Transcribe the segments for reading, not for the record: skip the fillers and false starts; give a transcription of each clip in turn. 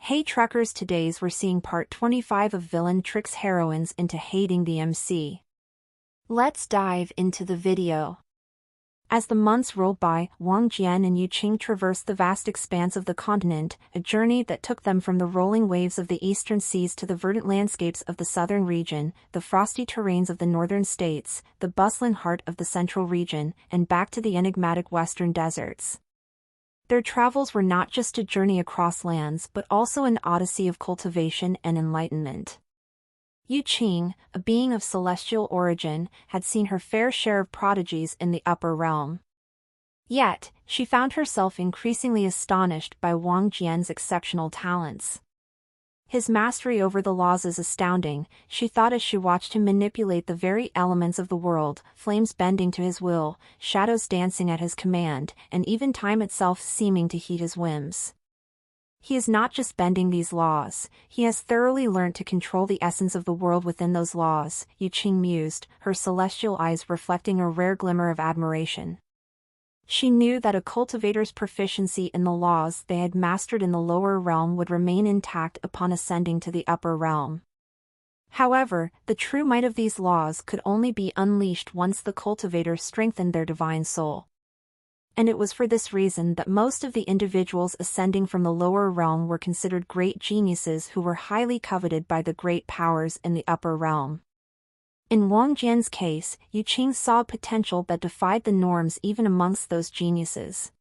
Hey truckers, today's we're seeing part 25 of Villain Tricks Heroines into Hating the MC. Let's dive into the video. As the months rolled by, Wang Jian and Yu Qing traversed the vast expanse of the continent, a journey that took them from the rolling waves of the eastern seas to the verdant landscapes of the southern region, the frosty terrains of the northern states, the bustling heart of the central region, and back to the enigmatic western deserts. Their travels were not just a journey across lands but also an odyssey of cultivation and enlightenment. Yu Qing, a being of celestial origin, had seen her fair share of prodigies in the upper realm. Yet, she found herself increasingly astonished by Wang Jian's exceptional talents. His mastery over the laws is astounding, she thought as she watched him manipulate the very elements of the world, flames bending to his will, shadows dancing at his command, and even time itself seeming to heed his whims. He is not just bending these laws, he has thoroughly learnt to control the essence of the world within those laws, Yu Qing mused, her celestial eyes reflecting a rare glimmer of admiration. She knew that a cultivator's proficiency in the laws they had mastered in the lower realm would remain intact upon ascending to the upper realm. However, the true might of these laws could only be unleashed once the cultivator strengthened their divine soul. And it was for this reason that most of the individuals ascending from the lower realm were considered great geniuses who were highly coveted by the great powers in the upper realm. In Wang Jian's case, Yu Qing saw potential that defied the norms even amongst those geniuses.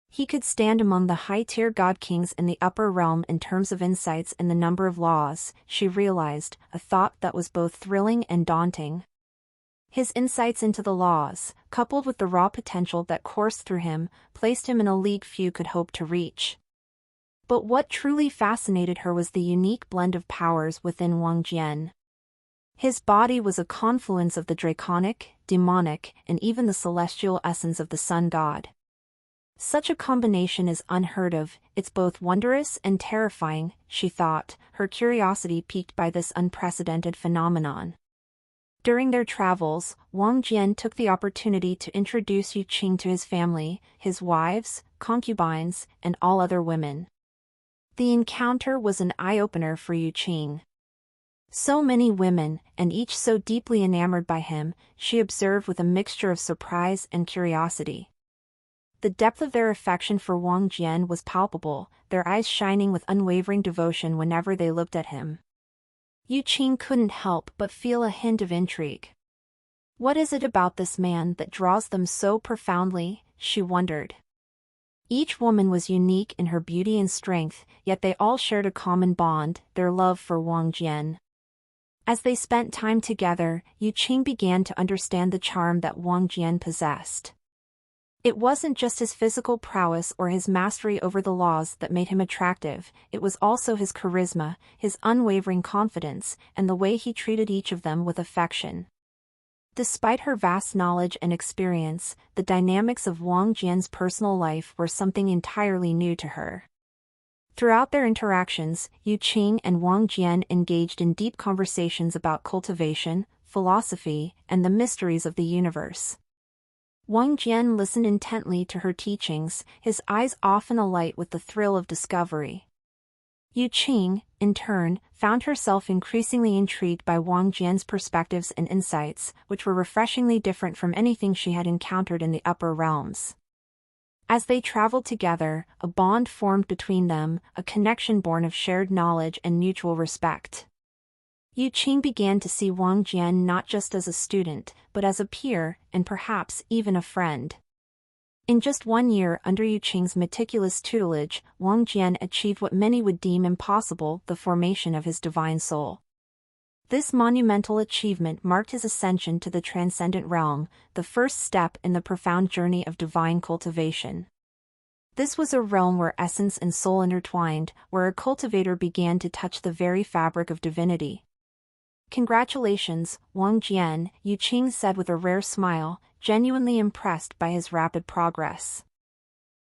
He could stand among the high-tier god kings in the upper realm in terms of insights and the number of laws, she realized, a thought that was both thrilling and daunting. His insights into the laws, coupled with the raw potential that coursed through him, placed him in a league few could hope to reach. But what truly fascinated her was the unique blend of powers within Wang Jian. His body was a confluence of the draconic, demonic, and even the celestial essence of the sun god. Such a combination is unheard of, it's both wondrous and terrifying, she thought, her curiosity piqued by this unprecedented phenomenon. During their travels, Wang Jian took the opportunity to introduce Yu Qing to his family, his wives, concubines, and all other women. The encounter was an eye-opener for Yu Qing. So many women, and each so deeply enamored by him, she observed with a mixture of surprise and curiosity. The depth of their affection for Wang Jian was palpable, their eyes shining with unwavering devotion whenever they looked at him. Yu Qing couldn't help but feel a hint of intrigue. What is it about this man that draws them so profoundly, she wondered. Each woman was unique in her beauty and strength, yet they all shared a common bond, their love for Wang Jian. As they spent time together, Yu Qing began to understand the charm that Wang Jian possessed. It wasn't just his physical prowess or his mastery over the laws that made him attractive, it was also his charisma, his unwavering confidence, and the way he treated each of them with affection. Despite her vast knowledge and experience, the dynamics of Wang Jian's personal life were something entirely new to her. Throughout their interactions, Yu Qing and Wang Jian engaged in deep conversations about cultivation, philosophy, and the mysteries of the universe. Wang Jian listened intently to her teachings, his eyes often alight with the thrill of discovery. Yu Qing, in turn, found herself increasingly intrigued by Wang Jian's perspectives and insights, which were refreshingly different from anything she had encountered in the upper realms. As they traveled together, a bond formed between them, a connection born of shared knowledge and mutual respect. Yu Qing began to see Wang Jian not just as a student, but as a peer, and perhaps even a friend. In just 1 year under Yu Qing's meticulous tutelage, Wang Jian achieved what many would deem impossible, the formation of his divine soul. This monumental achievement marked his ascension to the transcendent realm, the first step in the profound journey of divine cultivation. This was a realm where essence and soul intertwined, where a cultivator began to touch the very fabric of divinity. "Congratulations, Wang Jian," Yu Qing said with a rare smile, genuinely impressed by his rapid progress.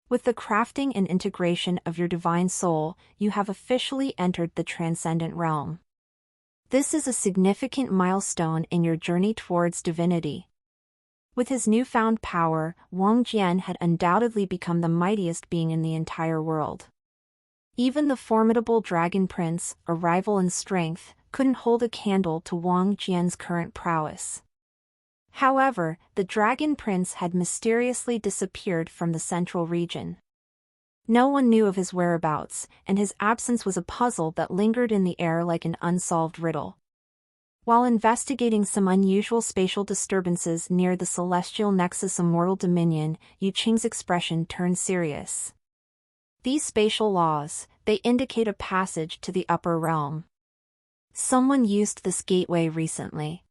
"With the crafting and integration of your divine soul, you have officially entered the transcendent realm. This is a significant milestone in your journey towards divinity." With his newfound power, Wang Jian had undoubtedly become the mightiest being in the entire world. Even the formidable Dragon Prince, a rival in strength, couldn't hold a candle to Wang Jian's current prowess. However, the Dragon Prince had mysteriously disappeared from the central region. No one knew of his whereabouts, and his absence was a puzzle that lingered in the air like an unsolved riddle. While investigating some unusual spatial disturbances near the celestial nexus Immortal Dominion, Yu Qing's expression turned serious. These spatial laws, they indicate a passage to the upper realm. Someone used this gateway recently.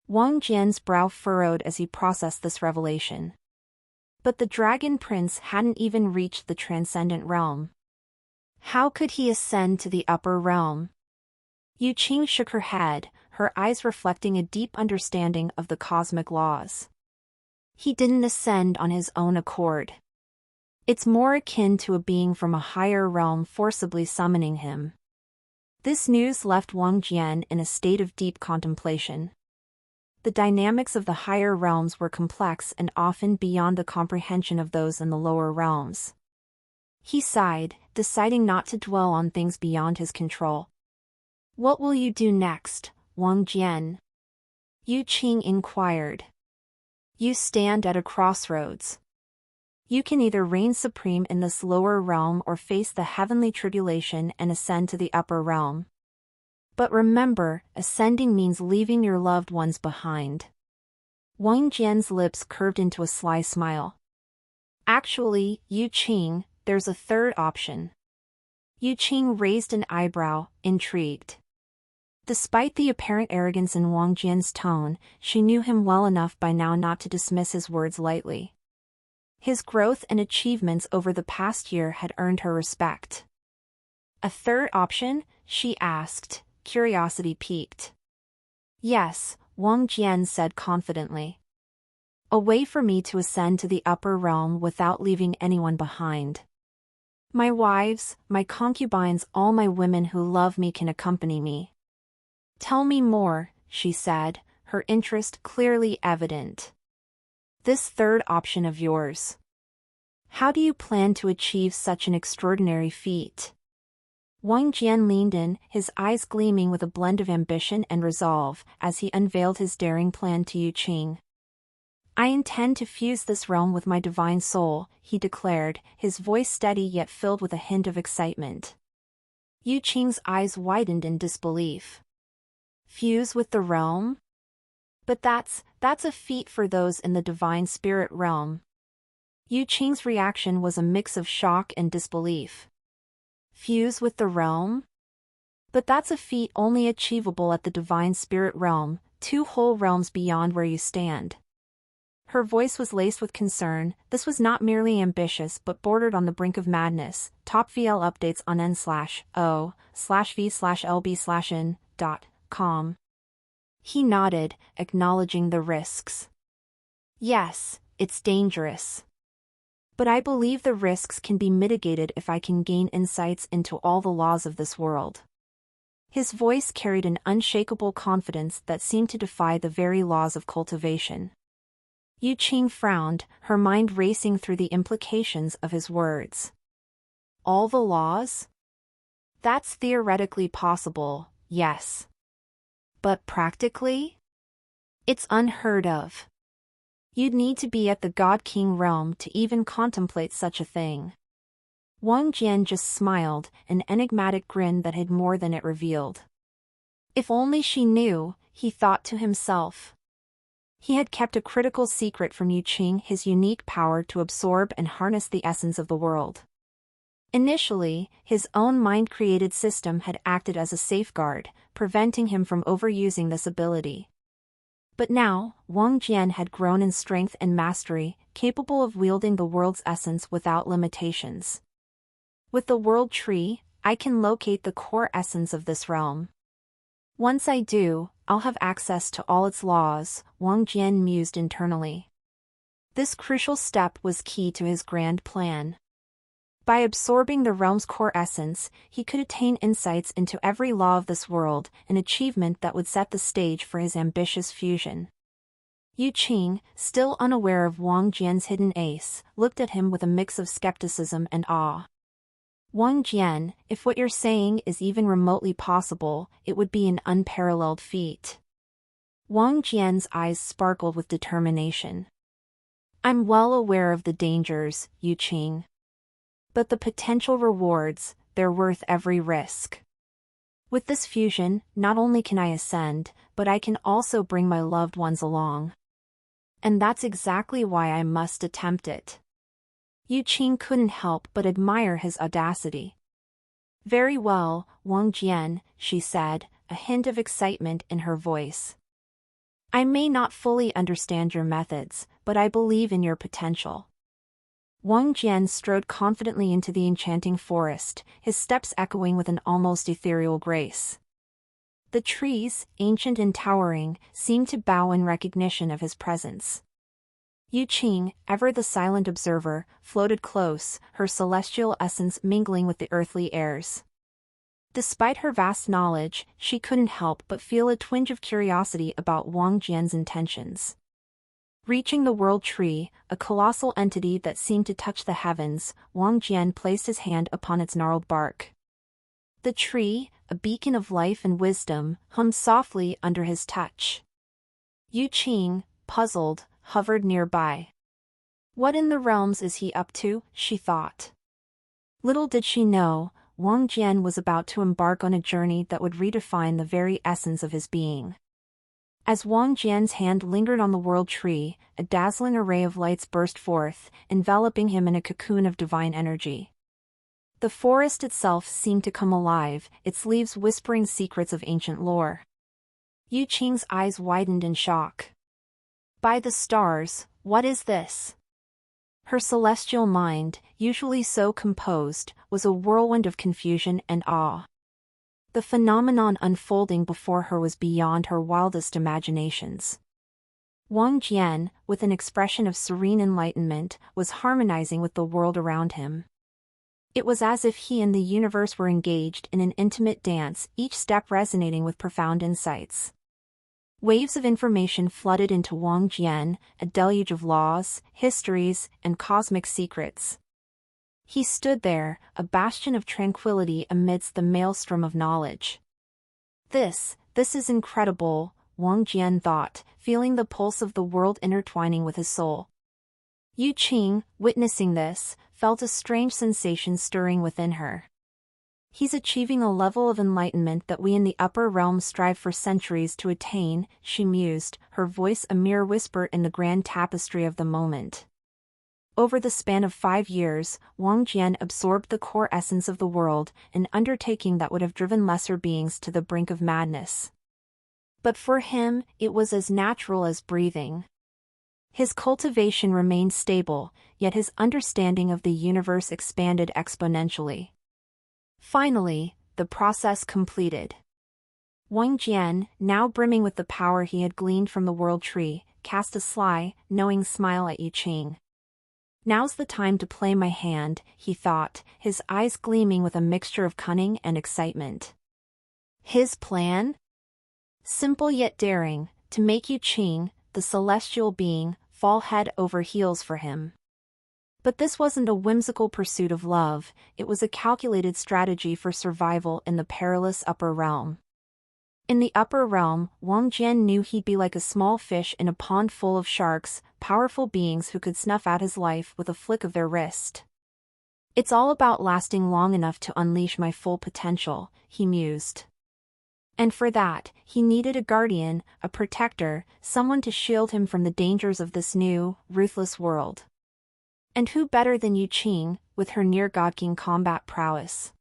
Wang Jian's brow furrowed as he processed this revelation. But the Dragon Prince hadn't even reached the transcendent realm. How could he ascend to the upper realm? Yu Qing shook her head, her eyes reflecting a deep understanding of the cosmic laws. He didn't ascend on his own accord. It's more akin to a being from a higher realm forcibly summoning him. This news left Wang Jian in a state of deep contemplation. The dynamics of the higher realms were complex and often beyond the comprehension of those in the lower realms. He sighed, deciding not to dwell on things beyond his control. "What will you do next, Wang Jian?" Yu Qing inquired. "You stand at a crossroads. You can either reign supreme in this lower realm or face the heavenly tribulation and ascend to the upper realm. But remember, ascending means leaving your loved ones behind." Wang Jian's lips curved into a sly smile. "Actually, Yu Qing, there's a third option." Yu Qing raised an eyebrow, intrigued. Despite the apparent arrogance in Wang Jian's tone, she knew him well enough by now not to dismiss his words lightly. His growth and achievements over the past year had earned her respect. "A third option?" she asked, curiosity piqued. "Yes," Wang Jian said confidently. "A way for me to ascend to the upper realm without leaving anyone behind. My wives, my concubines, all my women who love me can accompany me." "Tell me more," she said, her interest clearly evident. "This third option of yours. How do you plan to achieve such an extraordinary feat?" Wang Jian leaned in, his eyes gleaming with a blend of ambition and resolve, as he unveiled his daring plan to Yu Qing. "I intend to fuse this realm with my divine soul," he declared, his voice steady yet filled with a hint of excitement. Yu Qing's eyes widened in disbelief. "Fuse with the realm? But that's a feat for those in the divine spirit realm." Yu Qing's reaction was a mix of shock and disbelief. "Fuse with the realm? But that's a feat only achievable at the divine spirit realm, 2 whole realms beyond where you stand." Her voice was laced with concern. This was not merely ambitious but bordered on the brink of madness. Top VL updates on n/o/v/lb/in.com. He nodded, acknowledging the risks. "Yes, it's dangerous. But I believe the risks can be mitigated if I can gain insights into all the laws of this world." His voice carried an unshakable confidence that seemed to defy the very laws of cultivation. Yu Qing frowned, her mind racing through the implications of his words. "All the laws? That's theoretically possible, yes. But practically? It's unheard of. You'd need to be at the God King realm to even contemplate such a thing." Wang Jian just smiled, an enigmatic grin that hid more than it revealed. If only she knew, he thought to himself. He had kept a critical secret from Yu Qing, his unique power to absorb and harness the essence of the world. Initially, his own mind-created system had acted as a safeguard, preventing him from overusing this ability. But now, Wang Jian had grown in strength and mastery, capable of wielding the world's essence without limitations. "With the world tree, I can locate the core essence of this realm. Once I do, I'll have access to all its laws," Wang Jian mused internally. This crucial step was key to his grand plan. By absorbing the realm's core essence, he could attain insights into every law of this world, an achievement that would set the stage for his ambitious fusion. Yu Qing, still unaware of Wang Jian's hidden ace, looked at him with a mix of skepticism and awe. Wang Jian, if what you're saying is even remotely possible, it would be an unparalleled feat. Wang Jian's eyes sparkled with determination. I'm well aware of the dangers, Yu Qing. But the potential rewards, they're worth every risk. With this fusion, not only can I ascend, but I can also bring my loved ones along. And that's exactly why I must attempt it. Yu Qing couldn't help but admire his audacity. Very well, Wang Jian, she said, a hint of excitement in her voice. I may not fully understand your methods, but I believe in your potential. Wang Jian strode confidently into the enchanting forest, his steps echoing with an almost ethereal grace. The trees, ancient and towering, seemed to bow in recognition of his presence. Yu Qing, ever the silent observer, floated close, her celestial essence mingling with the earthly airs. Despite her vast knowledge, she couldn't help but feel a twinge of curiosity about Wang Jian's intentions. Reaching the world tree, a colossal entity that seemed to touch the heavens, Wang Jian placed his hand upon its gnarled bark. The tree, a beacon of life and wisdom, hummed softly under his touch. Yu Qing, puzzled, hovered nearby. What in the realms is he up to, she thought. Little did she know, Wang Jian was about to embark on a journey that would redefine the very essence of his being. As Wang Jian's hand lingered on the world tree, a dazzling array of lights burst forth, enveloping him in a cocoon of divine energy. The forest itself seemed to come alive, its leaves whispering secrets of ancient lore. Yu Qing's eyes widened in shock. By the stars, what is this? Her celestial mind, usually so composed, was a whirlwind of confusion and awe. The phenomenon unfolding before her was beyond her wildest imaginations. Wang Jian, with an expression of serene enlightenment, was harmonizing with the world around him. It was as if he and the universe were engaged in an intimate dance, each step resonating with profound insights. Waves of information flooded into Wang Jian, a deluge of laws, histories, and cosmic secrets. He stood there, a bastion of tranquility amidst the maelstrom of knowledge. This is incredible, Wang Jian thought, feeling the pulse of the world intertwining with his soul. Yu Qing, witnessing this, felt a strange sensation stirring within her. He's achieving a level of enlightenment that we in the upper realms strive for centuries to attain, she mused, her voice a mere whisper in the grand tapestry of the moment. Over the span of 5 years, Wang Jian absorbed the core essence of the world, an undertaking that would have driven lesser beings to the brink of madness. But for him, it was as natural as breathing. His cultivation remained stable, yet his understanding of the universe expanded exponentially. Finally, the process completed. Wang Jian, now brimming with the power he had gleaned from the world tree, cast a sly, knowing smile at Yu Qing. Now's the time to play my hand, he thought, his eyes gleaming with a mixture of cunning and excitement. His plan? Simple yet daring, to make Yu Qing, the celestial being, fall head over heels for him. But this wasn't a whimsical pursuit of love, it was a calculated strategy for survival in the perilous upper realm. In the upper realm, Wang Jian knew he'd be like a small fish in a pond full of sharks, powerful beings who could snuff out his life with a flick of their wrist. It's all about lasting long enough to unleash my full potential, he mused. And for that, he needed a guardian, a protector, someone to shield him from the dangers of this new, ruthless world. And who better than Yu Qing, with her near-god-king combat prowess?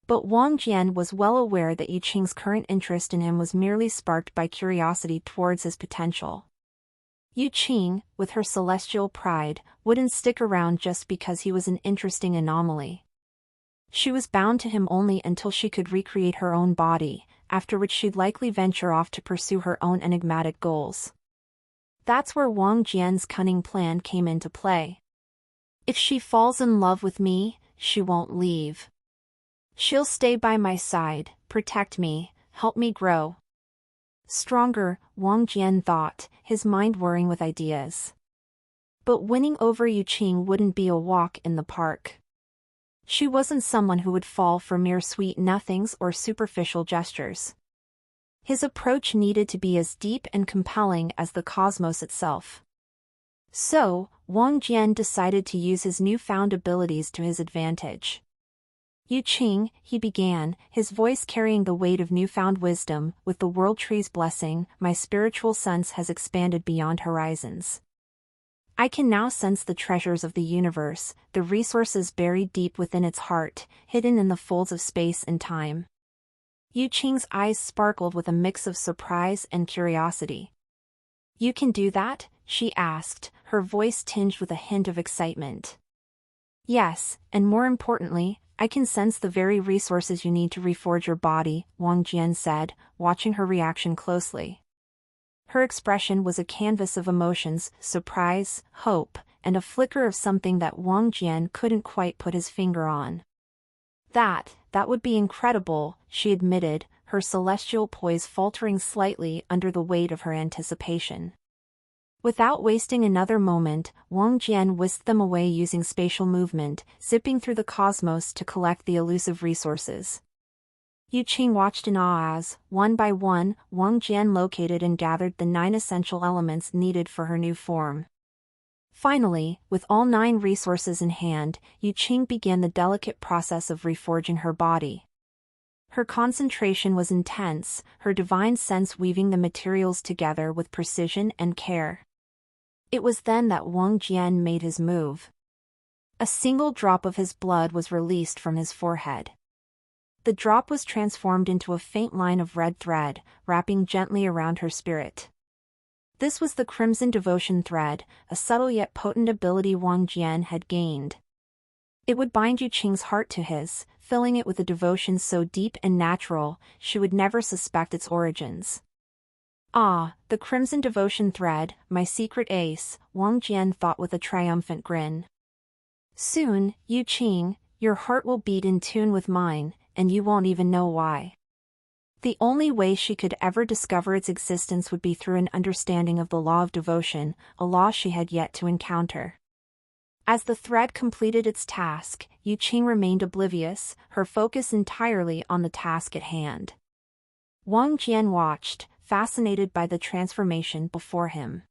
But Wang Jian was well aware that Yu Qing's current interest in him was merely sparked by curiosity towards his potential. Yu Qing, with her celestial pride, wouldn't stick around just because he was an interesting anomaly. She was bound to him only until she could recreate her own body, after which she'd likely venture off to pursue her own enigmatic goals. That's where Wang Jian's cunning plan came into play. If she falls in love with me, she won't leave. She'll stay by my side, protect me, help me grow. Stronger, Wang Jian thought, his mind whirring with ideas. But winning over Yu Qing wouldn't be a walk in the park. She wasn't someone who would fall for mere sweet nothings or superficial gestures. His approach needed to be as deep and compelling as the cosmos itself. So, Wang Jian decided to use his newfound abilities to his advantage. "Yu Qing," he began, his voice carrying the weight of newfound wisdom, "with the World Tree's blessing, my spiritual sense has expanded beyond horizons. I can now sense the treasures of the universe, the resources buried deep within its heart, hidden in the folds of space and time." Yu Qing's eyes sparkled with a mix of surprise and curiosity. "You can do that?" she asked, her voice tinged with a hint of excitement. "Yes, and more importantly, I can sense the very resources you need to reforge your body," Wang Jian said, watching her reaction closely. Her expression was a canvas of emotions, surprise, hope, and a flicker of something that Wang Jian couldn't quite put his finger on. That would be incredible," she admitted, her celestial poise faltering slightly under the weight of her anticipation. Without wasting another moment, Wang Jian whisked them away using spatial movement, zipping through the cosmos to collect the elusive resources. Yu Qing watched in awe as, one by one, Wang Jian located and gathered the 9 essential elements needed for her new form. Finally, with all 9 resources in hand, Yu Qing began the delicate process of reforging her body. Her concentration was intense, her divine sense weaving the materials together with precision and care. It was then that Wang Jian made his move. A single drop of his blood was released from his forehead. The drop was transformed into a faint line of red thread, wrapping gently around her spirit. This was the Crimson Devotion thread, a subtle yet potent ability Wang Jian had gained. It would bind Yu Qing's heart to his, filling it with a devotion so deep and natural, she would never suspect its origins. "Ah, the Crimson Devotion thread, my secret ace," Wang Jian thought with a triumphant grin. "Soon, Yu Qing, your heart will beat in tune with mine, and you won't even know why." The only way she could ever discover its existence would be through an understanding of the law of devotion, a law she had yet to encounter. As the thread completed its task, Yu Qing remained oblivious, her focus entirely on the task at hand. Wang Jian watched, fascinated by the transformation before him.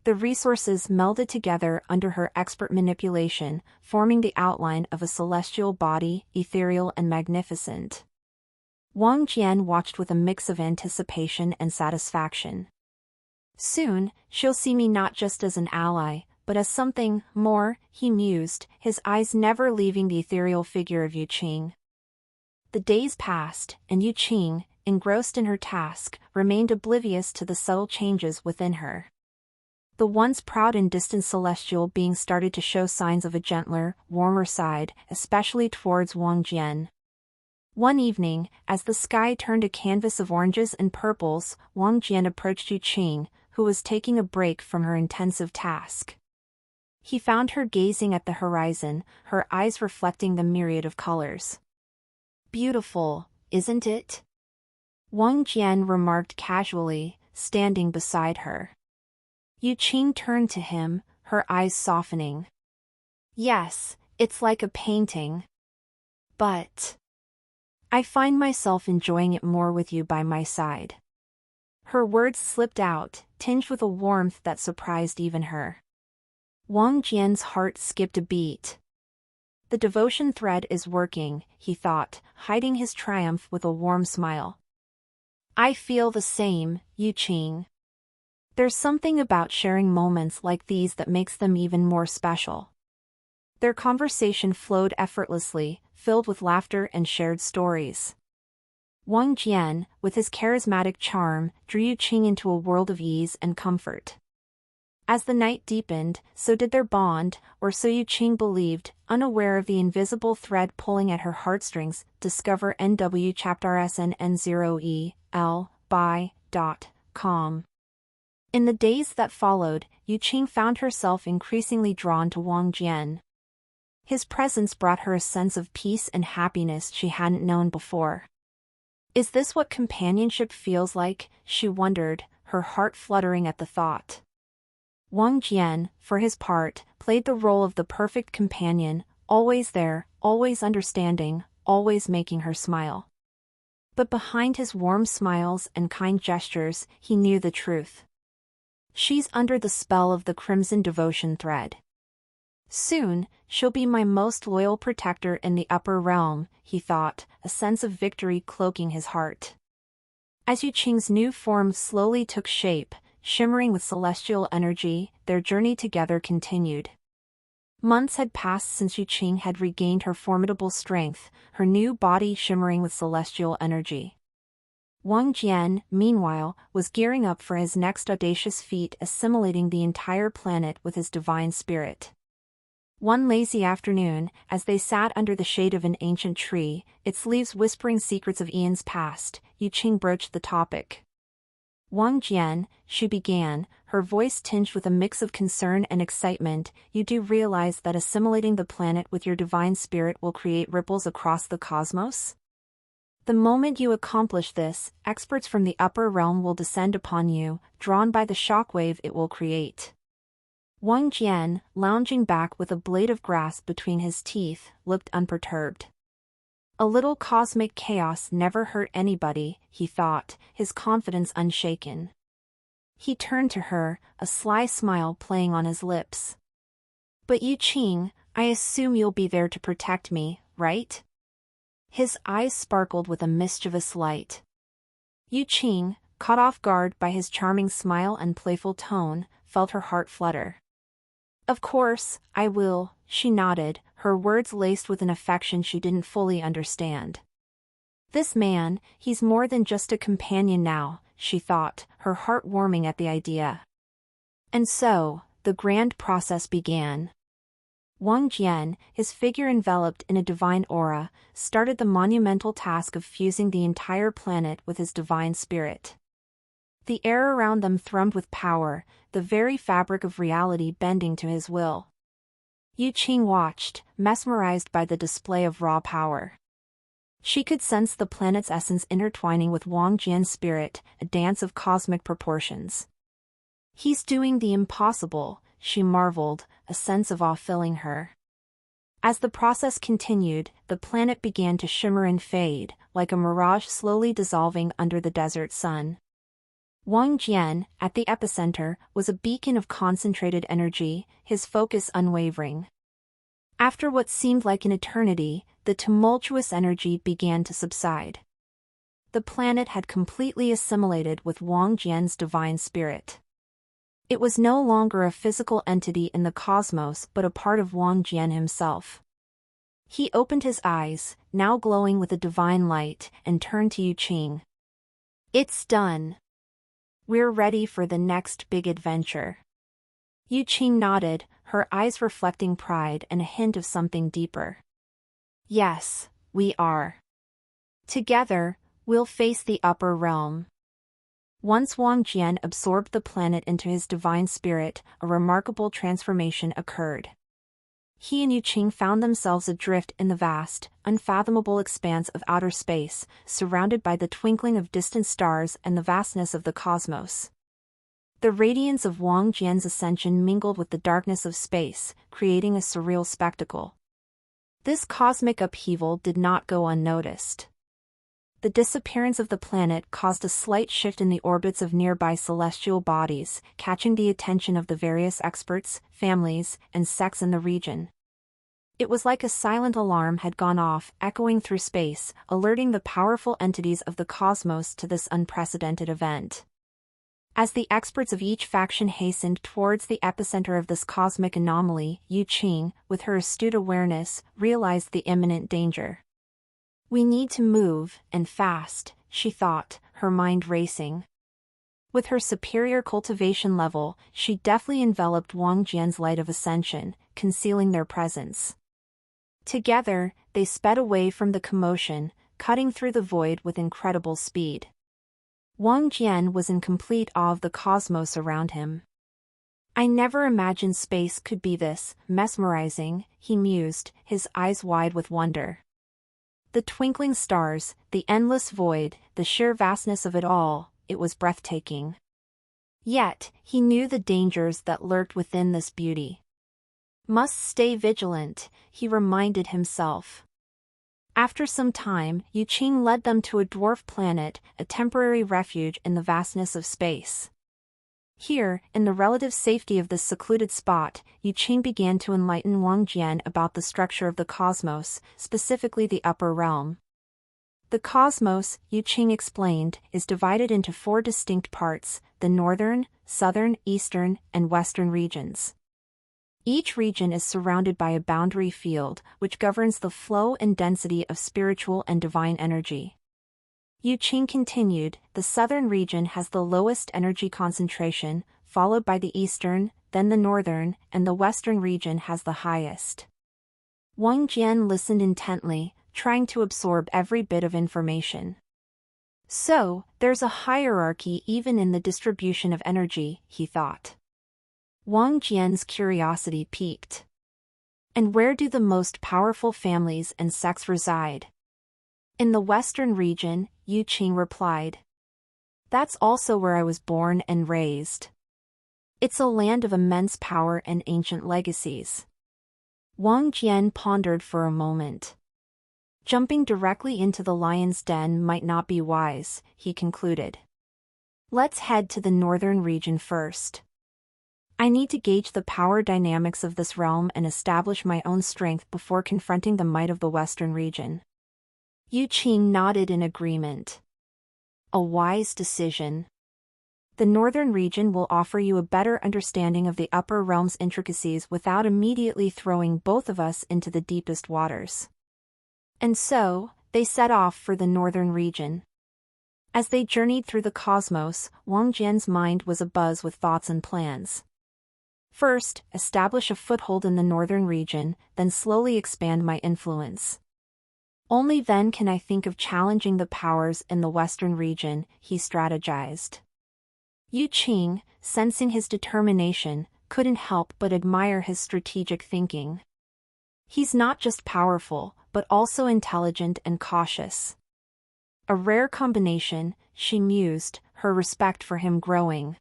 The resources melded together under her expert manipulation, forming the outline of a celestial body, ethereal and magnificent. Wang Jian watched with a mix of anticipation and satisfaction. "Soon, she'll see me not just as an ally, but as something more," he mused, his eyes never leaving the ethereal figure of Yu Qing. The days passed, and Yu Qing, engrossed in her task, remained oblivious to the subtle changes within her. The once proud and distant celestial being started to show signs of a gentler, warmer side, especially towards Wang Jian. One evening, as the sky turned a canvas of oranges and purples, Wang Jian approached Yu Qing, who was taking a break from her intensive task. He found her gazing at the horizon, her eyes reflecting the myriad of colors. "Beautiful, isn't it?" Wang Jian remarked casually, standing beside her. Yu Qing turned to him, her eyes softening. "Yes, it's like a painting. But I find myself enjoying it more with you by my side." Her words slipped out, tinged with a warmth that surprised even her. Wang Jian's heart skipped a beat. The devotion thread is working, he thought, hiding his triumph with a warm smile. "I feel the same, Yu Qing. There's something about sharing moments like these that makes them even more special." Their conversation flowed effortlessly, filled with laughter and shared stories. Wang Jian, with his charismatic charm, drew Yu Qing into a world of ease and comfort. As the night deepened, so did their bond, or so Yu Qing believed, unaware of the invisible thread pulling at her heartstrings. Discover NW Chapter SN0EL.com. In the days that followed, Yu Qing found herself increasingly drawn to Wang Jian. His presence brought her a sense of peace and happiness she hadn't known before. Is this what companionship feels like? She wondered, her heart fluttering at the thought. Wang Jian, for his part, played the role of the perfect companion, always there, always understanding, always making her smile. But behind his warm smiles and kind gestures, he knew the truth. She's under the spell of the crimson devotion thread. Soon, she'll be my most loyal protector in the upper realm, he thought, a sense of victory cloaking his heart. As Yu Qing's new form slowly took shape, shimmering with celestial energy, their journey together continued. Months had passed since Yu Qing had regained her formidable strength, her new body shimmering with celestial energy. Wang Jian, meanwhile, was gearing up for his next audacious feat, assimilating the entire planet with his divine spirit. One lazy afternoon, as they sat under the shade of an ancient tree, its leaves whispering secrets of eons past, Yu Qing broached the topic. Wang Jian, she began, her voice tinged with a mix of concern and excitement, you do realize that assimilating the planet with your divine spirit will create ripples across the cosmos? The moment you accomplish this, experts from the upper realm will descend upon you, drawn by the shockwave it will create. Wang Jian, lounging back with a blade of grass between his teeth, looked unperturbed. A little cosmic chaos never hurt anybody, he thought, his confidence unshaken. He turned to her, a sly smile playing on his lips. But Yu Qing, I assume you'll be there to protect me, right? His eyes sparkled with a mischievous light. Yu Qing, caught off guard by his charming smile and playful tone, felt her heart flutter. Of course, I will, she nodded, her words laced with an affection she didn't fully understand. This man, he's more than just a companion now, she thought, her heart warming at the idea. And so, the grand process began. Wang Jian, his figure enveloped in a divine aura, started the monumental task of fusing the entire planet with his divine spirit. The air around them thrummed with power, the very fabric of reality bending to his will. Yu Qing watched, mesmerized by the display of raw power. She could sense the planet's essence intertwining with Wang Jian's spirit, a dance of cosmic proportions. He's doing the impossible, she marveled, a sense of awe filling her. As the process continued, the planet began to shimmer and fade, like a mirage slowly dissolving under the desert sun. Wang Jian, at the epicenter, was a beacon of concentrated energy, his focus unwavering. After what seemed like an eternity, the tumultuous energy began to subside. The planet had completely assimilated with Wang Jian's divine spirit. It was no longer a physical entity in the cosmos but a part of Wang Jian himself. He opened his eyes, now glowing with a divine light, and turned to Yu Qing. It's done. We're ready for the next big adventure. Yu Qing nodded, her eyes reflecting pride and a hint of something deeper. Yes, we are. Together, we'll face the upper realm. Once Wang Jian absorbed the planet into his divine spirit, a remarkable transformation occurred. He and Yu Qing found themselves adrift in the vast, unfathomable expanse of outer space, surrounded by the twinkling of distant stars and the vastness of the cosmos. The radiance of Wang Jian's ascension mingled with the darkness of space, creating a surreal spectacle. This cosmic upheaval did not go unnoticed. The disappearance of the planet caused a slight shift in the orbits of nearby celestial bodies, catching the attention of the various experts, families, and sects in the region. It was like a silent alarm had gone off, echoing through space, alerting the powerful entities of the cosmos to this unprecedented event. As the experts of each faction hastened towards the epicenter of this cosmic anomaly, Yu Qing, with her astute awareness, realized the imminent danger. We need to move, and fast, she thought, her mind racing. With her superior cultivation level, she deftly enveloped Wang Jian's light of ascension, concealing their presence. Together, they sped away from the commotion, cutting through the void with incredible speed. Wang Jian was in complete awe of the cosmos around him. I never imagined space could be this mesmerizing, he mused, his eyes wide with wonder. The twinkling stars, the endless void, the sheer vastness of it all, it was breathtaking. Yet, he knew the dangers that lurked within this beauty. Must stay vigilant, he reminded himself. After some time, Yu Qing led them to a dwarf planet, a temporary refuge in the vastness of space. Here, in the relative safety of this secluded spot, Yu Qing began to enlighten Wang Jian about the structure of the cosmos, specifically the upper realm. The cosmos, Yu Qing explained, is divided into 4 distinct parts: the northern, southern, eastern, and western regions. Each region is surrounded by a boundary field, which governs the flow and density of spiritual and divine energy. Yu Qing continued, the southern region has the lowest energy concentration, followed by the eastern, then the northern, and the western region has the highest. Wang Jian listened intently, trying to absorb every bit of information. So, there's a hierarchy even in the distribution of energy, he thought. Wang Jian's curiosity piqued. And where do the most powerful families and sects reside? In the western region, Yu Qing replied. That's also where I was born and raised. It's a land of immense power and ancient legacies. Wang Jian pondered for a moment. Jumping directly into the lion's den might not be wise, he concluded. Let's head to the northern region first. I need to gauge the power dynamics of this realm and establish my own strength before confronting the might of the western region. Yu Qing nodded in agreement. A wise decision. The northern region will offer you a better understanding of the upper realm's intricacies without immediately throwing both of us into the deepest waters. And so, they set off for the northern region. As they journeyed through the cosmos, Wang Jian's mind was abuzz with thoughts and plans. First, establish a foothold in the northern region, then slowly expand my influence. Only then can I think of challenging the powers in the western region, he strategized. Yu Qing, sensing his determination, couldn't help but admire his strategic thinking. He's not just powerful, but also intelligent and cautious. A rare combination, she mused, her respect for him growing.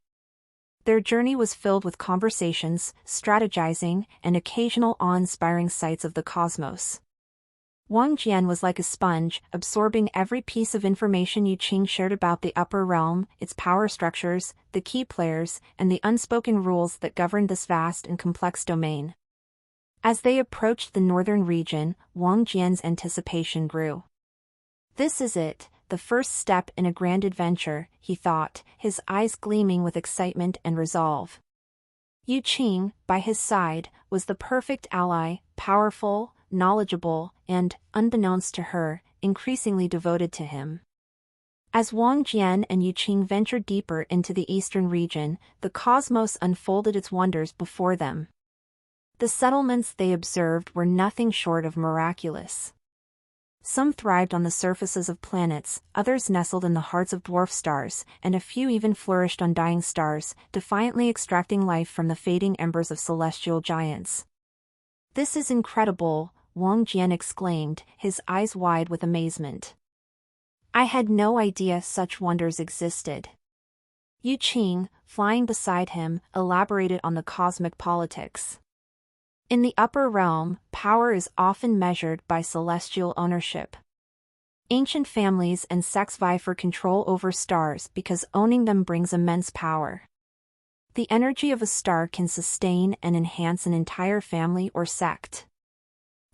Their journey was filled with conversations, strategizing, and occasional awe-inspiring sights of the cosmos. Wang Jian was like a sponge, absorbing every piece of information Yu Qing shared about the upper realm, its power structures, the key players, and the unspoken rules that governed this vast and complex domain. As they approached the northern region, Wang Jian's anticipation grew. This is it, the first step in a grand adventure, he thought, his eyes gleaming with excitement and resolve. Yu Qing, by his side, was the perfect ally, powerful, knowledgeable, and, unbeknownst to her, increasingly devoted to him. As Wang Jian and Yu Qing ventured deeper into the eastern region, the cosmos unfolded its wonders before them. The settlements they observed were nothing short of miraculous. Some thrived on the surfaces of planets, others nestled in the hearts of dwarf stars, and a few even flourished on dying stars, defiantly extracting life from the fading embers of celestial giants. This is incredible, Wang Jian exclaimed, his eyes wide with amazement. I had no idea such wonders existed. Yu Qing, flying beside him, elaborated on the cosmic politics. In the upper realm, power is often measured by celestial ownership. Ancient families and sects vie for control over stars because owning them brings immense power. The energy of a star can sustain and enhance an entire family or sect.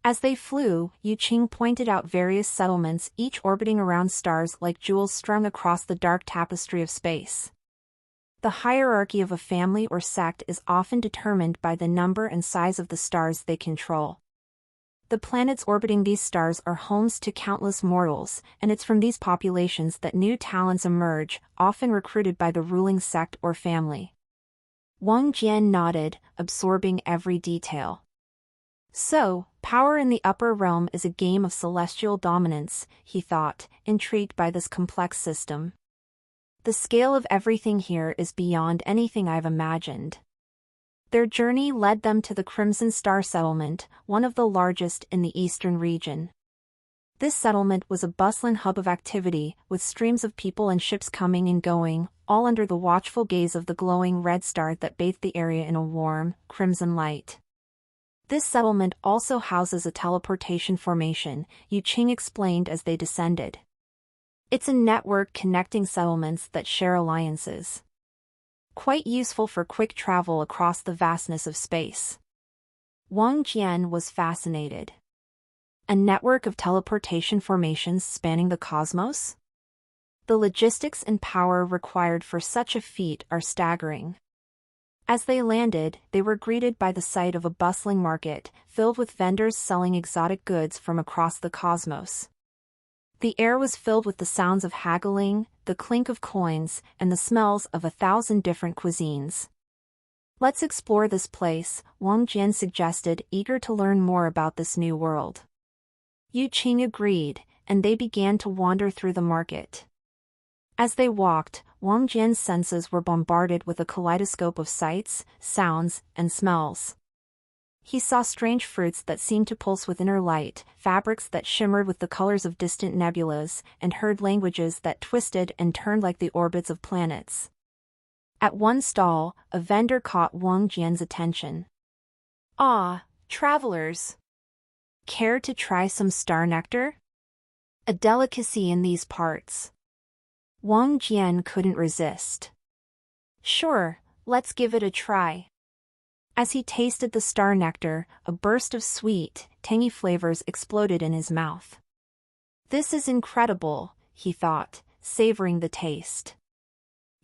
As they flew, Yu Qing pointed out various settlements, each orbiting around stars like jewels strung across the dark tapestry of space. The hierarchy of a family or sect is often determined by the number and size of the stars they control. The planets orbiting these stars are homes to countless mortals, and it's from these populations that new talents emerge, often recruited by the ruling sect or family. Wang Jian nodded, absorbing every detail. So, power in the upper realm is a game of celestial dominance, he thought, intrigued by this complex system. The scale of everything here is beyond anything I've imagined. Their journey led them to the Crimson Star settlement, one of the largest in the eastern region. This settlement was a bustling hub of activity, with streams of people and ships coming and going, all under the watchful gaze of the glowing red star that bathed the area in a warm, crimson light. This settlement also houses a teleportation formation, Yu Qing explained as they descended. It's a network connecting settlements that share alliances. Quite useful for quick travel across the vastness of space. Wang Jian was fascinated. A network of teleportation formations spanning the cosmos? The logistics and power required for such a feat are staggering. As they landed, they were greeted by the sight of a bustling market, filled with vendors selling exotic goods from across the cosmos. The air was filled with the sounds of haggling, the clink of coins, and the smells of 1,000 different cuisines. Let's explore this place, Wang Jian suggested, eager to learn more about this new world. Yu Qing agreed, and they began to wander through the market. As they walked, Wang Jian's senses were bombarded with a kaleidoscope of sights, sounds, and smells. He saw strange fruits that seemed to pulse with inner light, fabrics that shimmered with the colors of distant nebulas, and heard languages that twisted and turned like the orbits of planets. At one stall, a vendor caught Wang Jian's attention. "Ah, travelers! Care to try some star nectar? A delicacy in these parts." Wang Jian couldn't resist. "Sure, let's give it a try." As he tasted the star nectar, a burst of sweet, tangy flavors exploded in his mouth. "This is incredible," he thought, savoring the taste.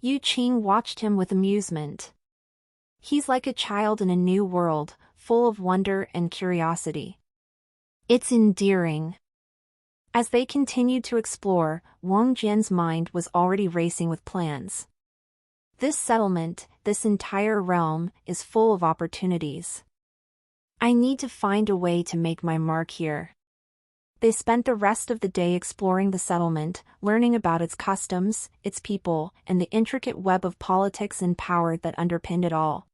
Yu Qing watched him with amusement. He's like a child in a new world, full of wonder and curiosity. It's endearing. As they continued to explore, Wang Jian's mind was already racing with plans. This settlement, this entire realm, is full of opportunities. I need to find a way to make my mark here. They spent the rest of the day exploring the settlement, learning about its customs, its people, and the intricate web of politics and power that underpinned it all.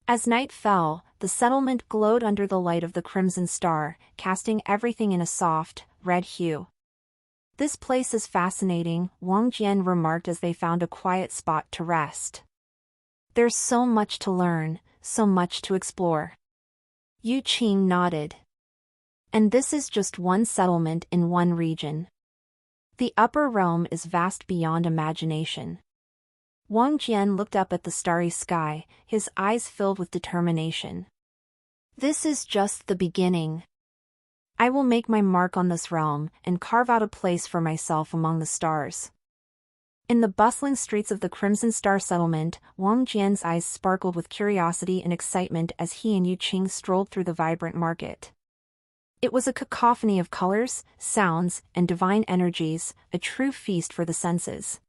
As night fell, the settlement glowed under the light of the crimson star, casting everything in a soft, red hue. "This place is fascinating," Wang Jian remarked as they found a quiet spot to rest. "There's so much to learn, so much to explore." Yu Qing nodded. "And this is just one settlement in one region. The upper realm is vast beyond imagination." Wang Jian looked up at the starry sky, his eyes filled with determination. "This is just the beginning. I will make my mark on this realm and carve out a place for myself among the stars." In the bustling streets of the Crimson Star settlement, Wang Jian's eyes sparkled with curiosity and excitement as he and Yu Qing strolled through the vibrant market. It was a cacophony of colors, sounds, and divine energies, a true feast for the senses.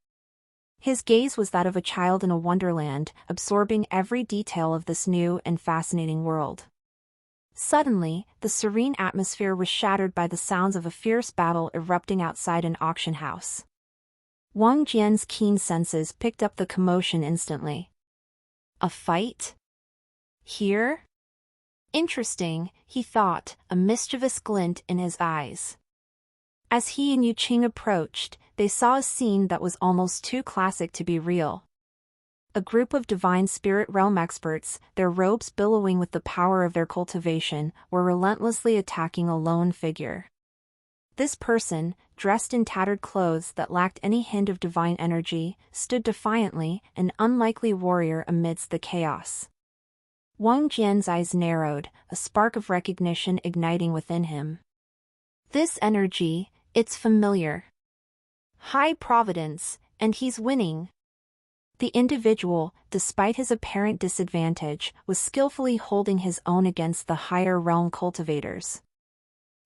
His gaze was that of a child in a wonderland, absorbing every detail of this new and fascinating world. Suddenly, the serene atmosphere was shattered by the sounds of a fierce battle erupting outside an auction house. Wang Jian's keen senses picked up the commotion instantly. A fight? Here? Interesting, he thought, a mischievous glint in his eyes. As he and Yu Qing approached, they saw a scene that was almost too classic to be real. A group of divine spirit realm experts, their robes billowing with the power of their cultivation, were relentlessly attacking a lone figure. This person, dressed in tattered clothes that lacked any hint of divine energy, stood defiantly, an unlikely warrior amidst the chaos. Wang Jian's eyes narrowed, a spark of recognition igniting within him. This energy, it's familiar. High Providence, and he's winning. The individual, despite his apparent disadvantage, was skillfully holding his own against the higher realm cultivators.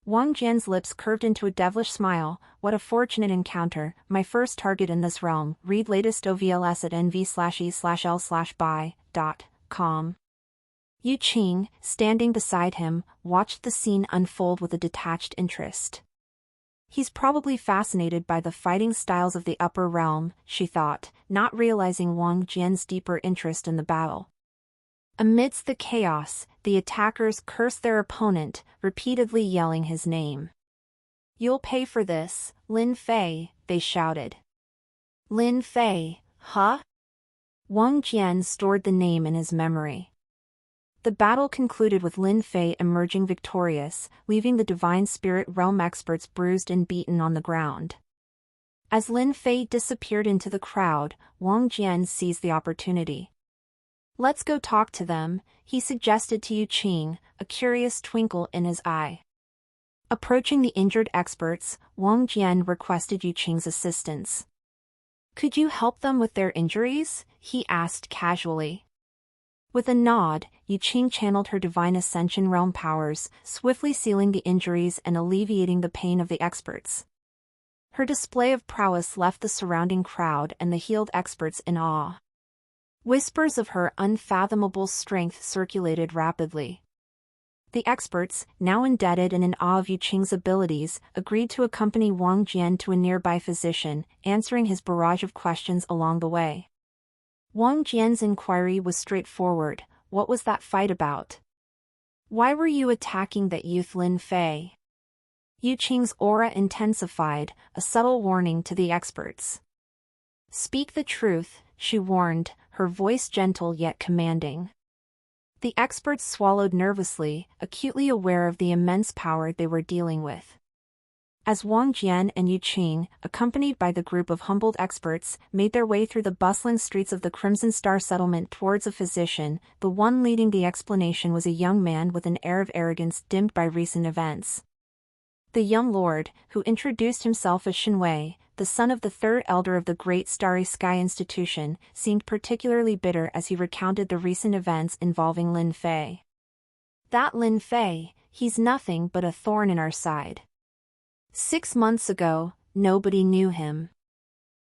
Wang Jian's lips curved into a devilish smile. "What a fortunate encounter, my first target in this realm." Read latest OVLS at nv/e/l/buy.com. Yu Qing, standing beside him, watched the scene unfold with a detached interest. He's probably fascinated by the fighting styles of the upper realm, she thought, not realizing Wang Jian's deeper interest in the battle. Amidst the chaos, the attackers cursed their opponent, repeatedly yelling his name. "You'll pay for this, Lin Fei," they shouted. Lin Fei, huh? Wang Jian stored the name in his memory. The battle concluded with Lin Fei emerging victorious, leaving the Divine Spirit Realm experts bruised and beaten on the ground. As Lin Fei disappeared into the crowd, Wang Jian seized the opportunity. "Let's go talk to them," he suggested to Yu Qing, a curious twinkle in his eye. Approaching the injured experts, Wang Jian requested Yu Qing's assistance. "Could you help them with their injuries?" he asked casually. With a nod, Yu Qing channeled her Divine Ascension realm powers, swiftly sealing the injuries and alleviating the pain of the experts. Her display of prowess left the surrounding crowd and the healed experts in awe. Whispers of her unfathomable strength circulated rapidly. The experts, now indebted and in awe of Yu Qing's abilities, agreed to accompany Wang Jian to a nearby physician, answering his barrage of questions along the way. Wang Jian's inquiry was straightforward. What was that fight about? Why were you attacking that youth Lin Fei? Yu Qing's aura intensified, a subtle warning to the experts. "Speak the truth," she warned, her voice gentle yet commanding. The experts swallowed nervously, acutely aware of the immense power they were dealing with. As Wang Jian and Yu Qing, accompanied by the group of humbled experts, made their way through the bustling streets of the Crimson Star settlement towards a physician, the one leading the explanation was a young man with an air of arrogance dimmed by recent events. The young lord, who introduced himself as Shenwei, the son of the third elder of the Great Starry Sky Institution, seemed particularly bitter as he recounted the recent events involving Lin Fei. "That Lin Fei, he's nothing but a thorn in our side. 6 months ago, nobody knew him.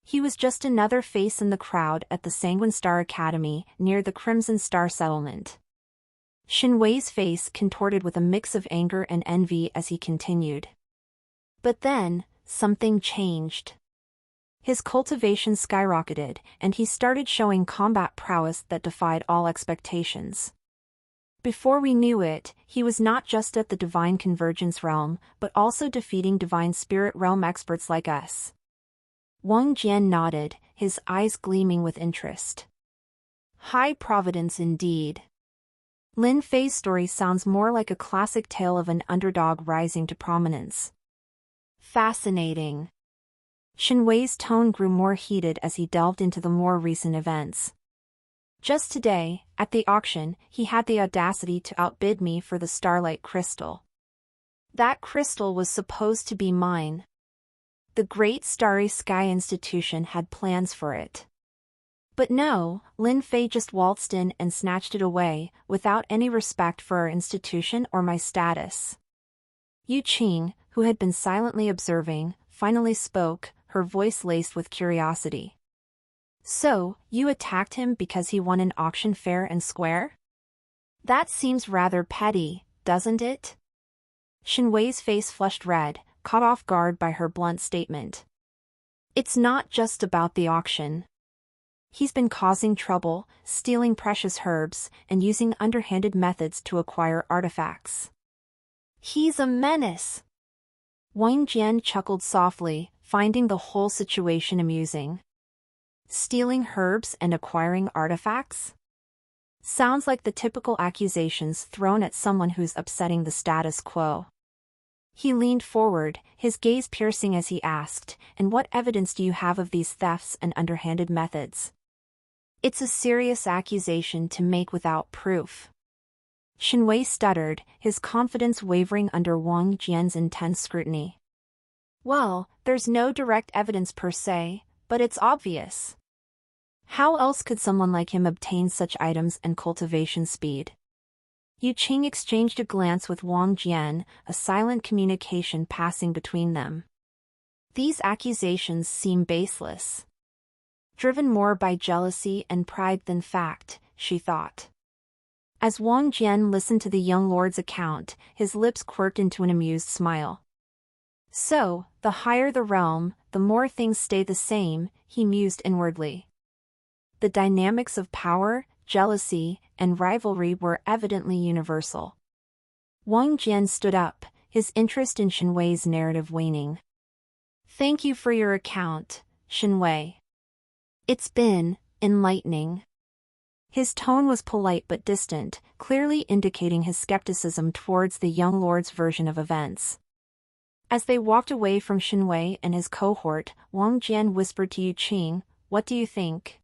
He was just another face in the crowd at the Sanguine Star Academy, near the Crimson Star settlement." Shenwei's face contorted with a mix of anger and envy as he continued. But then, something changed. His cultivation skyrocketed, and he started showing combat prowess that defied all expectations. Before we knew it, he was not just at the Divine Convergence realm, but also defeating Divine Spirit realm experts like us. Wang Jian nodded, his eyes gleaming with interest. High providence indeed. Lin Fei's story sounds more like a classic tale of an underdog rising to prominence. Fascinating. Shenwei's tone grew more heated as he delved into the more recent events. Just today, at the auction, he had the audacity to outbid me for the Starlight Crystal. That crystal was supposed to be mine. The Great Starry Sky Institution had plans for it. But no, Lin Fei just waltzed in and snatched it away, without any respect for our institution or my status. Yu Qing, who had been silently observing, finally spoke, her voice laced with curiosity. "So, you attacked him because he won an auction fair and square? That seems rather petty, doesn't it?" Shenwei's face flushed red, caught off guard by her blunt statement. "It's not just about the auction. He's been causing trouble, stealing precious herbs, and using underhanded methods to acquire artifacts. He's a menace." Wang Jian chuckled softly, finding the whole situation amusing. Stealing herbs and acquiring artifacts? Sounds like the typical accusations thrown at someone who's upsetting the status quo. He leaned forward, his gaze piercing as he asked, "And what evidence do you have of these thefts and underhanded methods?" "It's a serious accusation to make without proof." Shenwei stuttered, his confidence wavering under Wang Jian's intense scrutiny. "Well, there's no direct evidence per se, but it's obvious. How else could someone like him obtain such items and cultivation speed?" Yu Qing exchanged a glance with Wang Jian, a silent communication passing between them. These accusations seem baseless. Driven more by jealousy and pride than fact, she thought. As Wang Jian listened to the young lord's account, his lips quirked into an amused smile. "So, the higher the realm, the more things stay the same," he mused inwardly. The dynamics of power, jealousy, and rivalry were evidently universal. Wang Jian stood up, his interest in Shenwei's narrative waning. "Thank you for your account, Shenwei. It's been enlightening." His tone was polite but distant, clearly indicating his skepticism towards the young lord's version of events. As they walked away from Shinwei and his cohort, Wang Jian whispered to Yu Qing, "What do you think?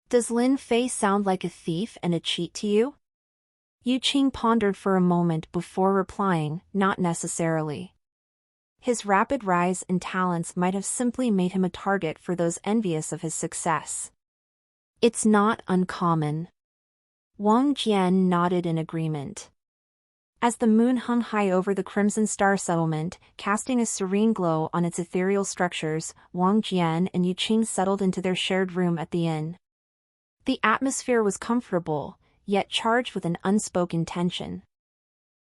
Does Lin Fei sound like a thief and a cheat to you?" Yu Qing pondered for a moment before replying, "Not necessarily. His rapid rise in talents might have simply made him a target for those envious of his success. It's not uncommon." Wang Jian nodded in agreement. As the moon hung high over the Crimson Star settlement, casting a serene glow on its ethereal structures, Wang Jian and Yu Qing settled into their shared room at the inn. The atmosphere was comfortable, yet charged with an unspoken tension.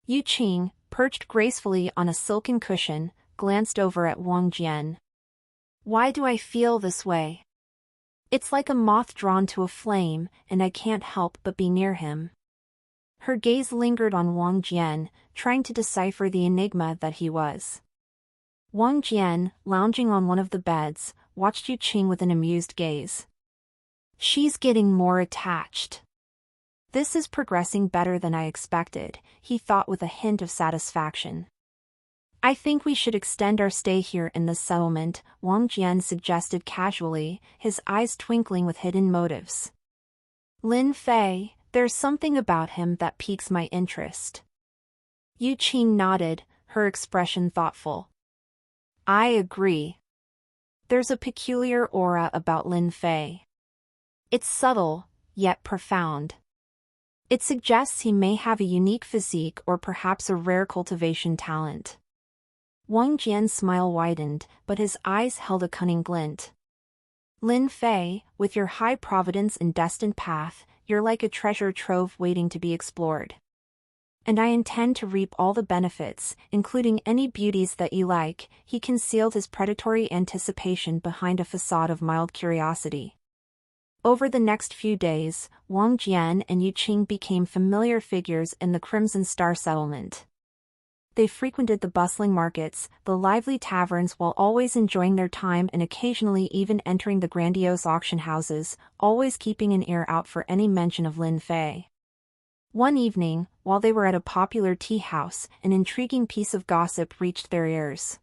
Yu Qing, perched gracefully on a silken cushion, glanced over at Wang Jian. "Why do I feel this way? It's like a moth drawn to a flame, and I can't help but be near him." Her gaze lingered on Wang Jian, trying to decipher the enigma that he was. Wang Jian, lounging on one of the beds, watched Yu Qing with an amused gaze. "She's getting more attached. This is progressing better than I expected," he thought with a hint of satisfaction. "I think we should extend our stay here in this settlement," Wang Jian suggested casually, his eyes twinkling with hidden motives. "Lin Fei, there's something about him that piques my interest." Yu Qing nodded, her expression thoughtful. "I agree. There's a peculiar aura about Lin Fei. It's subtle, yet profound. It suggests he may have a unique physique or perhaps a rare cultivation talent." Wang Jian's smile widened, but his eyes held a cunning glint. "Lin Fei, with your high providence and destined path, you're like a treasure trove waiting to be explored. And I intend to reap all the benefits, including any beauties that you like." He concealed his predatory anticipation behind a facade of mild curiosity. Over the next few days, Wang Jian and Yu Qing became familiar figures in the Crimson Star settlement. They frequented the bustling markets, the lively taverns, while always enjoying their time and occasionally even entering the grandiose auction houses, always keeping an ear out for any mention of Lin Fei. One evening, while they were at a popular tea house, an intriguing piece of gossip reached their ears.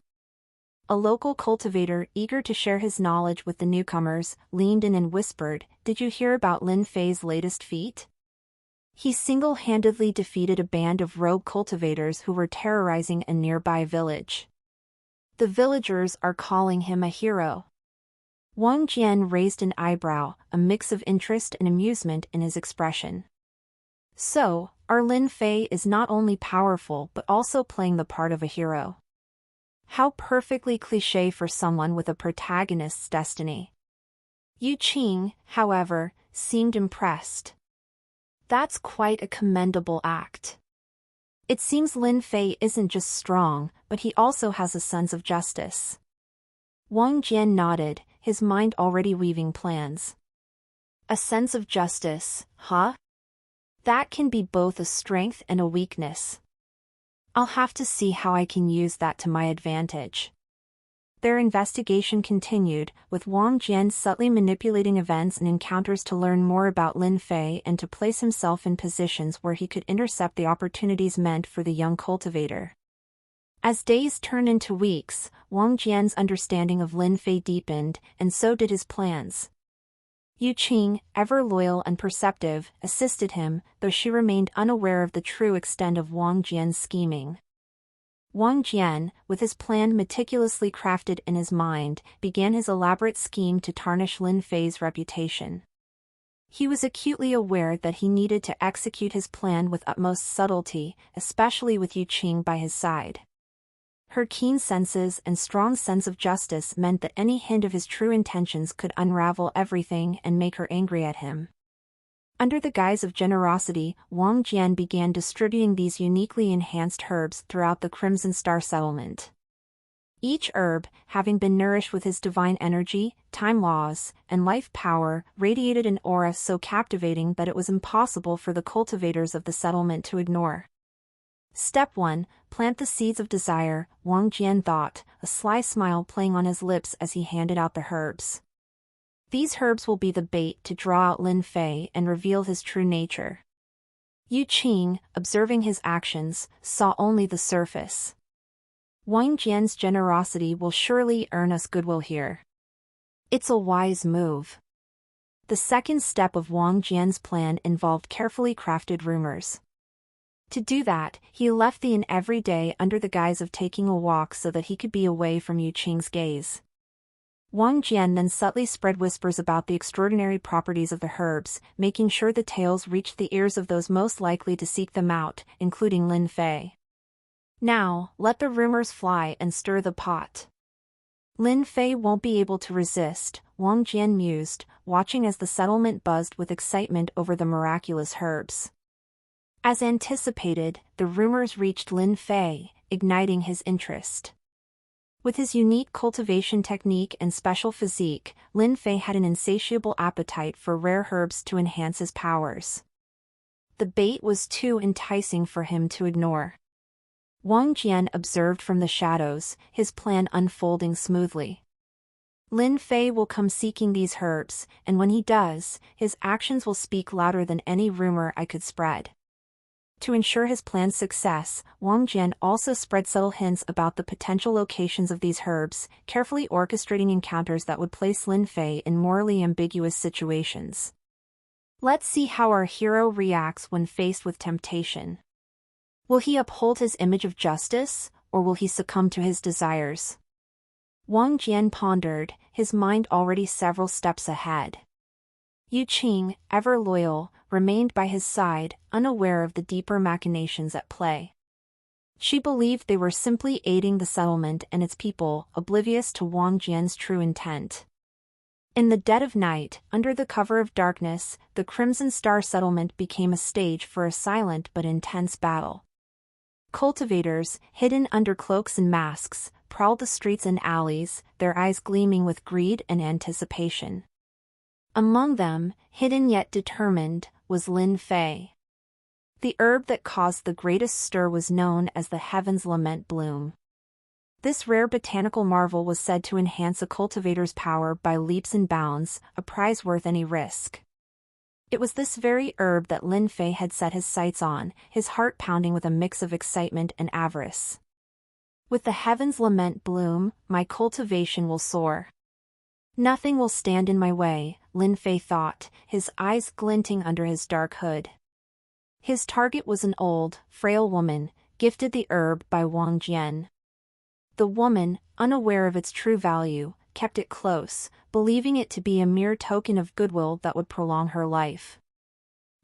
A local cultivator, eager to share his knowledge with the newcomers, leaned in and whispered, "Did you hear about Lin Fei's latest feat? He single-handedly defeated a band of rogue cultivators who were terrorizing a nearby village. The villagers are calling him a hero." Wang Jian raised an eyebrow, a mix of interest and amusement in his expression. "So, our Lin Fei is not only powerful but also playing the part of a hero. How perfectly cliché for someone with a protagonist's destiny." Yu Qing, however, seemed impressed. "That's quite a commendable act. It seems Lin Fei isn't just strong, but he also has a sense of justice." Wang Jian nodded, his mind already weaving plans. "A sense of justice, huh? That can be both a strength and a weakness. I'll have to see how I can use that to my advantage." Their investigation continued, with Wang Jian subtly manipulating events and encounters to learn more about Lin Fei and to place himself in positions where he could intercept the opportunities meant for the young cultivator. As days turned into weeks, Wang Jian's understanding of Lin Fei deepened, and so did his plans. Yu Qing, ever loyal and perceptive, assisted him, though she remained unaware of the true extent of Wang Jian's scheming. Wang Jian, with his plan meticulously crafted in his mind, began his elaborate scheme to tarnish Lin Fei's reputation. He was acutely aware that he needed to execute his plan with utmost subtlety, especially with Yu Qing by his side. Her keen senses and strong sense of justice meant that any hint of his true intentions could unravel everything and make her angry at him. Under the guise of generosity, Wang Jian began distributing these uniquely enhanced herbs throughout the Crimson Star settlement. Each herb, having been nourished with his divine energy, time laws, and life power, radiated an aura so captivating that it was impossible for the cultivators of the settlement to ignore. Step 1. Plant the seeds of desire, Wang Jian thought, a sly smile playing on his lips as he handed out the herbs. These herbs will be the bait to draw out Lin Fei and reveal his true nature. Yu Qing, observing his actions, saw only the surface. Wang Jian's generosity will surely earn us goodwill here. It's a wise move. The second step of Wang Jian's plan involved carefully crafted rumors. To do that, he left the inn every day under the guise of taking a walk so that he could be away from Yu Qing's gaze. Wang Jian then subtly spread whispers about the extraordinary properties of the herbs, making sure the tales reached the ears of those most likely to seek them out, including Lin Fei. Now, let the rumors fly and stir the pot. Lin Fei won't be able to resist, Wang Jian mused, watching as the settlement buzzed with excitement over the miraculous herbs. As anticipated, the rumors reached Lin Fei, igniting his interest. With his unique cultivation technique and special physique, Lin Fei had an insatiable appetite for rare herbs to enhance his powers. The bait was too enticing for him to ignore. Wang Jian observed from the shadows, his plan unfolding smoothly. Lin Fei will come seeking these herbs, and when he does, his actions will speak louder than any rumor I could spread. To ensure his plan's success, Wang Jian also spread subtle hints about the potential locations of these herbs, carefully orchestrating encounters that would place Lin Fei in morally ambiguous situations. Let's see how our hero reacts when faced with temptation. Will he uphold his image of justice, or will he succumb to his desires? Wang Jian pondered, his mind already several steps ahead. Yu Qing, ever loyal, remained by his side, unaware of the deeper machinations at play. She believed they were simply aiding the settlement and its people, oblivious to Wang Jian's true intent. In the dead of night, under the cover of darkness, the Crimson Star settlement became a stage for a silent but intense battle. Cultivators, hidden under cloaks and masks, prowled the streets and alleys, their eyes gleaming with greed and anticipation. Among them, hidden yet determined, was Lin Fei. The herb that caused the greatest stir was known as the Heaven's Lament bloom. This rare botanical marvel was said to enhance a cultivator's power by leaps and bounds, a prize worth any risk. It was this very herb that Lin Fei had set his sights on, his heart pounding with a mix of excitement and avarice. With the Heaven's Lament bloom, my cultivation will soar. Nothing will stand in my way, Lin Fei thought, his eyes glinting under his dark hood. His target was an old, frail woman, gifted the herb by Wang Jian. The woman, unaware of its true value, kept it close, believing it to be a mere token of goodwill that would prolong her life.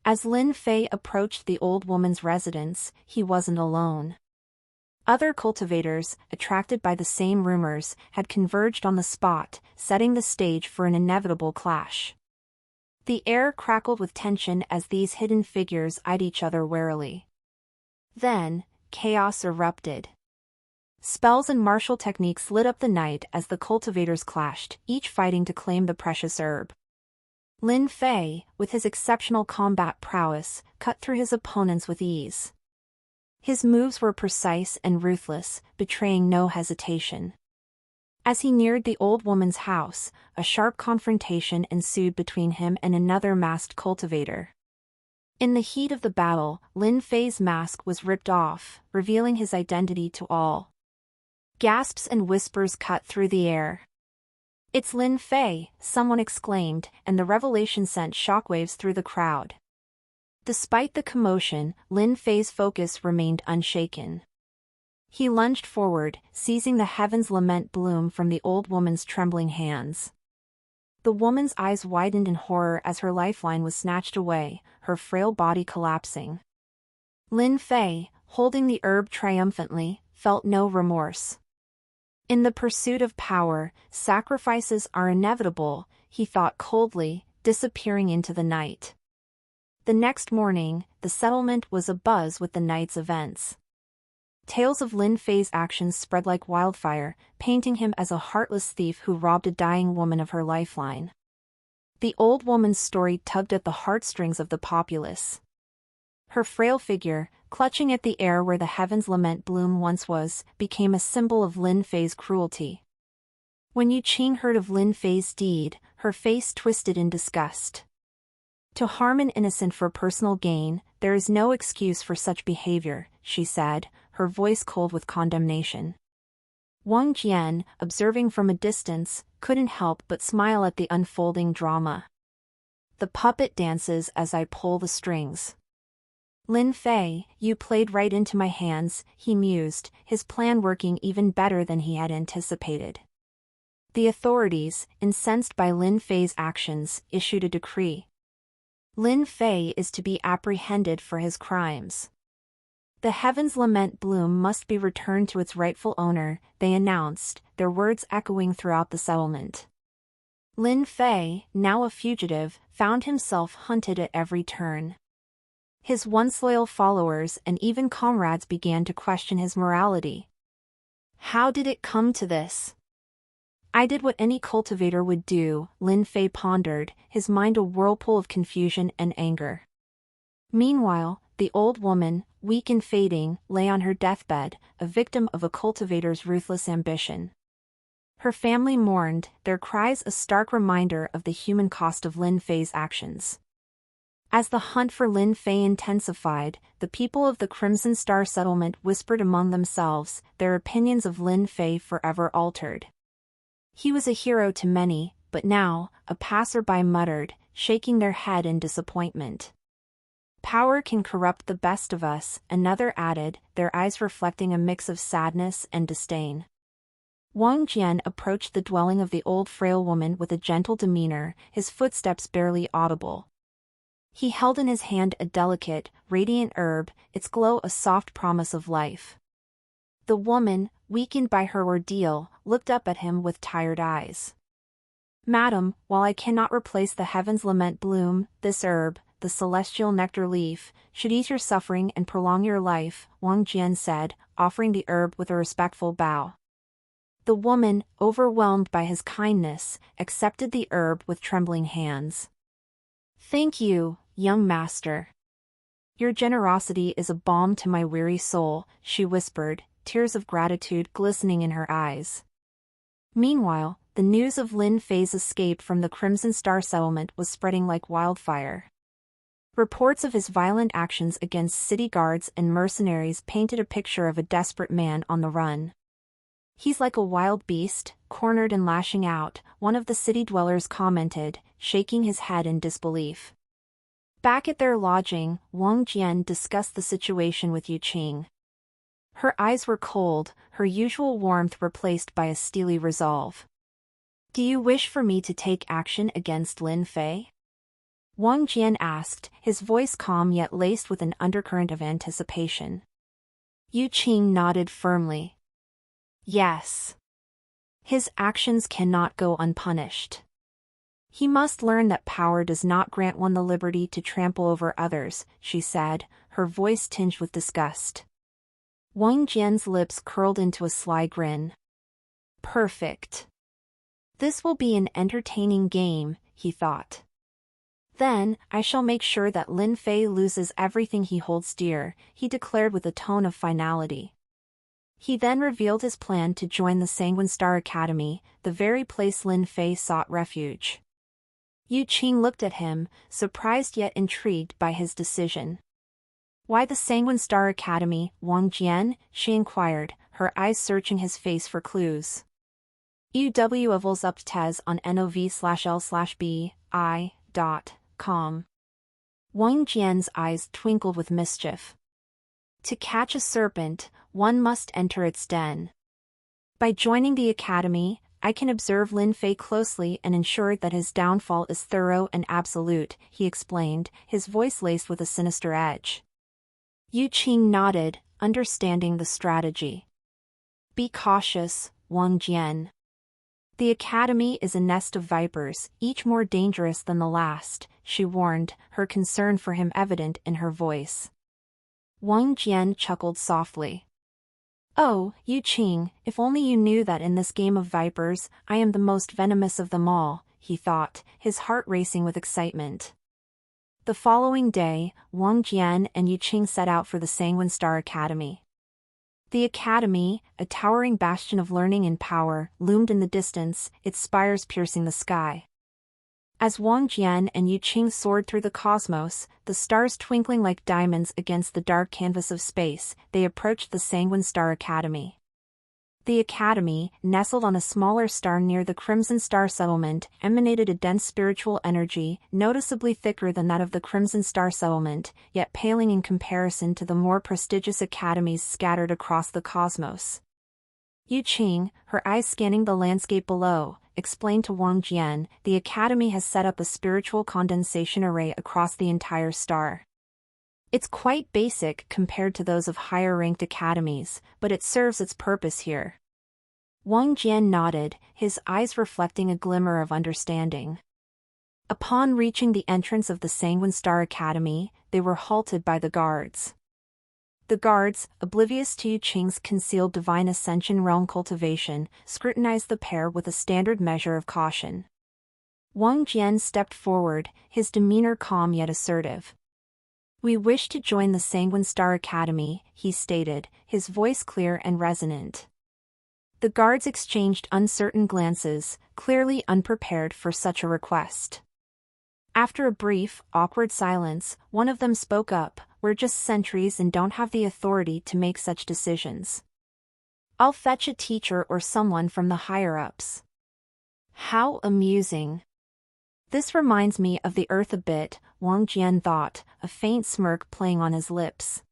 As Lin Fei approached the old woman's residence, he wasn't alone. Other cultivators, attracted by the same rumors, had converged on the spot, setting the stage for an inevitable clash. The air crackled with tension as these hidden figures eyed each other warily. Then, chaos erupted. Spells and martial techniques lit up the night as the cultivators clashed, each fighting to claim the precious herb. Lin Fei, with his exceptional combat prowess, cut through his opponents with ease. His moves were precise and ruthless, betraying no hesitation. As he neared the old woman's house, a sharp confrontation ensued between him and another masked cultivator. In the heat of the battle, Lin Fei's mask was ripped off, revealing his identity to all. Gasps and whispers cut through the air. "It's Lin Fei," someone exclaimed, and the revelation sent shockwaves through the crowd. Despite the commotion, Lin Fei's focus remained unshaken. He lunged forward, seizing the Heaven's Lament bloom from the old woman's trembling hands. The woman's eyes widened in horror as her lifeline was snatched away, her frail body collapsing. Lin Fei, holding the herb triumphantly, felt no remorse. In the pursuit of power, sacrifices are inevitable, he thought coldly, disappearing into the night. The next morning, the settlement was abuzz with the night's events. Tales of Lin Fei's actions spread like wildfire, painting him as a heartless thief who robbed a dying woman of her lifeline. The old woman's story tugged at the heartstrings of the populace. Her frail figure, clutching at the air where the Heaven's Lament bloom once was, became a symbol of Lin Fei's cruelty. When Yu Qing heard of Lin Fei's deed, her face twisted in disgust. To harm an innocent for personal gain, there is no excuse for such behavior, she said, her voice cold with condemnation. Wang Jian, observing from a distance, couldn't help but smile at the unfolding drama. The puppet dances as I pull the strings. Lin Fei, you played right into my hands, he mused, his plan working even better than he had anticipated. The authorities, incensed by Lin Fei's actions, issued a decree. Lin Fei is to be apprehended for his crimes. The Heaven's Lament bloom must be returned to its rightful owner, they announced, their words echoing throughout the settlement. Lin Fei, now a fugitive, found himself hunted at every turn. His once loyal followers and even comrades began to question his morality. How did it come to this? I did what any cultivator would do, Lin Fei pondered, his mind a whirlpool of confusion and anger. Meanwhile, the old woman, weak and fading, lay on her deathbed, a victim of a cultivator's ruthless ambition. Her family mourned, their cries a stark reminder of the human cost of Lin Fei's actions. As the hunt for Lin Fei intensified, the people of the Crimson Star settlement whispered among themselves, their opinions of Lin Fei forever altered. He was a hero to many, but now, a passerby muttered, shaking their head in disappointment. Power can corrupt the best of us, another added, their eyes reflecting a mix of sadness and disdain. Wang Jian approached the dwelling of the old frail woman with a gentle demeanor, his footsteps barely audible. He held in his hand a delicate, radiant herb, its glow a soft promise of life. The woman, weakened by her ordeal, looked up at him with tired eyes. Madam, while I cannot replace the Heaven's Lament bloom, this herb, the celestial nectar leaf, should ease your suffering and prolong your life, Wang Jian said, offering the herb with a respectful bow. The woman, overwhelmed by his kindness, accepted the herb with trembling hands. Thank you, young master. Your generosity is a balm to my weary soul, she whispered, tears of gratitude glistening in her eyes. Meanwhile, the news of Lin Fei's escape from the Crimson Star settlement was spreading like wildfire. Reports of his violent actions against city guards and mercenaries painted a picture of a desperate man on the run. He's like a wild beast, cornered and lashing out, one of the city dwellers commented, shaking his head in disbelief. Back at their lodging, Wang Jian discussed the situation with Yu Qing. Her eyes were cold, her usual warmth replaced by a steely resolve. Do you wish for me to take action against Lin Fei? Wang Jian asked, his voice calm yet laced with an undercurrent of anticipation. Yu Qing nodded firmly. Yes. His actions cannot go unpunished. He must learn that power does not grant one the liberty to trample over others, she said, her voice tinged with disgust. Wang Jian's lips curled into a sly grin. Perfect. This will be an entertaining game, he thought. Then, I shall make sure that Lin Fei loses everything he holds dear, he declared with a tone of finality. He then revealed his plan to join the Sanguine Star Academy, the very place Lin Fei sought refuge. Yu Qing looked at him, surprised yet intrigued by his decision. Why the Sanguine Star Academy, Wang Jian? She inquired, her eyes searching his face for clues. UW up Tez on NOV/L/BI.com. Wang Jian's eyes twinkled with mischief. To catch a serpent, one must enter its den. By joining the academy, I can observe Lin Fei closely and ensure that his downfall is thorough and absolute, he explained, his voice laced with a sinister edge. Yu Qing nodded, understanding the strategy. Be cautious, Wang Jian. The academy is a nest of vipers, each more dangerous than the last, she warned, her concern for him evident in her voice. Wang Jian chuckled softly. Oh, Yu Qing, if only you knew that in this game of vipers, I am the most venomous of them all, he thought, his heart racing with excitement. The following day, Wang Jian and Yu Qing set out for the Sanguine Star Academy. The academy, a towering bastion of learning and power, loomed in the distance, its spires piercing the sky. As Wang Jian and Yu Qing soared through the cosmos, the stars twinkling like diamonds against the dark canvas of space, they approached the Sanguine Star Academy. The academy, nestled on a smaller star near the Crimson Star settlement, emanated a dense spiritual energy, noticeably thicker than that of the Crimson Star settlement, yet paling in comparison to the more prestigious academies scattered across the cosmos. Yu Qing, her eyes scanning the landscape below, explained to Wang Jian, the academy has set up a spiritual condensation array across the entire star. It's quite basic compared to those of higher-ranked academies, but it serves its purpose here. Wang Jian nodded, his eyes reflecting a glimmer of understanding. Upon reaching the entrance of the Sanguine Star Academy, they were halted by the guards. The guards, oblivious to Yu Qing's concealed divine ascension realm cultivation, scrutinized the pair with a standard measure of caution. Wang Jian stepped forward, his demeanor calm yet assertive. "We wish to join the Sanguine Star Academy," he stated, his voice clear and resonant. The guards exchanged uncertain glances, clearly unprepared for such a request. After a brief, awkward silence, one of them spoke up, "We're just sentries and don't have the authority to make such decisions. I'll fetch a teacher or someone from the higher-ups." How amusing. This reminds me of the Earth a bit, Wang Jian thought, a faint smirk playing on his lips.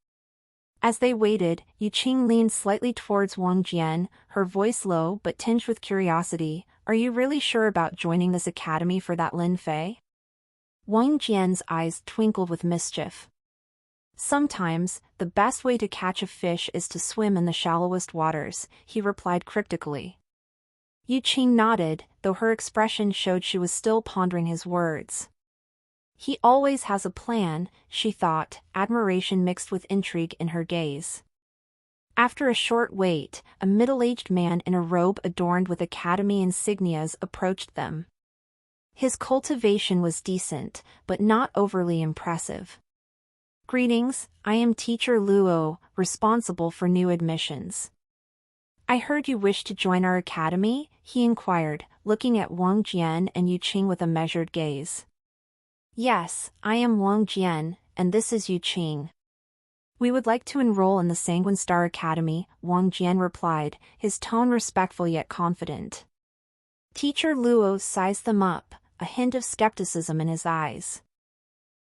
As they waited, Yu Qing leaned slightly towards Wang Jian, her voice low but tinged with curiosity. "Are you really sure about joining this academy for that Lin Fei?" Wang Jian's eyes twinkled with mischief. "Sometimes, the best way to catch a fish is to swim in the shallowest waters," he replied cryptically. Yu Qing nodded, though her expression showed she was still pondering his words. He always has a plan, she thought, admiration mixed with intrigue in her gaze. After a short wait, a middle-aged man in a robe adorned with academy insignias approached them. His cultivation was decent, but not overly impressive. "Greetings, I am Teacher Luo, responsible for new admissions. I heard you wish to join our academy?" he inquired, looking at Wang Jian and Yu Qing with a measured gaze. "Yes, I am Wang Jian, and this is Yu Qing. We would like to enroll in the Sanguine Star Academy," Wang Jian replied, his tone respectful yet confident. Teacher Luo sized them up, a hint of skepticism in his eyes.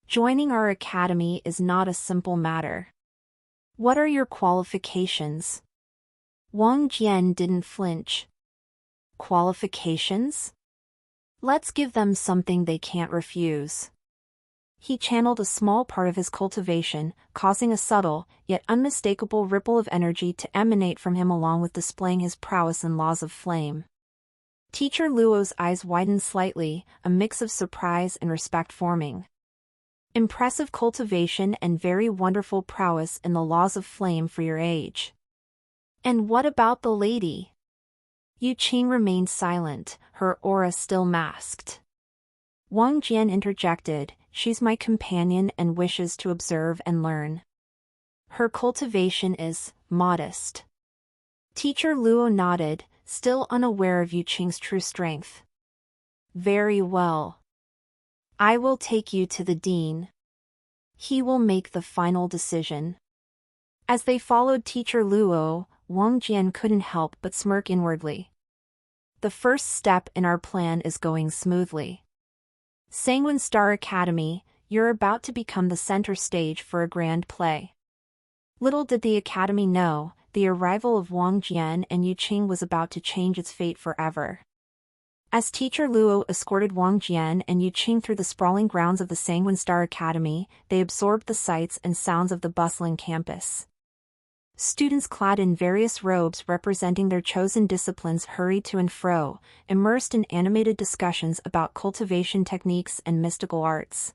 "Joining our academy is not a simple matter. What are your qualifications?" Wang Jian didn't flinch. "Qualifications? Let's give them something they can't refuse." He channeled a small part of his cultivation, causing a subtle, yet unmistakable ripple of energy to emanate from him along with displaying his prowess in laws of flame. Teacher Luo's eyes widened slightly, a mix of surprise and respect forming. "Impressive cultivation and very wonderful prowess in the laws of flame for your age. And what about the lady?" Yu Qing remained silent, her aura still masked. Wang Jian interjected, "She's my companion and wishes to observe and learn. Her cultivation is modest." Teacher Luo nodded, still unaware of Yu Qing's true strength. "Very well. I will take you to the dean. He will make the final decision." As they followed Teacher Luo, Wang Jian couldn't help but smirk inwardly. The first step in our plan is going smoothly. Sanguine Star Academy, you're about to become the center stage for a grand play. Little did the academy know, the arrival of Wang Jian and Yu Qing was about to change its fate forever. As Teacher Luo escorted Wang Jian and Yu Qing through the sprawling grounds of the Sanguine Star Academy, they absorbed the sights and sounds of the bustling campus. Students clad in various robes representing their chosen disciplines hurried to and fro, immersed in animated discussions about cultivation techniques and mystical arts.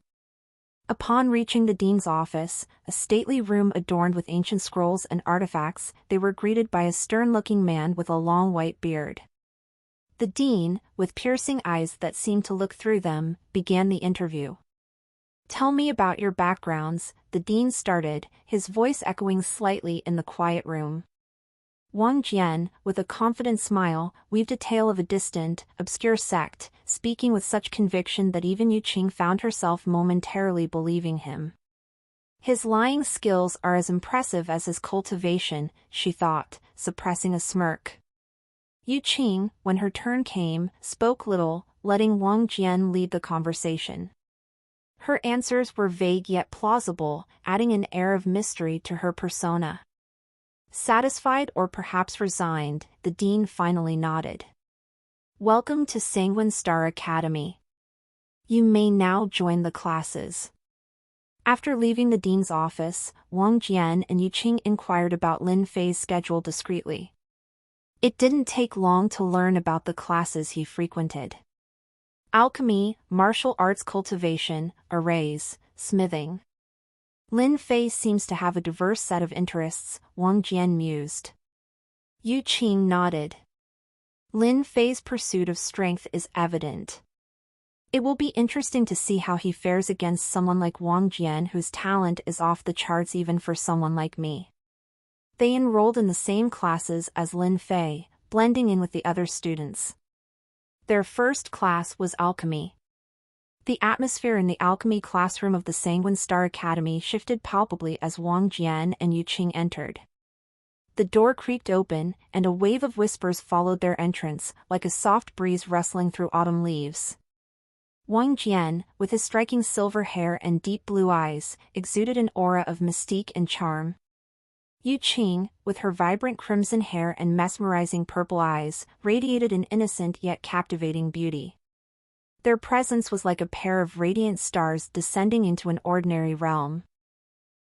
Upon reaching the dean's office, a stately room adorned with ancient scrolls and artifacts, they were greeted by a stern-looking man with a long white beard. The dean, with piercing eyes that seemed to look through them, began the interview. "Tell me about your backgrounds," the dean started, his voice echoing slightly in the quiet room. Wang Jian, with a confident smile, weaved a tale of a distant, obscure sect, speaking with such conviction that even Yu Qing found herself momentarily believing him. His lying skills are as impressive as his cultivation, she thought, suppressing a smirk. Yu Qing, when her turn came, spoke little, letting Wang Jian lead the conversation. Her answers were vague yet plausible, adding an air of mystery to her persona. Satisfied or perhaps resigned, the dean finally nodded. "Welcome to Sanguine Star Academy. You may now join the classes." After leaving the dean's office, Wang Jian and Yu Qing inquired about Lin Fei's schedule discreetly. It didn't take long to learn about the classes he frequented. Alchemy, martial arts cultivation, arrays, smithing. Lin Fei seems to have a diverse set of interests, Wang Jian mused. Yu Qing nodded. Lin Fei's pursuit of strength is evident. It will be interesting to see how he fares against someone like Wang Jian, whose talent is off the charts even for someone like me. They enrolled in the same classes as Lin Fei, blending in with the other students. Their first class was alchemy. The atmosphere in the alchemy classroom of the Sanguine Star Academy shifted palpably as Wang Jian and Yu Qing entered. The door creaked open, and a wave of whispers followed their entrance, like a soft breeze rustling through autumn leaves. Wang Jian, with his striking silver hair and deep blue eyes, exuded an aura of mystique and charm. Yu Qing, with her vibrant crimson hair and mesmerizing purple eyes, radiated an innocent yet captivating beauty. Their presence was like a pair of radiant stars descending into an ordinary realm.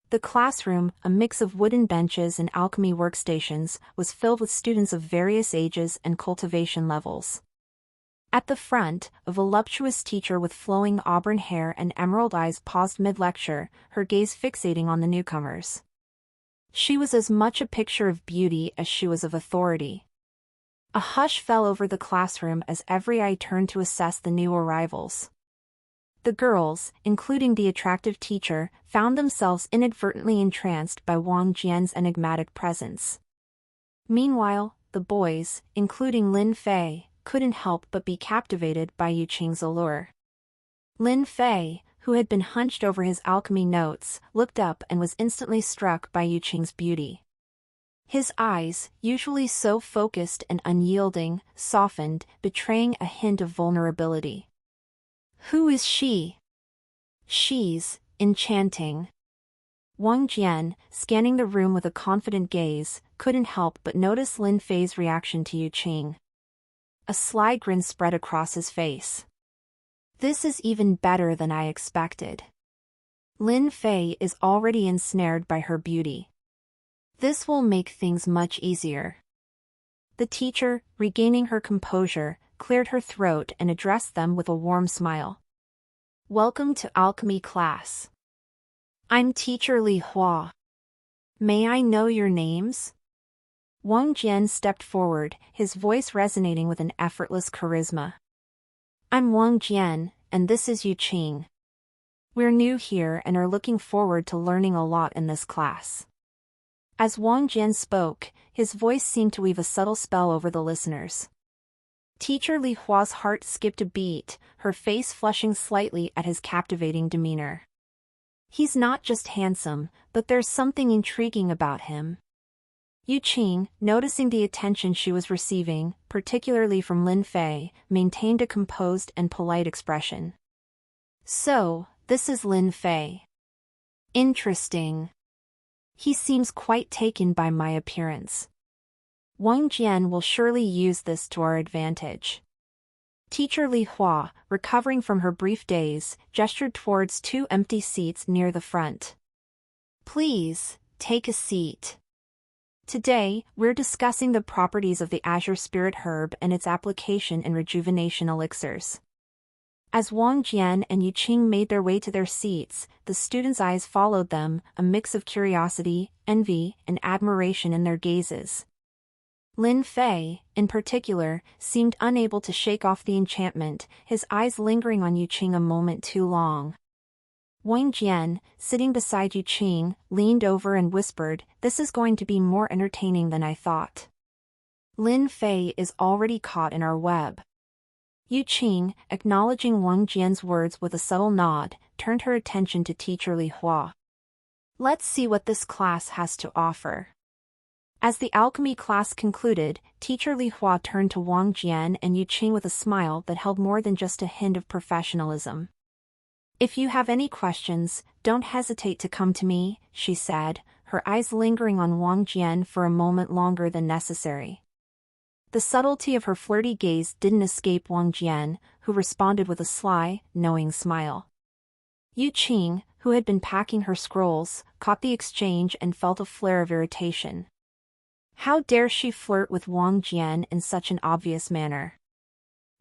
The classroom, a mix of wooden benches and alchemy workstations, was filled with students of various ages and cultivation levels. At the front, a voluptuous teacher with flowing auburn hair and emerald eyes paused mid-lecture, her gaze fixating on the newcomers. She was as much a picture of beauty as she was of authority. A hush fell over the classroom as every eye turned to assess the new arrivals. The girls, including the attractive teacher, found themselves inadvertently entranced by Wang Jian's enigmatic presence. Meanwhile, the boys, including Lin Fei, couldn't help but be captivated by Yu Qing's allure. Lin Fei, who had been hunched over his alchemy notes, looked up and was instantly struck by Yu Qing's beauty. His eyes, usually so focused and unyielding, softened, betraying a hint of vulnerability. "Who is she?" "She's enchanting." Wang Jian, scanning the room with a confident gaze, couldn't help but notice Lin Fei's reaction to Yu Qing. A sly grin spread across his face. "This is even better than I expected. Lin Fei is already ensnared by her beauty. This will make things much easier." The teacher, regaining her composure, cleared her throat and addressed them with a warm smile. "Welcome to alchemy class. I'm Teacher Li Hua. May I know your names?" Wang Jian stepped forward, his voice resonating with an effortless charisma. "I'm Wang Jian, and this is Yu Qing. We're new here and are looking forward to learning a lot in this class." As Wang Jian spoke, his voice seemed to weave a subtle spell over the listeners. Teacher Li Hua's heart skipped a beat, her face flushing slightly at his captivating demeanor. He's not just handsome, but there's something intriguing about him. Yu Qing, noticing the attention she was receiving, particularly from Lin Fei, maintained a composed and polite expression. "So, this is Lin Fei. Interesting. He seems quite taken by my appearance. Wang Jian will surely use this to our advantage." Teacher Li Hua, recovering from her brief daze, gestured towards two empty seats near the front. "Please, take a seat. Today, we're discussing the properties of the Azure Spirit Herb and its application in rejuvenation elixirs." As Wang Jian and Yu Qing made their way to their seats, the students' eyes followed them, a mix of curiosity, envy, and admiration in their gazes. Lin Fei, in particular, seemed unable to shake off the enchantment, his eyes lingering on Yu Qing a moment too long. Wang Jian, sitting beside Yu Qing, leaned over and whispered, "This is going to be more entertaining than I thought." Lin Fei is already caught in our web. Yu Qing, acknowledging Wang Jian's words with a subtle nod, turned her attention to teacher Li Hua. Let's see what this class has to offer. As the alchemy class concluded, teacher Li Hua turned to Wang Jian and Yu Qing with a smile that held more than just a hint of professionalism. If you have any questions, don't hesitate to come to me, she said, her eyes lingering on Wang Jian for a moment longer than necessary. The subtlety of her flirty gaze didn't escape Wang Jian, who responded with a sly, knowing smile. Yu Qing, who had been packing her scrolls, caught the exchange and felt a flare of irritation. How dare she flirt with Wang Jian in such an obvious manner?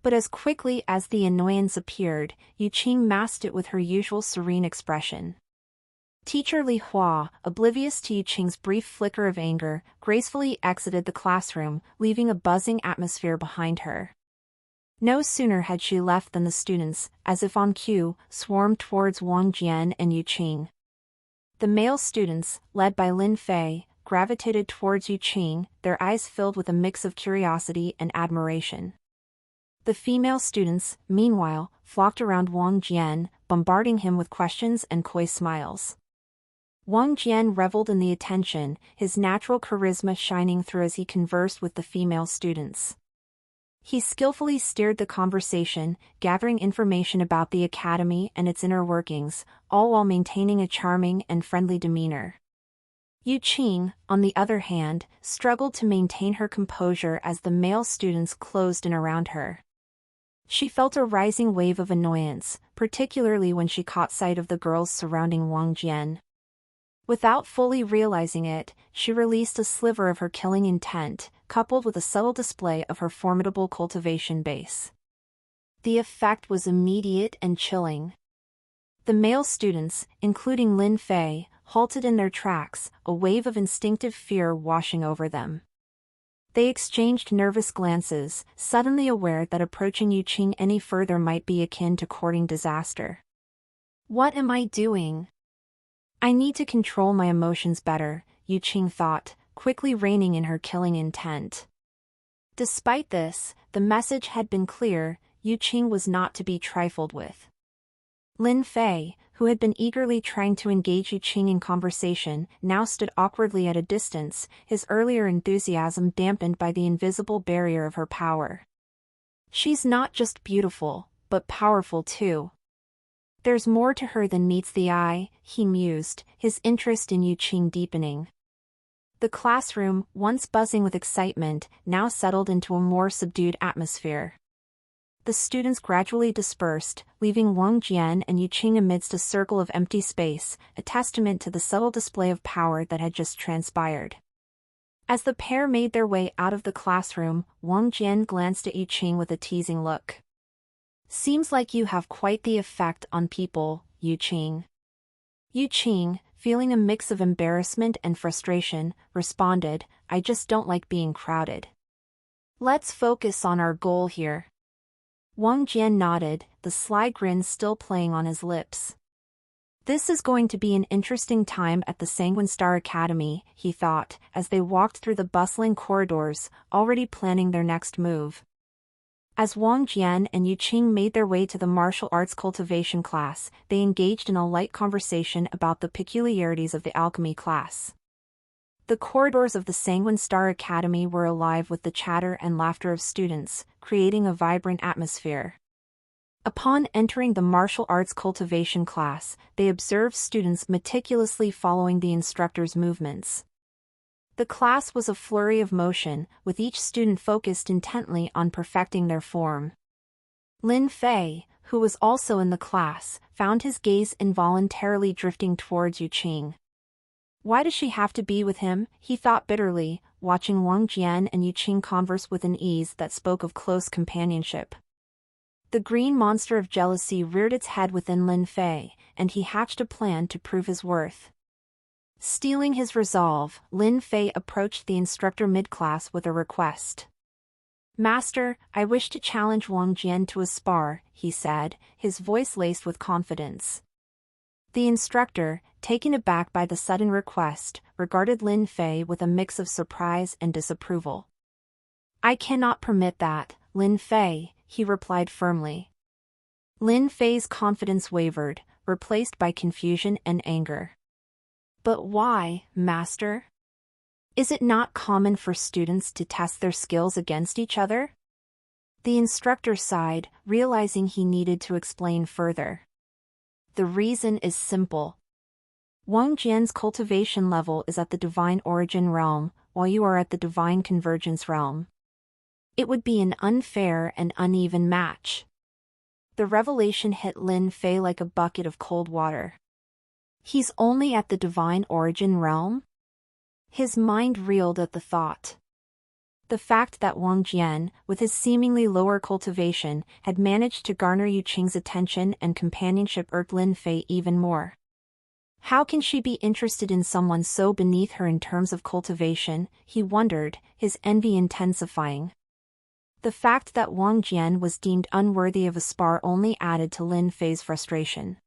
But as quickly as the annoyance appeared, Yu Qing masked it with her usual serene expression. Teacher Li Hua, oblivious to Yu Qing's brief flicker of anger, gracefully exited the classroom, leaving a buzzing atmosphere behind her. No sooner had she left than the students, as if on cue, swarmed towards Wang Jian and Yu Qing. The male students, led by Lin Fei, gravitated towards Yu Qing, their eyes filled with a mix of curiosity and admiration. The female students, meanwhile, flocked around Wang Jian, bombarding him with questions and coy smiles. Wang Jian reveled in the attention, his natural charisma shining through as he conversed with the female students. He skillfully steered the conversation, gathering information about the academy and its inner workings, all while maintaining a charming and friendly demeanor. Yu Qing, on the other hand, struggled to maintain her composure as the male students closed in around her. She felt a rising wave of annoyance, particularly when she caught sight of the girls surrounding Wang Jian. Without fully realizing it, she released a sliver of her killing intent, coupled with a subtle display of her formidable cultivation base. The effect was immediate and chilling. The male students, including Lin Fei, halted in their tracks, a wave of instinctive fear washing over them. They exchanged nervous glances, suddenly aware that approaching Yu Qing any further might be akin to courting disaster. What am I doing? I need to control my emotions better, Yu Qing thought, quickly reining in her killing intent. Despite this, the message had been clear: Yu Qing was not to be trifled with. Lin Fei, who had been eagerly trying to engage Yu Qing in conversation, now stood awkwardly at a distance, his earlier enthusiasm dampened by the invisible barrier of her power. She's not just beautiful, but powerful too. There's more to her than meets the eye, he mused, his interest in Yu Qing deepening. The classroom, once buzzing with excitement, now settled into a more subdued atmosphere. The students gradually dispersed, leaving Wang Jian and Yu Qing amidst a circle of empty space, a testament to the subtle display of power that had just transpired. As the pair made their way out of the classroom, Wang Jian glanced at Yu Qing with a teasing look. Seems like you have quite the effect on people, Yu Qing. Yu Qing, feeling a mix of embarrassment and frustration, responded, I just don't like being crowded. Let's focus on our goal here. Wang Jian nodded, the sly grin still playing on his lips. This is going to be an interesting time at the Sanguine Star Academy, he thought, as they walked through the bustling corridors, already planning their next move. As Wang Jian and Yu Qing made their way to the martial arts cultivation class, they engaged in a light conversation about the peculiarities of the alchemy class. The corridors of the Sanguine Star Academy were alive with the chatter and laughter of students, creating a vibrant atmosphere. Upon entering the martial arts cultivation class, they observed students meticulously following the instructor's movements. The class was a flurry of motion, with each student focused intently on perfecting their form. Lin Fei, who was also in the class, found his gaze involuntarily drifting towards Yu Qing. Why does she have to be with him? He thought bitterly, watching Wang Jian and Yu Qing converse with an ease that spoke of close companionship. The green monster of jealousy reared its head within Lin Fei, and he hatched a plan to prove his worth. Steeling his resolve, Lin Fei approached the instructor mid-class with a request. Master, I wish to challenge Wang Jian to a spar, he said, his voice laced with confidence. The instructor, taken aback by the sudden request, regarded Lin Fei with a mix of surprise and disapproval. I cannot permit that, Lin Fei, he replied firmly. Lin Fei's confidence wavered, replaced by confusion and anger. But why, master? Is it not common for students to test their skills against each other? The instructor sighed, realizing he needed to explain further. The reason is simple. Wang Jian's cultivation level is at the divine origin realm, while you are at the divine convergence realm. It would be an unfair and uneven match. The revelation hit Lin Fei like a bucket of cold water. He's only at the divine origin realm? His mind reeled at the thought. The fact that Wang Jian, with his seemingly lower cultivation, had managed to garner Yu Qing's attention and companionship irked Lin Fei even more. How can she be interested in someone so beneath her in terms of cultivation, he wondered, his envy intensifying. The fact that Wang Jian was deemed unworthy of a spar only added to Lin Fei's frustration.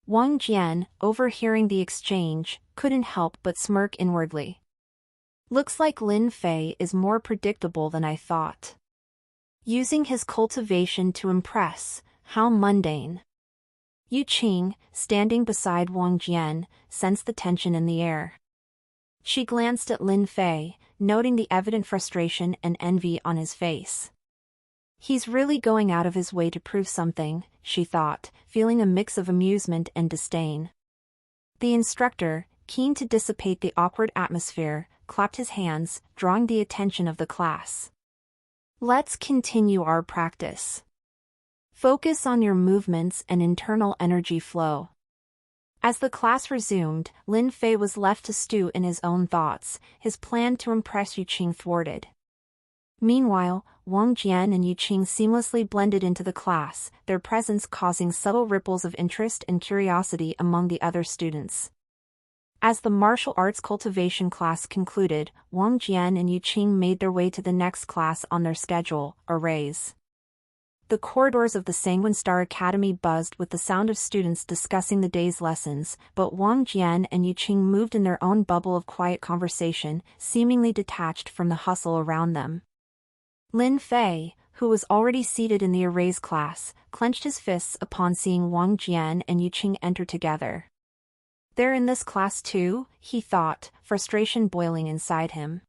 Wang Jian, overhearing the exchange, couldn't help but smirk inwardly. Looks like Lin Fei is more predictable than I thought. Using his cultivation to impress, how mundane. Yu Qing, standing beside Wang Jian, sensed the tension in the air. She glanced at Lin Fei, noting the evident frustration and envy on his face. He's really going out of his way to prove something, she thought, feeling a mix of amusement and disdain. The instructor, keen to dissipate the awkward atmosphere, clapped his hands, drawing the attention of the class. Let's continue our practice. Focus on your movements and internal energy flow. As the class resumed, Lin Fei was left to stew in his own thoughts, his plan to impress Yu Qing thwarted. Meanwhile, Wang Jian and Yu Qing seamlessly blended into the class, their presence causing subtle ripples of interest and curiosity among the other students. As the martial arts cultivation class concluded, Wang Jian and Yu Qing made their way to the next class on their schedule, arrays. The corridors of the Sanguine Star Academy buzzed with the sound of students discussing the day's lessons, but Wang Jian and Yu Qing moved in their own bubble of quiet conversation, seemingly detached from the hustle around them. Lin Fei, who was already seated in the arrays class, clenched his fists upon seeing Wang Jian and Yu Qing enter together. They're in this class too, he thought, frustration boiling inside him.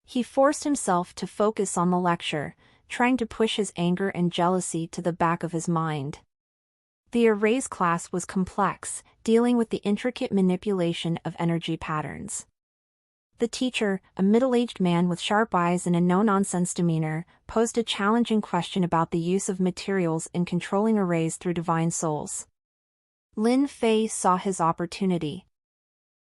He forced himself to focus on the lecture, trying to push his anger and jealousy to the back of his mind. The arrays class was complex, dealing with the intricate manipulation of energy patterns. The teacher, a middle-aged man with sharp eyes and a no-nonsense demeanor, posed a challenging question about the use of materials in controlling arrays through divine souls. Lin Fei saw his opportunity.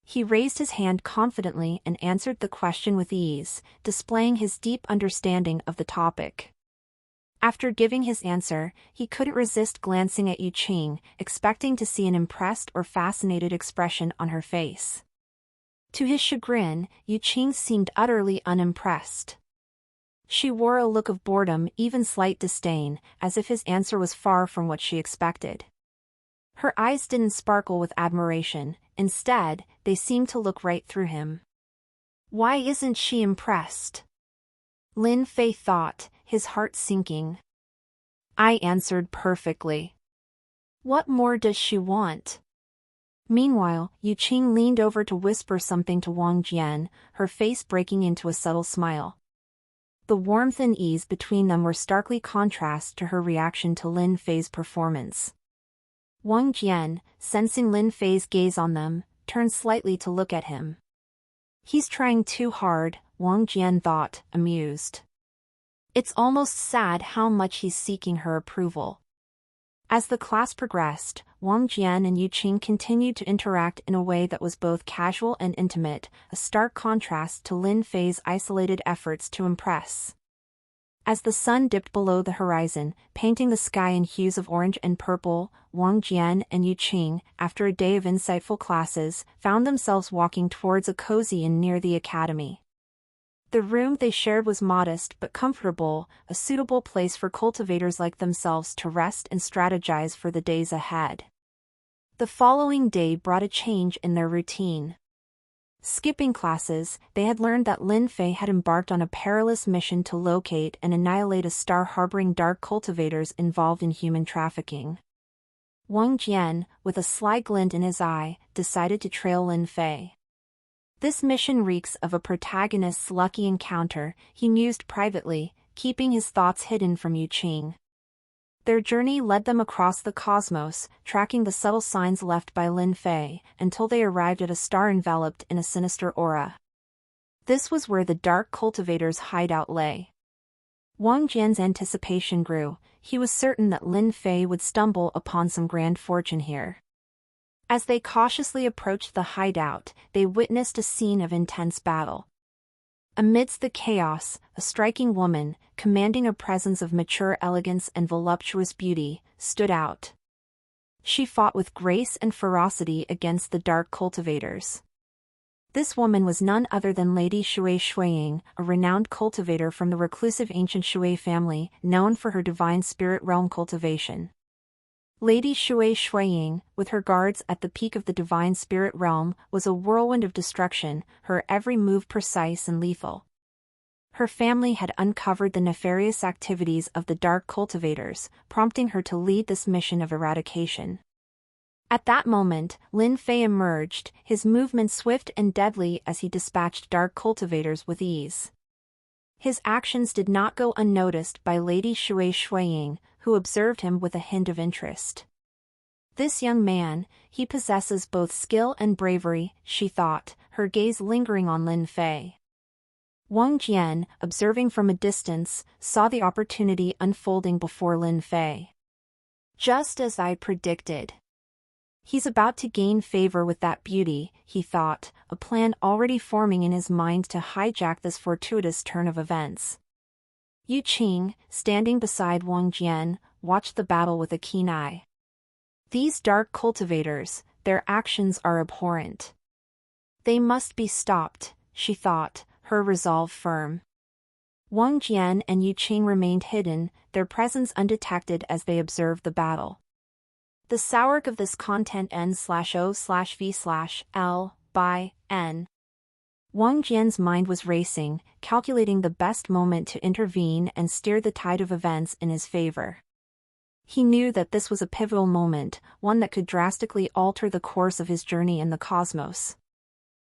He raised his hand confidently and answered the question with ease, displaying his deep understanding of the topic. After giving his answer, he couldn't resist glancing at Yu Qing, expecting to see an impressed or fascinated expression on her face. To his chagrin, Yu Qing seemed utterly unimpressed. She wore a look of boredom, even slight disdain, as if his answer was far from what she expected. Her eyes didn't sparkle with admiration, instead, they seemed to look right through him. Why isn't she impressed? Lin Fei thought, his heart sinking. I answered perfectly. What more does she want? Meanwhile, Yu Qing leaned over to whisper something to Wang Jian, her face breaking into a subtle smile. The warmth and ease between them were starkly contrast to her reaction to Lin Fei's performance. Wang Jian, sensing Lin Fei's gaze on them, turned slightly to look at him. He's trying too hard, Wang Jian thought, amused. It's almost sad how much he's seeking her approval. As the class progressed, Wang Jian and Yu Qing continued to interact in a way that was both casual and intimate, a stark contrast to Lin Fei's isolated efforts to impress. As the sun dipped below the horizon, painting the sky in hues of orange and purple, Wang Jian and Yu Qing, after a day of insightful classes, found themselves walking towards a cozy inn near the academy. The room they shared was modest but comfortable, a suitable place for cultivators like themselves to rest and strategize for the days ahead. The following day brought a change in their routine. Skipping classes, they had learned that Lin Fei had embarked on a perilous mission to locate and annihilate a star harboring dark cultivators involved in human trafficking. Wang Jian, with a sly glint in his eye, decided to trail Lin Fei. This mission reeks of a protagonist's lucky encounter, he mused privately, keeping his thoughts hidden from Yu Qing. Their journey led them across the cosmos, tracking the subtle signs left by Lin Fei, until they arrived at a star enveloped in a sinister aura. This was where the dark cultivator's hideout lay. Wang Jian's anticipation grew. He was certain that Lin Fei would stumble upon some grand fortune here. As they cautiously approached the hideout, they witnessed a scene of intense battle. Amidst the chaos, a striking woman, commanding a presence of mature elegance and voluptuous beauty, stood out. She fought with grace and ferocity against the dark cultivators. This woman was none other than Lady Shui Shuiying, a renowned cultivator from the reclusive ancient Shui family, known for her divine spirit realm cultivation. Lady Shui Shuiying, with her guards at the peak of the divine spirit realm, was a whirlwind of destruction, her every move precise and lethal. Her family had uncovered the nefarious activities of the dark cultivators, prompting her to lead this mission of eradication. At that moment, Lin Fei emerged, his movements swift and deadly as he dispatched dark cultivators with ease. His actions did not go unnoticed by Lady Shui Shuiying, who observed him with a hint of interest. This young man, he possesses both skill and bravery, she thought, her gaze lingering on Lin Fei. Wang Jian, observing from a distance, saw the opportunity unfolding before Lin Fei. Just as I predicted. He's about to gain favor with that beauty, he thought, a plan already forming in his mind to hijack this fortuitous turn of events. Yu Qing, standing beside Wang Jian, watched the battle with a keen eye. These dark cultivators, their actions are abhorrent. They must be stopped, she thought, her resolve firm. Wang Jian and Yu Qing remained hidden, their presence undetected as they observed the battle. The source of this content n/o/v/l/by/n. Wang Jian's mind was racing, calculating the best moment to intervene and steer the tide of events in his favor. He knew that this was a pivotal moment, one that could drastically alter the course of his journey in the cosmos.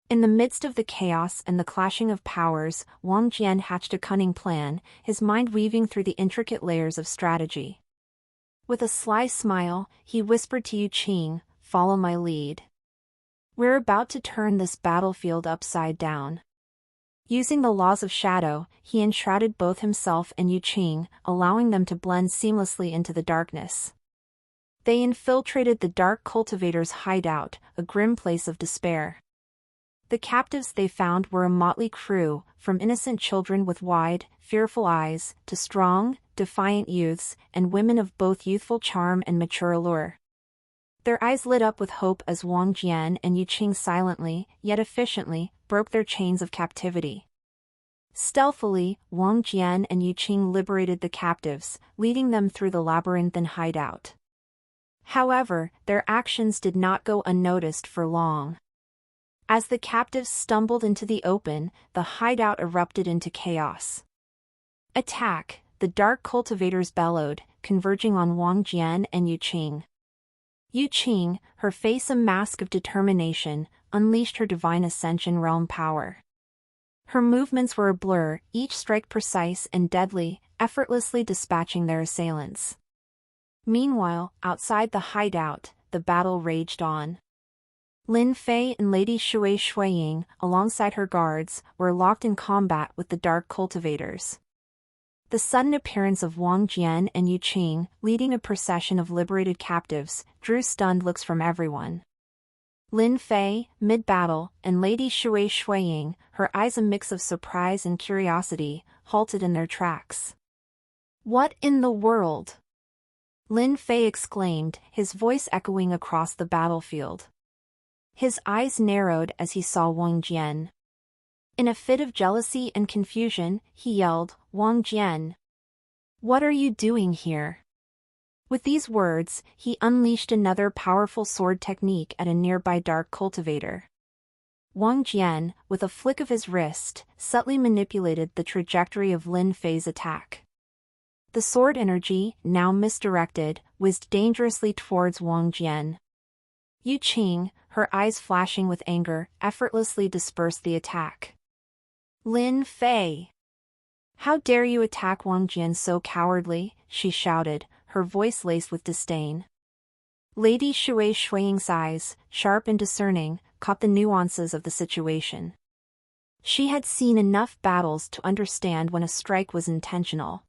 In the midst of the chaos and the clashing of powers, Wang Jian hatched a cunning plan, his mind weaving through the intricate layers of strategy. With a sly smile, he whispered to Yu Qing, "Follow my lead. We're about to turn this battlefield upside down." Using the laws of shadow, he enshrouded both himself and Yu Qing, allowing them to blend seamlessly into the darkness. They infiltrated the dark cultivator's hideout, a grim place of despair. The captives they found were a motley crew, from innocent children with wide, fearful eyes, to strong, defiant youths, and women of both youthful charm and mature allure. Their eyes lit up with hope as Wang Jian and Yu Qing silently, yet efficiently, broke their chains of captivity. Stealthily, Wang Jian and Yu Qing liberated the captives, leading them through the labyrinthine hideout. However, their actions did not go unnoticed for long. As the captives stumbled into the open, the hideout erupted into chaos. "Attack!" the dark cultivators bellowed, converging on Wang Jian and Yu Qing. Yu Qing, her face a mask of determination, unleashed her divine ascension realm power. Her movements were a blur, each strike precise and deadly, effortlessly dispatching their assailants. Meanwhile, outside the hideout, the battle raged on. Lin Fei and Lady Shui Shuiying, alongside her guards, were locked in combat with the dark cultivators. The sudden appearance of Wang Jian and Yu Qing, leading a procession of liberated captives, drew stunned looks from everyone. Lin Fei, mid-battle, and Lady Shui Shuiying, her eyes a mix of surprise and curiosity, halted in their tracks. "What in the world?" Lin Fei exclaimed, his voice echoing across the battlefield. His eyes narrowed as he saw Wang Jian. In a fit of jealousy and confusion, he yelled, "Wang Jian! What are you doing here?" With these words, he unleashed another powerful sword technique at a nearby dark cultivator. Wang Jian, with a flick of his wrist, subtly manipulated the trajectory of Lin Fei's attack. The sword energy, now misdirected, whizzed dangerously towards Wang Jian. Yu Qing, her eyes flashing with anger, effortlessly dispersed the attack. Lin Fei! How dare you attack Wang Jian so cowardly, she shouted, her voice laced with disdain. Lady Shui Shuiying's eyes, sharp and discerning, caught the nuances of the situation. She had seen enough battles to understand when a strike was intentional.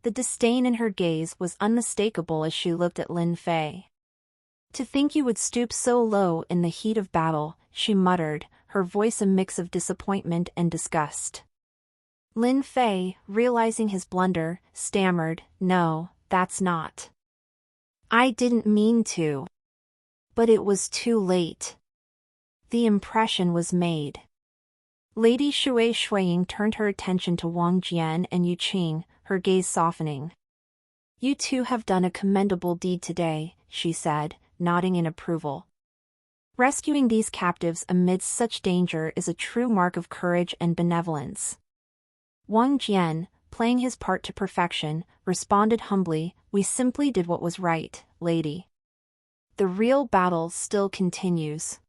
The disdain in her gaze was unmistakable as she looked at Lin Fei. To think you would stoop so low in the heat of battle, she muttered, her voice a mix of disappointment and disgust. Lin Fei, realizing his blunder, stammered, "No, that's not. I didn't mean to." But it was too late. The impression was made. Lady Shui Shuiying turned her attention to Wang Jian and Yu Qing, her gaze softening. "You two have done a commendable deed today," she said, nodding in approval. "Rescuing these captives amidst such danger is a true mark of courage and benevolence." Wang Jian, playing his part to perfection, responded humbly, "We simply did what was right, lady. The real battle still continues."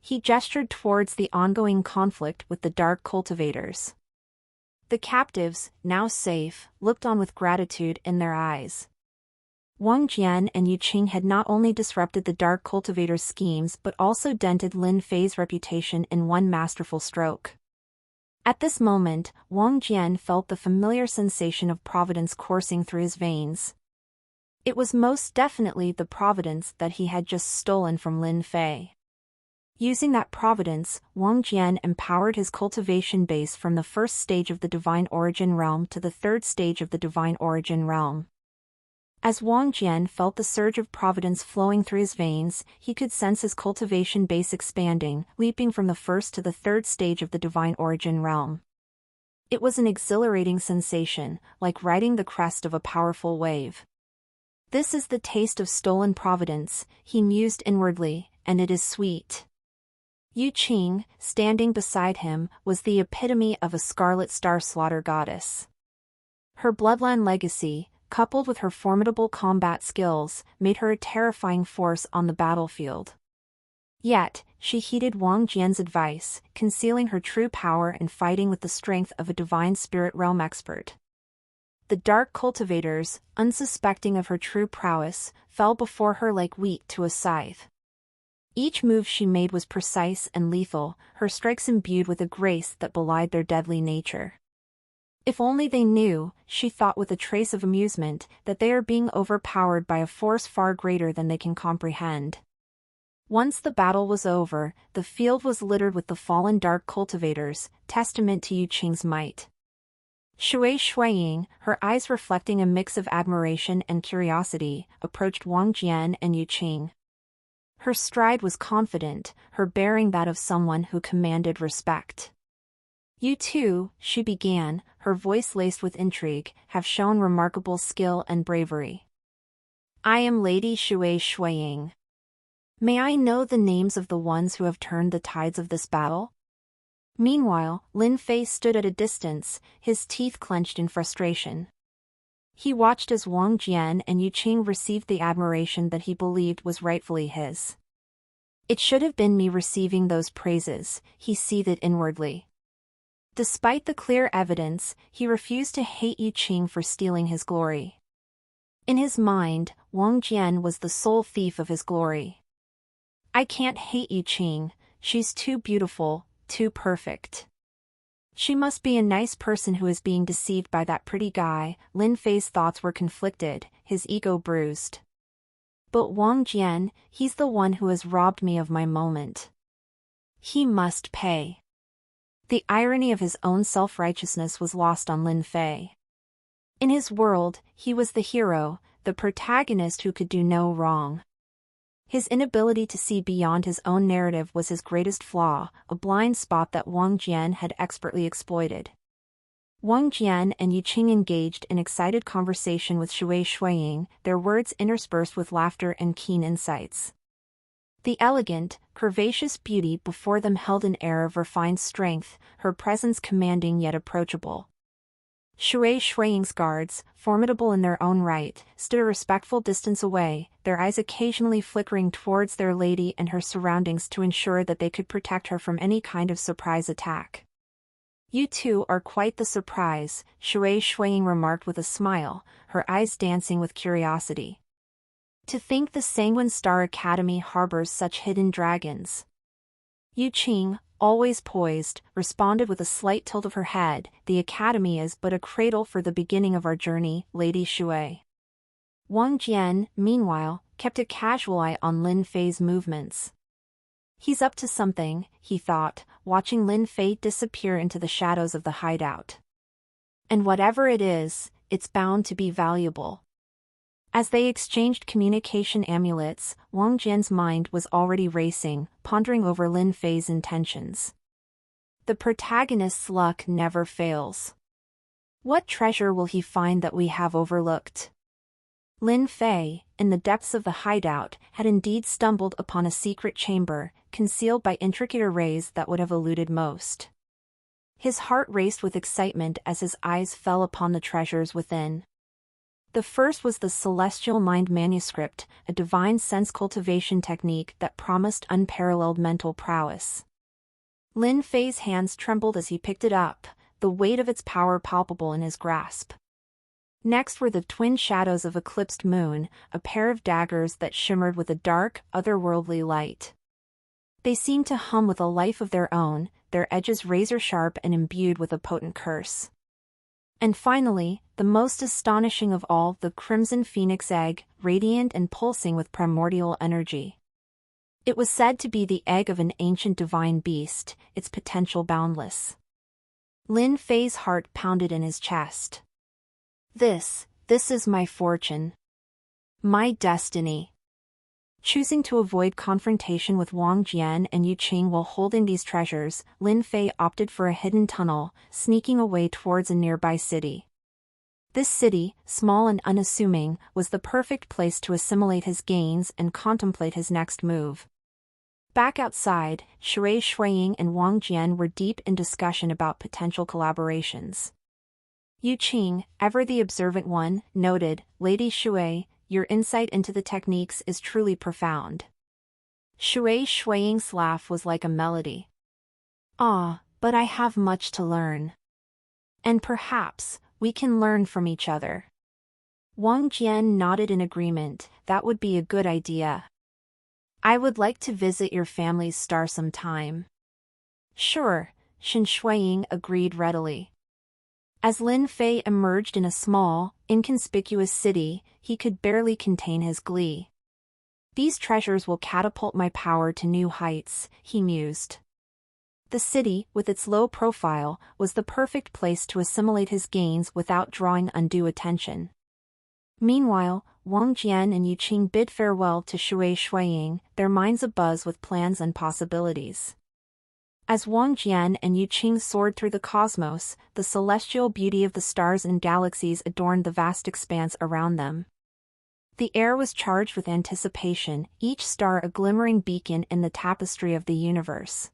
He gestured towards the ongoing conflict with the dark cultivators. The captives, now safe, looked on with gratitude in their eyes. Wang Jian and Yu Qing had not only disrupted the dark cultivators' schemes but also dented Lin Fei's reputation in one masterful stroke. At this moment, Wang Jian felt the familiar sensation of providence coursing through his veins. It was most definitely the providence that he had just stolen from Lin Fei. Using that providence, Wang Jian empowered his cultivation base from the first stage of the Divine Origin Realm to the third stage of the Divine Origin Realm. As Wang Jian felt the surge of providence flowing through his veins, he could sense his cultivation base expanding, leaping from the first to the third stage of the Divine Origin Realm. It was an exhilarating sensation, like riding the crest of a powerful wave. "This is the taste of stolen providence," he mused inwardly, "and it is sweet." Yu Qing, standing beside him, was the epitome of a Scarlet Star slaughter goddess. Her bloodline legacy, coupled with her formidable combat skills, made her a terrifying force on the battlefield. Yet, she heeded Wang Jian's advice, concealing her true power and fighting with the strength of a divine spirit realm expert. The dark cultivators, unsuspecting of her true prowess, fell before her like wheat to a scythe. Each move she made was precise and lethal, her strikes imbued with a grace that belied their deadly nature. If only they knew, she thought with a trace of amusement, that they are being overpowered by a force far greater than they can comprehend. Once the battle was over, the field was littered with the fallen dark cultivators, testament to Yu Qing's might. Shui Shuiying, her eyes reflecting a mix of admiration and curiosity, approached Wang Jian and Yu Qing. Her stride was confident, her bearing that of someone who commanded respect. "You two," she began, her voice laced with intrigue, "have shown remarkable skill and bravery. I am Lady Shui Shuiying. May I know the names of the ones who have turned the tides of this battle?" Meanwhile, Lin Fei stood at a distance, his teeth clenched in frustration. He watched as Wang Jian and Yu Qing received the admiration that he believed was rightfully his. "It should have been me receiving those praises," he seethed inwardly. Despite the clear evidence, he refused to hate Yu Qing for stealing his glory. In his mind, Wang Jian was the sole thief of his glory. "I can't hate Yu Qing, she's too beautiful, too perfect. She must be a nice person who is being deceived by that pretty guy." Lin Fei's thoughts were conflicted, his ego bruised. "But Wang Jian, he's the one who has robbed me of my moment. He must pay." The irony of his own self-righteousness was lost on Lin Fei. In his world, he was the hero, the protagonist who could do no wrong. His inability to see beyond his own narrative was his greatest flaw, a blind spot that Wang Jian had expertly exploited. Wang Jian and Yu Qing engaged in excited conversation with Shui Shuiying, their words interspersed with laughter and keen insights. The elegant, curvaceous beauty before them held an air of refined strength, her presence commanding yet approachable. Shui Shuiying's guards, formidable in their own right, stood a respectful distance away, their eyes occasionally flickering towards their lady and her surroundings to ensure that they could protect her from any kind of surprise attack. "You two are quite the surprise," Shui Shuiying remarked with a smile, her eyes dancing with curiosity. "To think the Sanguine Star Academy harbors such hidden dragons." Yu Qing, always poised, responded with a slight tilt of her head, "The academy is but a cradle for the beginning of our journey, Lady Shui." Wang Jian, meanwhile, kept a casual eye on Lin Fei's movements. "He's up to something," he thought, watching Lin Fei disappear into the shadows of the hideout. "And whatever it is, it's bound to be valuable." As they exchanged communication amulets, Wang Jian's mind was already racing, pondering over Lin Fei's intentions. The protagonist's luck never fails. What treasure will he find that we have overlooked? Lin Fei, in the depths of the hideout, had indeed stumbled upon a secret chamber, concealed by intricate arrays that would have eluded most. His heart raced with excitement as his eyes fell upon the treasures within. The first was the Celestial Mind Manuscript, a divine sense cultivation technique that promised unparalleled mental prowess. Lin Fei's hands trembled as he picked it up, the weight of its power palpable in his grasp. Next were the twin shadows of eclipsed moon, a pair of daggers that shimmered with a dark, otherworldly light. They seemed to hum with a life of their own, their edges razor-sharp and imbued with a potent curse. And finally, the most astonishing of all, the Crimson Phoenix Egg, radiant and pulsing with primordial energy. It was said to be the egg of an ancient divine beast, its potential boundless. Lin Fei's heart pounded in his chest. This is my fortune. My destiny." Choosing to avoid confrontation with Wang Jian and Yu Qing while holding these treasures, Lin Fei opted for a hidden tunnel, sneaking away towards a nearby city. This city, small and unassuming, was the perfect place to assimilate his gains and contemplate his next move. Back outside, Shui Shuiying and Wang Jian were deep in discussion about potential collaborations. Yu Qing, ever the observant one, noted, "Lady Shui, your insight into the techniques is truly profound." Shui Shuiying's laugh was like a melody. "Ah, but I have much to learn. And perhaps, we can learn from each other." Wang Jian nodded in agreement, "That would be a good idea. I would like to visit your family's star sometime." "Sure," Shen Shuiying agreed readily. As Lin Fei emerged in a small, inconspicuous city, he could barely contain his glee. "These treasures will catapult my power to new heights," he mused. The city, with its low profile, was the perfect place to assimilate his gains without drawing undue attention. Meanwhile, Wang Jian and Yu Qing bid farewell to Shui Shuiying, their minds abuzz with plans and possibilities. As Wang Jian and Yu Qing soared through the cosmos, the celestial beauty of the stars and galaxies adorned the vast expanse around them. The air was charged with anticipation, each star a glimmering beacon in the tapestry of the universe.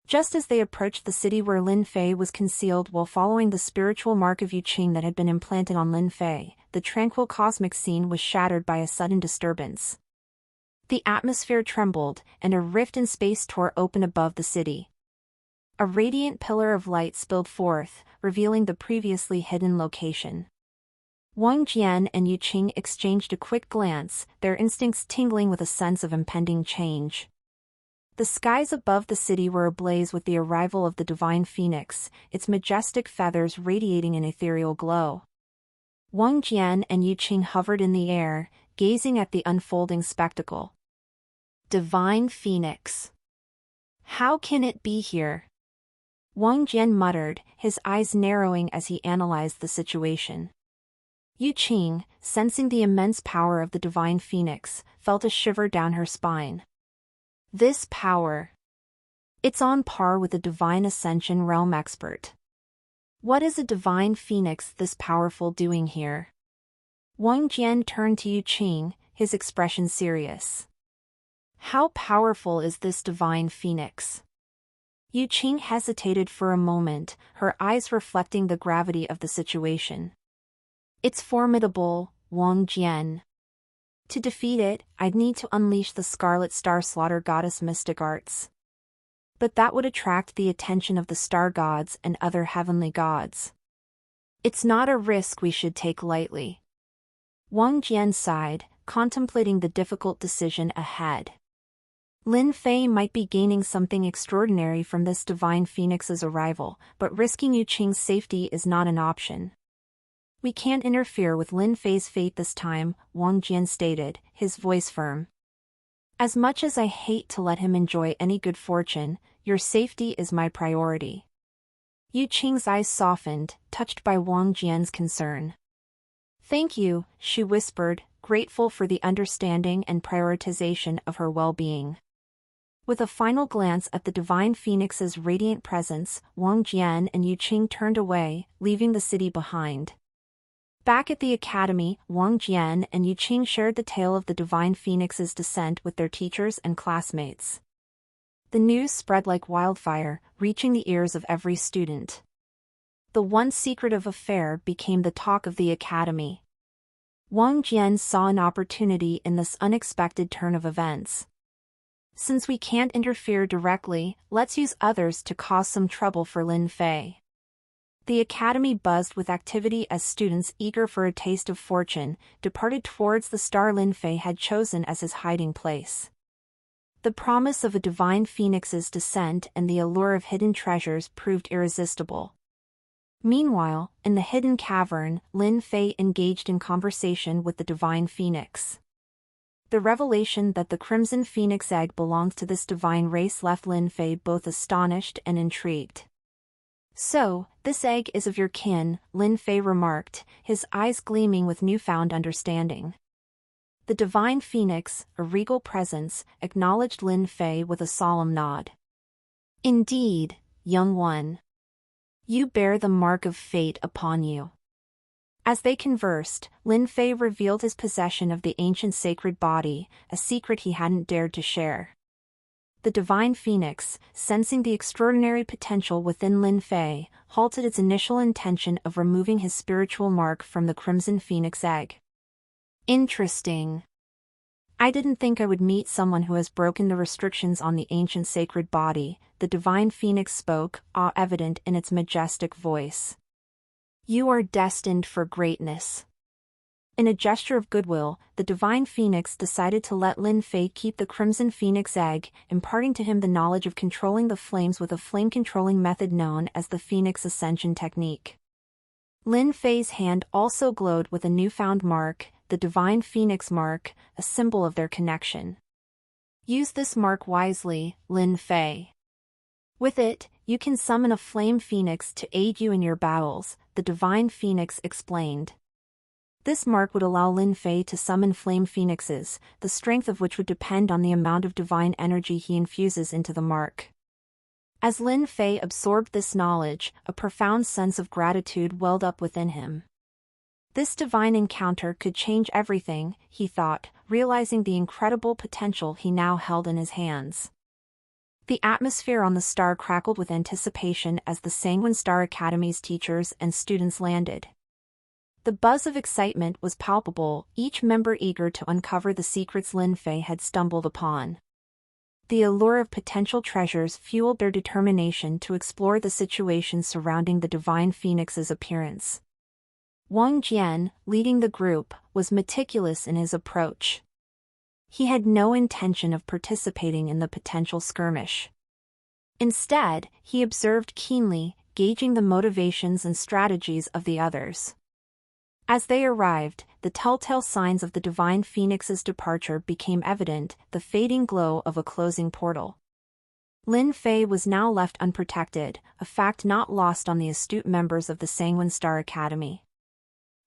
Just as they approached the city where Lin Fei was concealed while following the spiritual mark of Yu Qing that had been implanted on Lin Fei, the tranquil cosmic scene was shattered by a sudden disturbance. The atmosphere trembled, and a rift in space tore open above the city. A radiant pillar of light spilled forth, revealing the previously hidden location. Wang Jian and Yu Qing exchanged a quick glance, their instincts tingling with a sense of impending change. The skies above the city were ablaze with the arrival of the divine phoenix, its majestic feathers radiating an ethereal glow. Wang Jian and Yu Qing hovered in the air, gazing at the unfolding spectacle. Divine Phoenix. How can it be here? Wang Jian muttered, his eyes narrowing as he analyzed the situation. Yu Qing, sensing the immense power of the divine phoenix, felt a shiver down her spine. This power. It's on par with a divine ascension realm expert. What is a divine phoenix this powerful doing here? Wang Jian turned to Yu Qing, his expression serious. How powerful is this divine phoenix? Yu Qing hesitated for a moment, her eyes reflecting the gravity of the situation. It's formidable, Wang Jian. To defeat it, I'd need to unleash the Scarlet Star Slaughter Goddess mystic arts. But that would attract the attention of the star gods and other heavenly gods. It's not a risk we should take lightly. Wang Jian sighed, contemplating the difficult decision ahead. Lin Fei might be gaining something extraordinary from this divine phoenix's arrival, but risking Yu Qing's safety is not an option. We can't interfere with Lin Fei's fate this time, Wang Jian stated, his voice firm. As much as I hate to let him enjoy any good fortune, your safety is my priority. Yu Qing's eyes softened, touched by Wang Jian's concern. Thank you, she whispered, grateful for the understanding and prioritization of her well-being. With a final glance at the divine phoenix's radiant presence, Wang Jian and Yu Qing turned away, leaving the city behind. Back at the academy, Wang Jian and Yu Qing shared the tale of the divine phoenix's descent with their teachers and classmates. The news spread like wildfire, reaching the ears of every student. The once secretive affair became the talk of the academy. Wang Jian saw an opportunity in this unexpected turn of events. Since we can't interfere directly, let's use others to cause some trouble for Lin Fei. The academy buzzed with activity as students eager for a taste of fortune departed towards the star Lin Fei had chosen as his hiding place. The promise of a divine phoenix's descent and the allure of hidden treasures proved irresistible. Meanwhile, in the hidden cavern, Lin Fei engaged in conversation with the divine phoenix. The revelation that the crimson phoenix egg belongs to this divine race left Lin Fei both astonished and intrigued. So, this egg is of your kin, Lin Fei remarked, his eyes gleaming with newfound understanding. The divine phoenix, a regal presence, acknowledged Lin Fei with a solemn nod. Indeed, young one. You bear the mark of fate upon you. As they conversed, Lin Fei revealed his possession of the ancient sacred body, a secret he hadn't dared to share. The divine phoenix, sensing the extraordinary potential within Lin Fei, halted its initial intention of removing his spiritual mark from the crimson phoenix egg. Interesting. I didn't think I would meet someone who has broken the restrictions on the ancient sacred body, the divine phoenix spoke, awe evident in its majestic voice. You are destined for greatness. In a gesture of goodwill, the divine phoenix decided to let Lin Fei keep the crimson phoenix egg, imparting to him the knowledge of controlling the flames with a flame-controlling method known as the Phoenix Ascension technique. Lin Fei's hand also glowed with a newfound mark, the divine phoenix mark, a symbol of their connection. Use this mark wisely, Lin Fei. With it, you can summon a flame phoenix to aid you in your battles, the divine phoenix explained. This mark would allow Lin Fei to summon flame phoenixes, the strength of which would depend on the amount of divine energy he infuses into the mark. As Lin Fei absorbed this knowledge, a profound sense of gratitude welled up within him. This divine encounter could change everything, he thought, realizing the incredible potential he now held in his hands. The atmosphere on the star crackled with anticipation as the Sanguine Star Academy's teachers and students landed. The buzz of excitement was palpable, each member eager to uncover the secrets Lin Fei had stumbled upon. The allure of potential treasures fueled their determination to explore the situation surrounding the divine phoenix's appearance. Wang Jian, leading the group, was meticulous in his approach. He had no intention of participating in the potential skirmish. Instead, he observed keenly, gauging the motivations and strategies of the others. As they arrived, the telltale signs of the divine phoenix's departure became evident, the fading glow of a closing portal. Lin Fei was now left unprotected, a fact not lost on the astute members of the Sanguine Star Academy.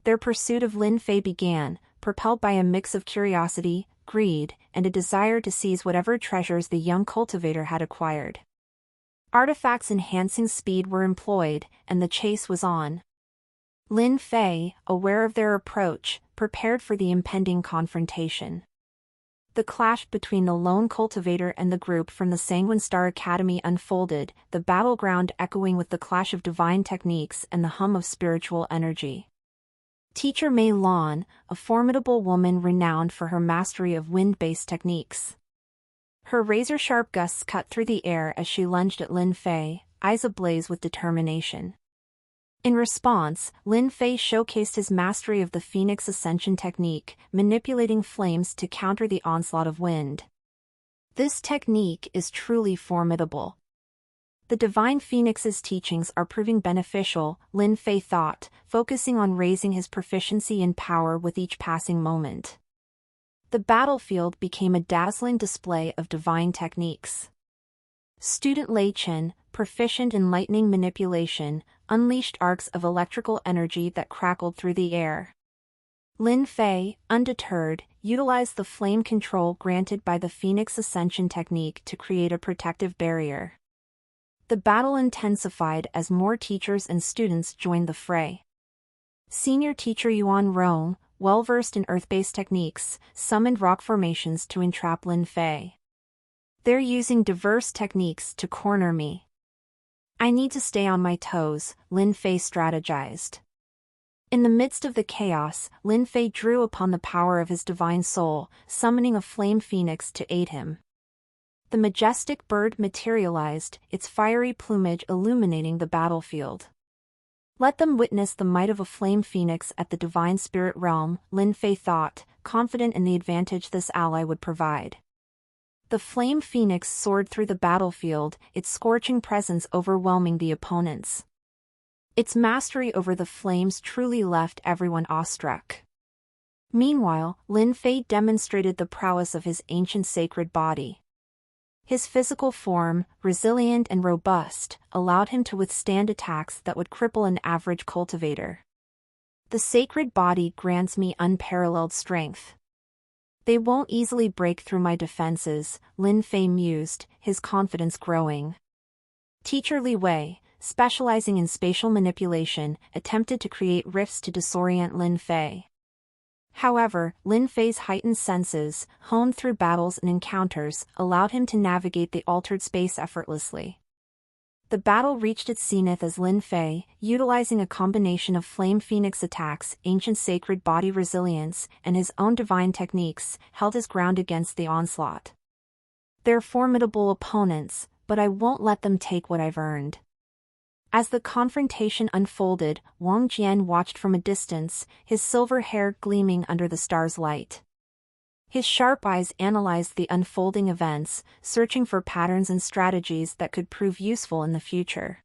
Their pursuit of Lin Fei began, propelled by a mix of curiosity, greed, and a desire to seize whatever treasures the young cultivator had acquired. Artifacts enhancing speed were employed, and the chase was on. Lin Fei, aware of their approach, prepared for the impending confrontation. The clash between the lone cultivator and the group from the Sanguine Star Academy unfolded, the battleground echoing with the clash of divine techniques and the hum of spiritual energy. Teacher Mei Lan, a formidable woman renowned for her mastery of wind-based techniques. Her razor-sharp gusts cut through the air as she lunged at Lin Fei, eyes ablaze with determination. In response, Lin Fei showcased his mastery of the Phoenix Ascension technique, manipulating flames to counter the onslaught of wind. This technique is truly formidable. The Divine Phoenix's teachings are proving beneficial, Lin Fei thought, focusing on raising his proficiency in power with each passing moment. The battlefield became a dazzling display of divine techniques. Student Lei Chen, proficient in lightning manipulation, unleashed arcs of electrical energy that crackled through the air. Lin Fei, undeterred, utilized the flame control granted by the Phoenix Ascension technique to create a protective barrier. The battle intensified as more teachers and students joined the fray. Senior teacher Yuan Rong, well-versed in earth-based techniques, summoned rock formations to entrap Lin Fei. "They're using diverse techniques to corner me. I need to stay on my toes," Lin Fei strategized. In the midst of the chaos, Lin Fei drew upon the power of his divine soul, summoning a flame phoenix to aid him. The majestic bird materialized, its fiery plumage illuminating the battlefield. "Let them witness the might of a flame phoenix at the divine spirit realm," Lin Fei thought, confident in the advantage this ally would provide. The flame phoenix soared through the battlefield, its scorching presence overwhelming the opponents. Its mastery over the flames truly left everyone awestruck. Meanwhile, Lin Fei demonstrated the prowess of his ancient sacred body. His physical form, resilient and robust, allowed him to withstand attacks that would cripple an average cultivator. "The sacred body grants me unparalleled strength. They won't easily break through my defenses," Lin Fei mused, his confidence growing. Teacher Li Wei, specializing in spatial manipulation, attempted to create rifts to disorient Lin Fei. However, Lin Fei's heightened senses, honed through battles and encounters, allowed him to navigate the altered space effortlessly. The battle reached its zenith as Lin Fei, utilizing a combination of flame phoenix attacks, ancient sacred body resilience, and his own divine techniques, held his ground against the onslaught. "They're formidable opponents, but I won't let them take what I've earned." As the confrontation unfolded, Wang Jian watched from a distance, his silver hair gleaming under the star's light. His sharp eyes analyzed the unfolding events, searching for patterns and strategies that could prove useful in the future.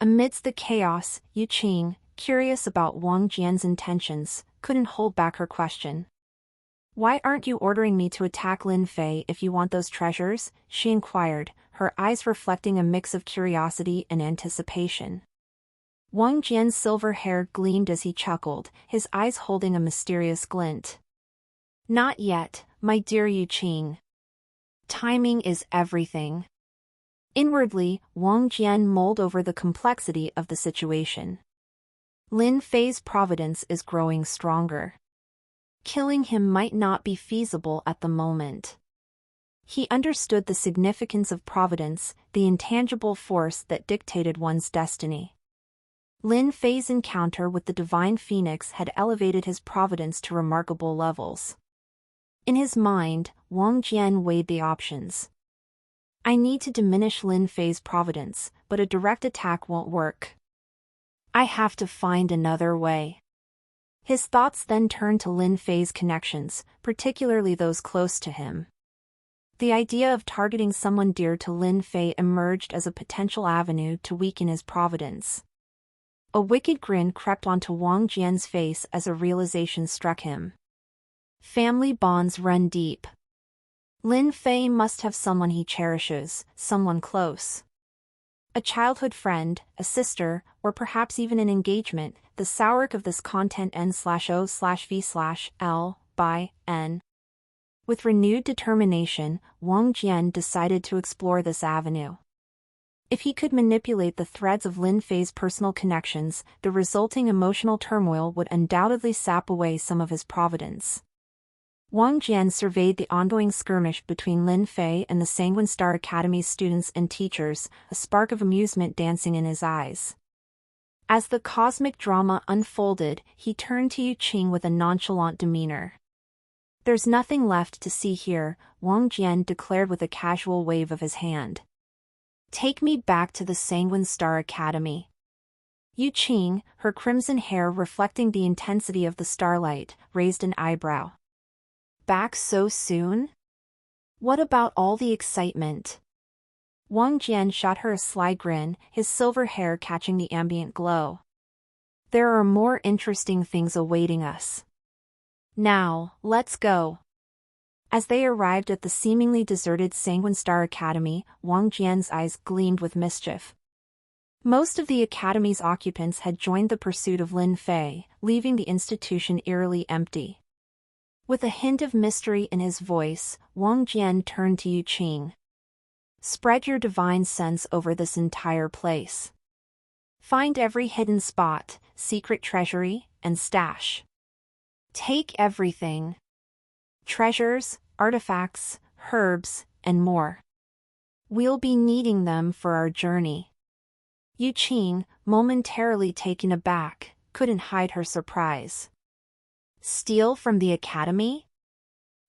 Amidst the chaos, Yu Qing, curious about Wang Jian's intentions, couldn't hold back her question. "Why aren't you ordering me to attack Lin Fei if you want those treasures?" she inquired, her eyes reflecting a mix of curiosity and anticipation. Wang Jian's silver hair gleamed as he chuckled, his eyes holding a mysterious glint. "Not yet, my dear Yu Qing. Timing is everything." Inwardly, Wang Jian mulled over the complexity of the situation. Lin Fei's providence is growing stronger. Killing him might not be feasible at the moment. He understood the significance of providence, the intangible force that dictated one's destiny. Lin Fei's encounter with the Divine Phoenix had elevated his providence to remarkable levels. In his mind, Wang Jian weighed the options. "I need to diminish Lin Fei's providence, but a direct attack won't work. I have to find another way." His thoughts then turned to Lin Fei's connections, particularly those close to him. The idea of targeting someone dear to Lin Fei emerged as a potential avenue to weaken his providence. A wicked grin crept onto Wang Jian's face as a realization struck him. Family bonds run deep. Lin Fei must have someone he cherishes, someone close. A childhood friend, a sister, or perhaps even an engagement. The sourc of this content n/o/v/l/n. With renewed determination, Wang Jian decided to explore this avenue. If he could manipulate the threads of Lin Fei's personal connections, the resulting emotional turmoil would undoubtedly sap away some of his providence. Wang Jian surveyed the ongoing skirmish between Lin Fei and the Sanguine Star Academy's students and teachers, a spark of amusement dancing in his eyes. As the cosmic drama unfolded, he turned to Yu Qing with a nonchalant demeanor. "There's nothing left to see here," Wang Jian declared with a casual wave of his hand. "Take me back to the Sanguine Star Academy." Yu Qing, her crimson hair reflecting the intensity of the starlight, raised an eyebrow. "Back so soon? What about all the excitement?" Wang Jian shot her a sly grin, his silver hair catching the ambient glow. "There are more interesting things awaiting us. Now, let's go." As they arrived at the seemingly deserted Sanguine Star Academy, Wang Jian's eyes gleamed with mischief. Most of the academy's occupants had joined the pursuit of Lin Fei, leaving the institution eerily empty. With a hint of mystery in his voice, Wang Jian turned to Yu Qing. "Spread your divine sense over this entire place. Find every hidden spot, secret treasury, and stash. Take everything. Treasures, artifacts, herbs, and more. We'll be needing them for our journey." Yu Qing, momentarily taken aback, couldn't hide her surprise. "Steal from the academy?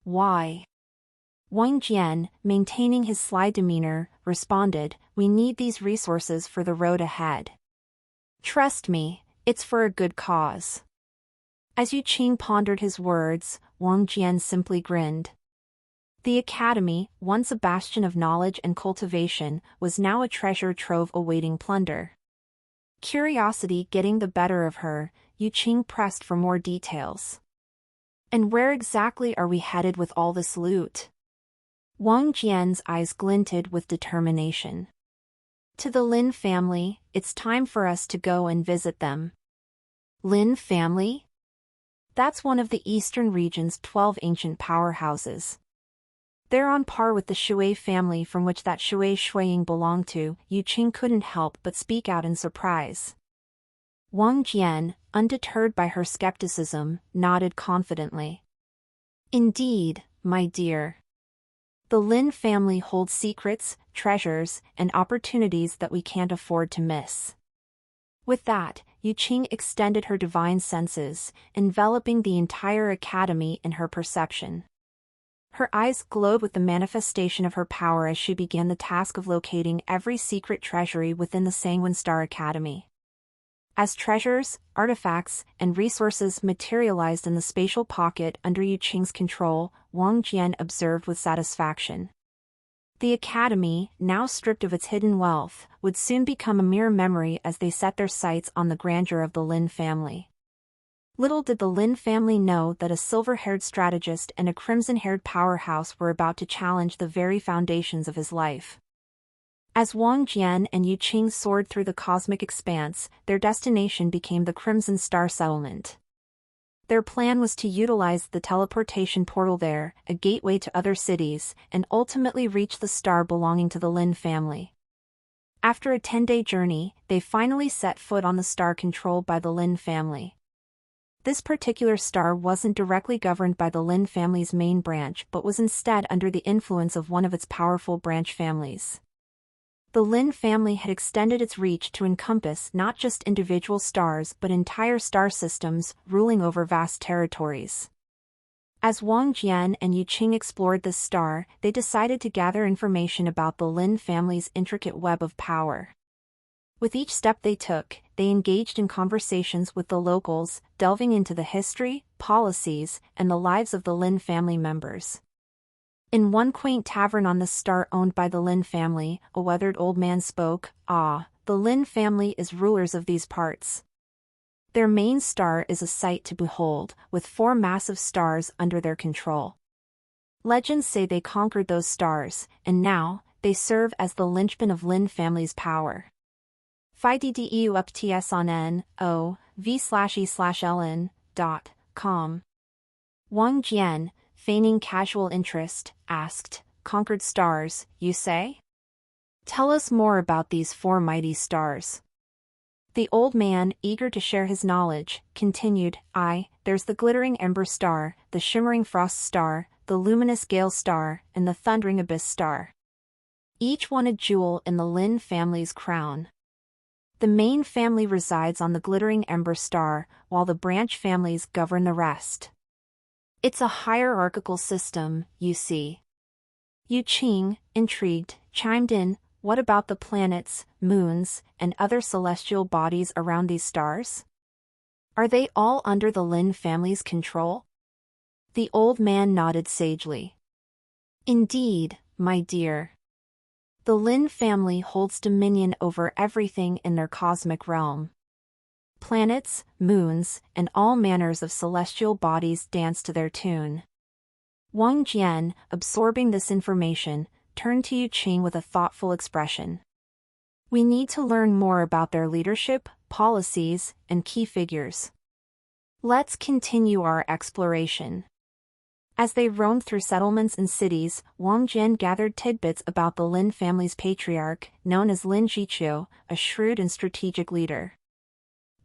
Why?" Wang Jian, maintaining his sly demeanor, responded, "We need these resources for the road ahead. Trust me, it's for a good cause." As Yu Qing pondered his words, Wang Jian simply grinned. The academy, once a bastion of knowledge and cultivation, was now a treasure trove awaiting plunder. Curiosity getting the better of her, Yu Qing pressed for more details. "And where exactly are we headed with all this loot?" Wang Jian's eyes glinted with determination. "To the Lin family, it's time for us to go and visit them." "Lin family?" "That's one of the eastern region's 12 ancient powerhouses. They're on par with the Shui family from which that Shui Shuiying belonged to." Yu Qing couldn't help but speak out in surprise. Wang Jian, undeterred by her skepticism, nodded confidently. "Indeed, my dear. The Lin family holds secrets, treasures, and opportunities that we can't afford to miss." With that, Yu Qing extended her divine senses, enveloping the entire academy in her perception. Her eyes glowed with the manifestation of her power as she began the task of locating every secret treasury within the Sanguine Star Academy. As treasures, artifacts, and resources materialized in the spatial pocket under Yu Qing's control, Wang Jian observed with satisfaction. The academy, now stripped of its hidden wealth, would soon become a mere memory as they set their sights on the grandeur of the Lin family. Little did the Lin family know that a silver-haired strategist and a crimson-haired powerhouse were about to challenge the very foundations of his life. As Wang Jian and Yu Qing soared through the cosmic expanse, their destination became the Crimson Star Settlement. Their plan was to utilize the teleportation portal there, a gateway to other cities, and ultimately reach the star belonging to the Lin family. After a 10-day journey, they finally set foot on the star controlled by the Lin family. This particular star wasn't directly governed by the Lin family's main branch but was instead under the influence of one of its powerful branch families. The Lin family had extended its reach to encompass not just individual stars but entire star systems, ruling over vast territories. As Wang Jian and Yu Qing explored this star, they decided to gather information about the Lin family's intricate web of power. With each step they took, they engaged in conversations with the locals, delving into the history, policies, and the lives of the Lin family members. In one quaint tavern on the star owned by the Lin family, a weathered old man spoke. "Ah, the Lin family is rulers of these parts. Their main star is a sight to behold, with 4 massive stars under their control. Legends say they conquered those stars, and now, they serve as the linchpin of Lin family's power. FIDDEU UPTS on NOV/E/LN.com." Wang Jian, feigning casual interest, asked, "Conquered stars, you say? Tell us more about these 4 mighty stars." The old man, eager to share his knowledge, continued, There's the glittering ember star, the shimmering frost star, the luminous gale star, and the thundering abyss star. Each one a jewel in the Lin family's crown. The main family resides on the glittering ember star, while the branch families govern the rest. It's a hierarchical system, you see. Yu Qing, intrigued, chimed in, what about the planets, moons, and other celestial bodies around these stars? Are they all under the Lin family's control? The old man nodded sagely. Indeed, my dear. The Lin family holds dominion over everything in their cosmic realm. Planets, moons, and all manners of celestial bodies dance to their tune. Wang Jian, absorbing this information, turned to Yu Qing with a thoughtful expression. We need to learn more about their leadership, policies, and key figures. Let's continue our exploration. As they roamed through settlements and cities, Wang Jian gathered tidbits about the Lin family's patriarch, known as Lin Zhiqiu, a shrewd and strategic leader.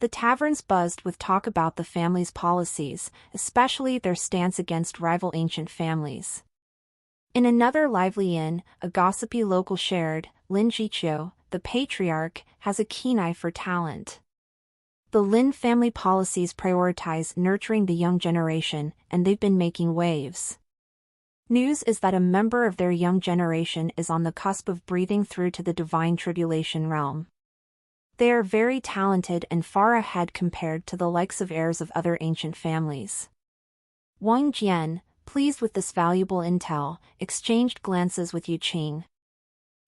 The taverns buzzed with talk about the family's policies, especially their stance against rival ancient families. In another lively inn, a gossipy local shared, Lin Zhiqiu, the patriarch, has a keen eye for talent. The Lin family policies prioritize nurturing the young generation, and they've been making waves. News is that a member of their young generation is on the cusp of breathing through to the divine tribulation realm. They are very talented and far ahead compared to the likes of heirs of other ancient families. Wang Jian, pleased with this valuable intel, exchanged glances with Yu Qing.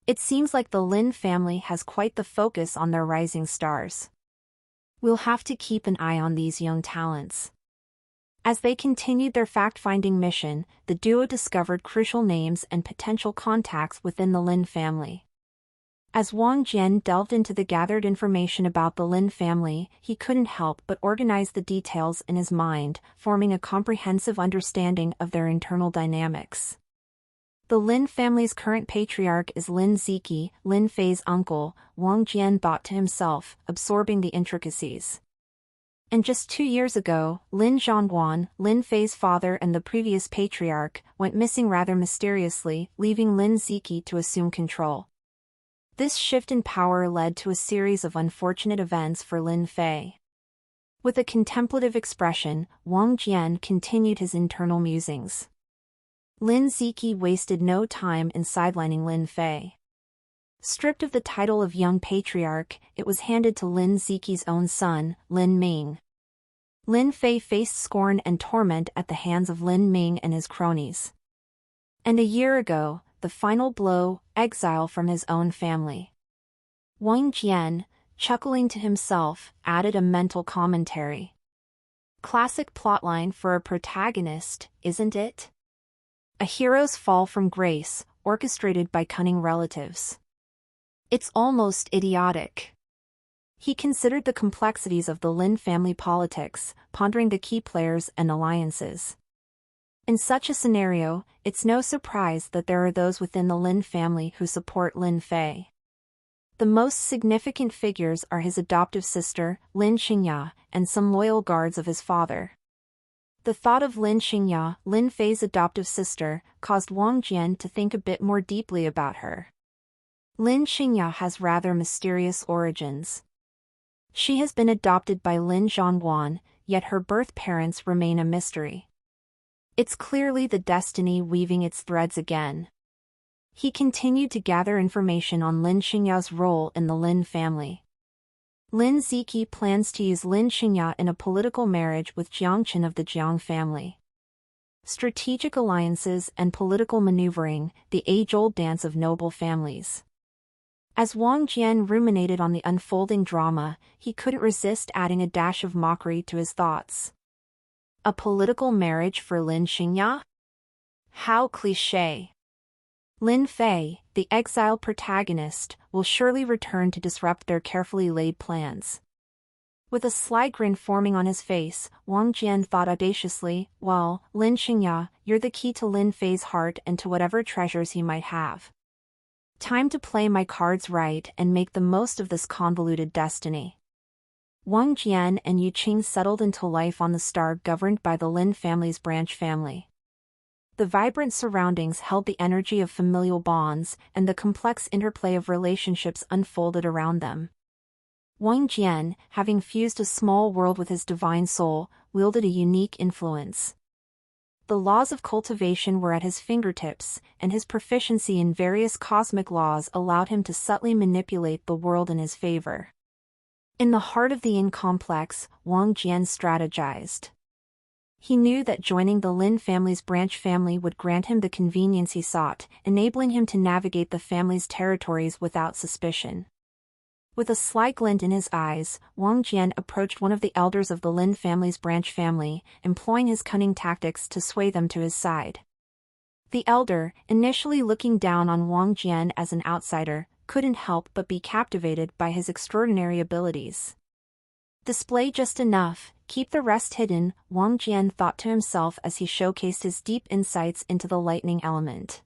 It seems like the Lin family has quite the focus on their rising stars. We'll have to keep an eye on these young talents. As they continued their fact-finding mission, the duo discovered crucial names and potential contacts within the Lin family. As Wang Jian delved into the gathered information about the Lin family, he couldn't help but organize the details in his mind, forming a comprehensive understanding of their internal dynamics. The Lin family's current patriarch is Lin Ziqi, Lin Fei's uncle, Wang Jian thought to himself, absorbing the intricacies. And just 2 years ago, Lin Zhongguan, Lin Fei's father and the previous patriarch, went missing rather mysteriously, leaving Lin Ziqi to assume control. This shift in power led to a series of unfortunate events for Lin Fei. With a contemplative expression, Wang Jian continued his internal musings. Lin Ziqi wasted no time in sidelining Lin Fei. Stripped of the title of young patriarch, it was handed to Lin Ziqi's own son, Lin Ming. Lin Fei faced scorn and torment at the hands of Lin Ming and his cronies. And a year ago, the final blow, exile from his own family. Wang Jian, chuckling to himself, added a mental commentary. Classic plotline for a protagonist, isn't it? A hero's fall from grace, orchestrated by cunning relatives. It's almost idiotic. He considered the complexities of the Lin family politics, pondering the key players and alliances. In such a scenario, it's no surprise that there are those within the Lin family who support Lin Fei. The most significant figures are his adoptive sister, Lin Xingya, and some loyal guards of his father. The thought of Lin Xingya, Lin Fei's adoptive sister, caused Wang Jian to think a bit more deeply about her. Lin Xingya has rather mysterious origins. She has been adopted by Lin Zhongguan, yet her birth parents remain a mystery. It's clearly the destiny weaving its threads again. He continued to gather information on Lin Xingya's role in the Lin family. Lin Ziqi plans to use Lin Xingya in a political marriage with Jiang Qin of the Jiang family. Strategic alliances and political maneuvering, the age-old dance of noble families. As Wang Jian ruminated on the unfolding drama, he couldn't resist adding a dash of mockery to his thoughts. A political marriage for Lin Xingya? How cliché. Lin Fei, the exiled protagonist, will surely return to disrupt their carefully laid plans. With a sly grin forming on his face, Wang Jian thought audaciously, well, Lin Xingya, you're the key to Lin Fei's heart and to whatever treasures he might have. Time to play my cards right and make the most of this convoluted destiny. Wang Jian and Yu Qing settled into life on the star governed by the Lin family's branch family. The vibrant surroundings held the energy of familial bonds, and the complex interplay of relationships unfolded around them. Wang Jian, having fused a small world with his divine soul, wielded a unique influence. The laws of cultivation were at his fingertips, and his proficiency in various cosmic laws allowed him to subtly manipulate the world in his favor. In the heart of the Yin complex, Wang Jian strategized. He knew that joining the Lin family's branch family would grant him the convenience he sought, enabling him to navigate the family's territories without suspicion. With a sly glint in his eyes, Wang Jian approached one of the elders of the Lin family's branch family, employing his cunning tactics to sway them to his side. The elder, initially looking down on Wang Jian as an outsider, couldn't help but be captivated by his extraordinary abilities. Display just enough, keep the rest hidden, Wang Jian thought to himself as he showcased his deep insights into the lightning element.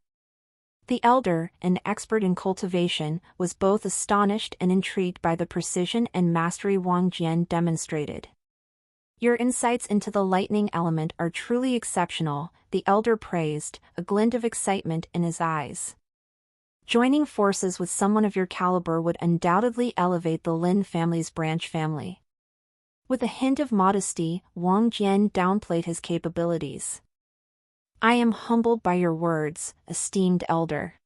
The elder, an expert in cultivation, was both astonished and intrigued by the precision and mastery Wang Jian demonstrated. Your insights into the lightning element are truly exceptional, the elder praised, a glint of excitement in his eyes. Joining forces with someone of your caliber would undoubtedly elevate the Lin family's branch family. With a hint of modesty, Wang Jian downplayed his capabilities. I am humbled by your words, esteemed elder.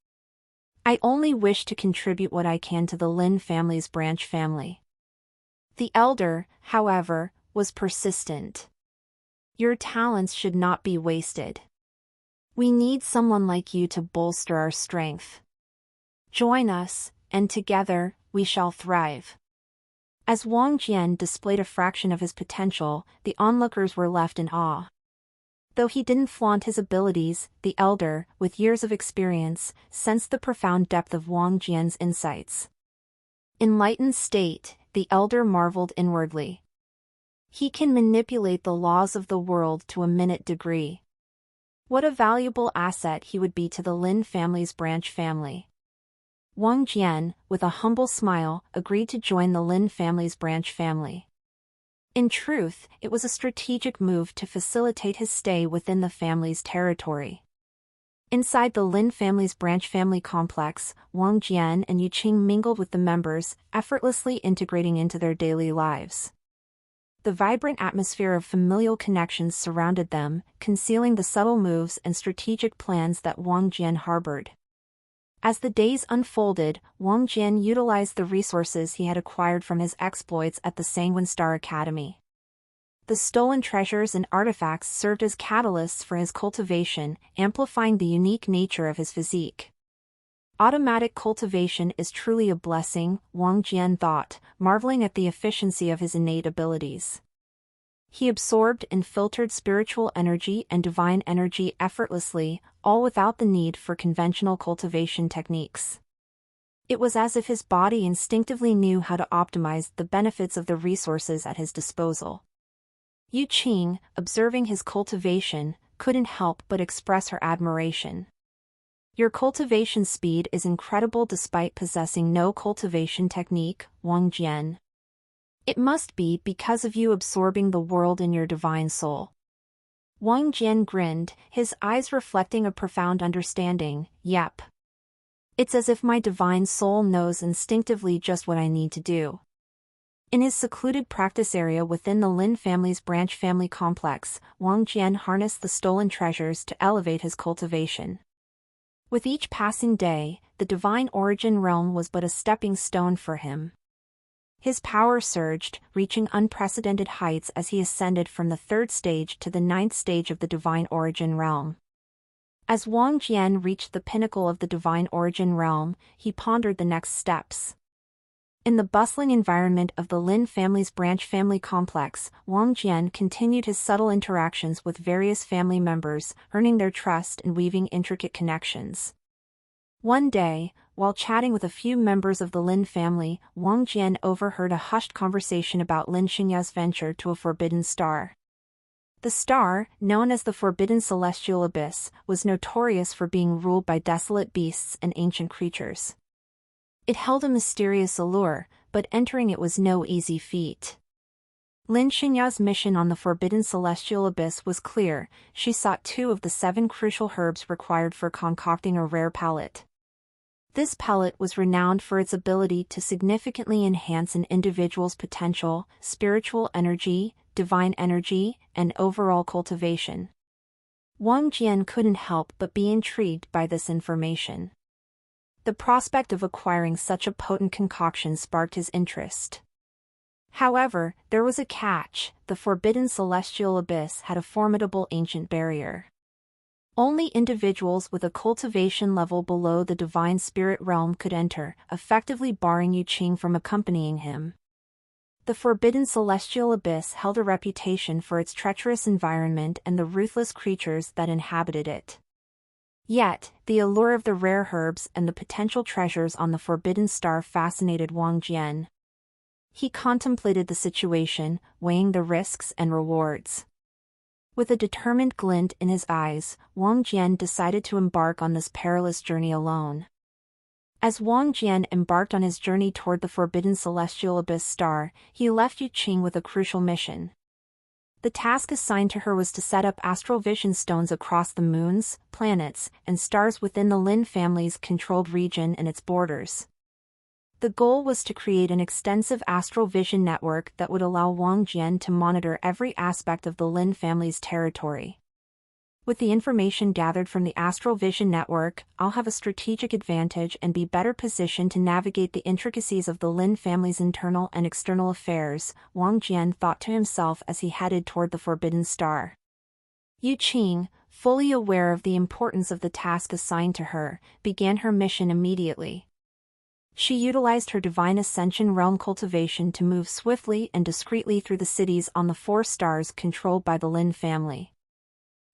I only wish to contribute what I can to the Lin family's branch family. The elder, however, was persistent. Your talents should not be wasted. We need someone like you to bolster our strength. Join us, and together, we shall thrive. As Wang Jian displayed a fraction of his potential, the onlookers were left in awe. Though he didn't flaunt his abilities, the elder, with years of experience, sensed the profound depth of Wang Jian's insights. Enlightened state, the elder marveled inwardly. He can manipulate the laws of the world to a minute degree. What a valuable asset he would be to the Lin family's branch family. Wang Jian, with a humble smile, agreed to join the Lin family's branch family. In truth, it was a strategic move to facilitate his stay within the family's territory. Inside the Lin family's branch family complex, Wang Jian and Yu Qing mingled with the members, effortlessly integrating into their daily lives. The vibrant atmosphere of familial connections surrounded them, concealing the subtle moves and strategic plans that Wang Jian harbored. As the days unfolded, Wang Jian utilized the resources he had acquired from his exploits at the Sanguine Star Academy. The stolen treasures and artifacts served as catalysts for his cultivation, amplifying the unique nature of his physique. Automatic cultivation is truly a blessing, Wang Jian thought, marveling at the efficiency of his innate abilities. He absorbed and filtered spiritual energy and divine energy effortlessly, all without the need for conventional cultivation techniques. It was as if his body instinctively knew how to optimize the benefits of the resources at his disposal. Yu Qing, observing his cultivation, couldn't help but express her admiration. Your cultivation speed is incredible despite possessing no cultivation technique, Wang Jian. It must be because of you absorbing the world in your divine soul. Wang Jian grinned, his eyes reflecting a profound understanding. Yep. It's as if my divine soul knows instinctively just what I need to do. In his secluded practice area within the Lin family's branch family complex, Wang Jian harnessed the stolen treasures to elevate his cultivation. With each passing day, the divine origin realm was but a stepping stone for him. His power surged, reaching unprecedented heights as he ascended from the 3rd stage to the 9th stage of the divine origin realm. As Wang Jian reached the pinnacle of the divine origin realm, he pondered the next steps. In the bustling environment of the Lin family's branch family complex, Wang Jian continued his subtle interactions with various family members, earning their trust and weaving intricate connections. One day, while chatting with a few members of the Lin family, Wang Jian overheard a hushed conversation about Lin Xingya's venture to a forbidden star. The star, known as the Forbidden Celestial Abyss, was notorious for being ruled by desolate beasts and ancient creatures. It held a mysterious allure, but entering it was no easy feat. Lin Xinya's mission on the Forbidden Celestial Abyss was clear. She sought 2 of the 7 crucial herbs required for concocting a rare pellet. This pellet was renowned for its ability to significantly enhance an individual's potential, spiritual energy, divine energy, and overall cultivation. Wang Jian couldn't help but be intrigued by this information. The prospect of acquiring such a potent concoction sparked his interest. However, there was a catch: the Forbidden Celestial Abyss had a formidable ancient barrier. Only individuals with a cultivation level below the divine spirit realm could enter, effectively barring Yu Qing from accompanying him. The Forbidden Celestial Abyss held a reputation for its treacherous environment and the ruthless creatures that inhabited it. Yet, the allure of the rare herbs and the potential treasures on the Forbidden Star fascinated Wang Jian. He contemplated the situation, weighing the risks and rewards. With a determined glint in his eyes, Wang Jian decided to embark on this perilous journey alone. As Wang Jian embarked on his journey toward the Forbidden Celestial Abyss Star, he left Yu Qing with a crucial mission. The task assigned to her was to set up astral vision stones across the moons, planets, and stars within the Lin family's controlled region and its borders. The goal was to create an extensive astral vision network that would allow Wang Jian to monitor every aspect of the Lin family's territory. With the information gathered from the astral vision network, I'll have a strategic advantage and be better positioned to navigate the intricacies of the Lin family's internal and external affairs, Wang Jian thought to himself as he headed toward the Forbidden Star. Yu Qing, fully aware of the importance of the task assigned to her, began her mission immediately. She utilized her Divine Ascension realm cultivation to move swiftly and discreetly through the cities on the 4 stars controlled by the Lin family.